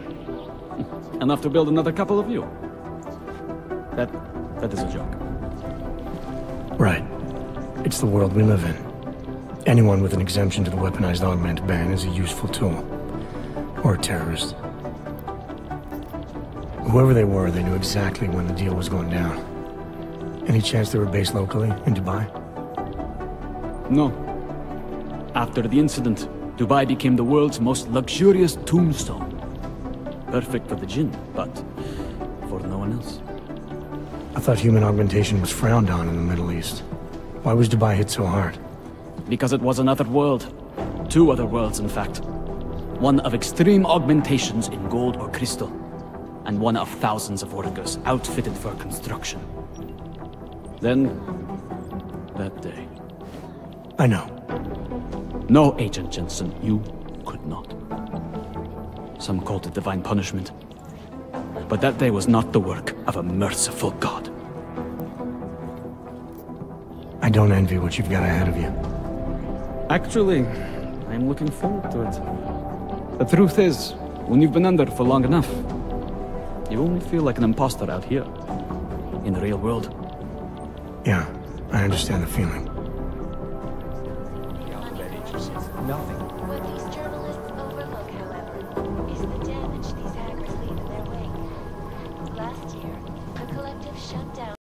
Enough to build another couple of you. That is a joke. Right. It's the world we live in. Anyone with an exemption to the weaponized augment ban is a useful tool. Or a terrorist. Whoever they were, they knew exactly when the deal was going down. Any chance they were based locally, in Dubai? No. After the incident, Dubai became the world's most luxurious tombstone. Perfect for the Jinn, but for no one else. I thought human augmentation was frowned on in the Middle East. Why was Dubai hit so hard? Because it was another world. Two other worlds, in fact. One of extreme augmentations in gold or crystal. And one of thousands of workers outfitted for construction. Then, that day. I know. No, Agent Jensen, you could not. Some called it divine punishment. But that day was not the work of a merciful God. I don't envy what you've got ahead of you. Actually, I'm looking forward to it. The truth is, when you've been under for long enough, you only feel like an imposter out here, in the real world. Yeah, I understand the feeling. Nothing. What these journalists overlook, however, is the damage these hackers leave in their wake. Last year, the collective shut down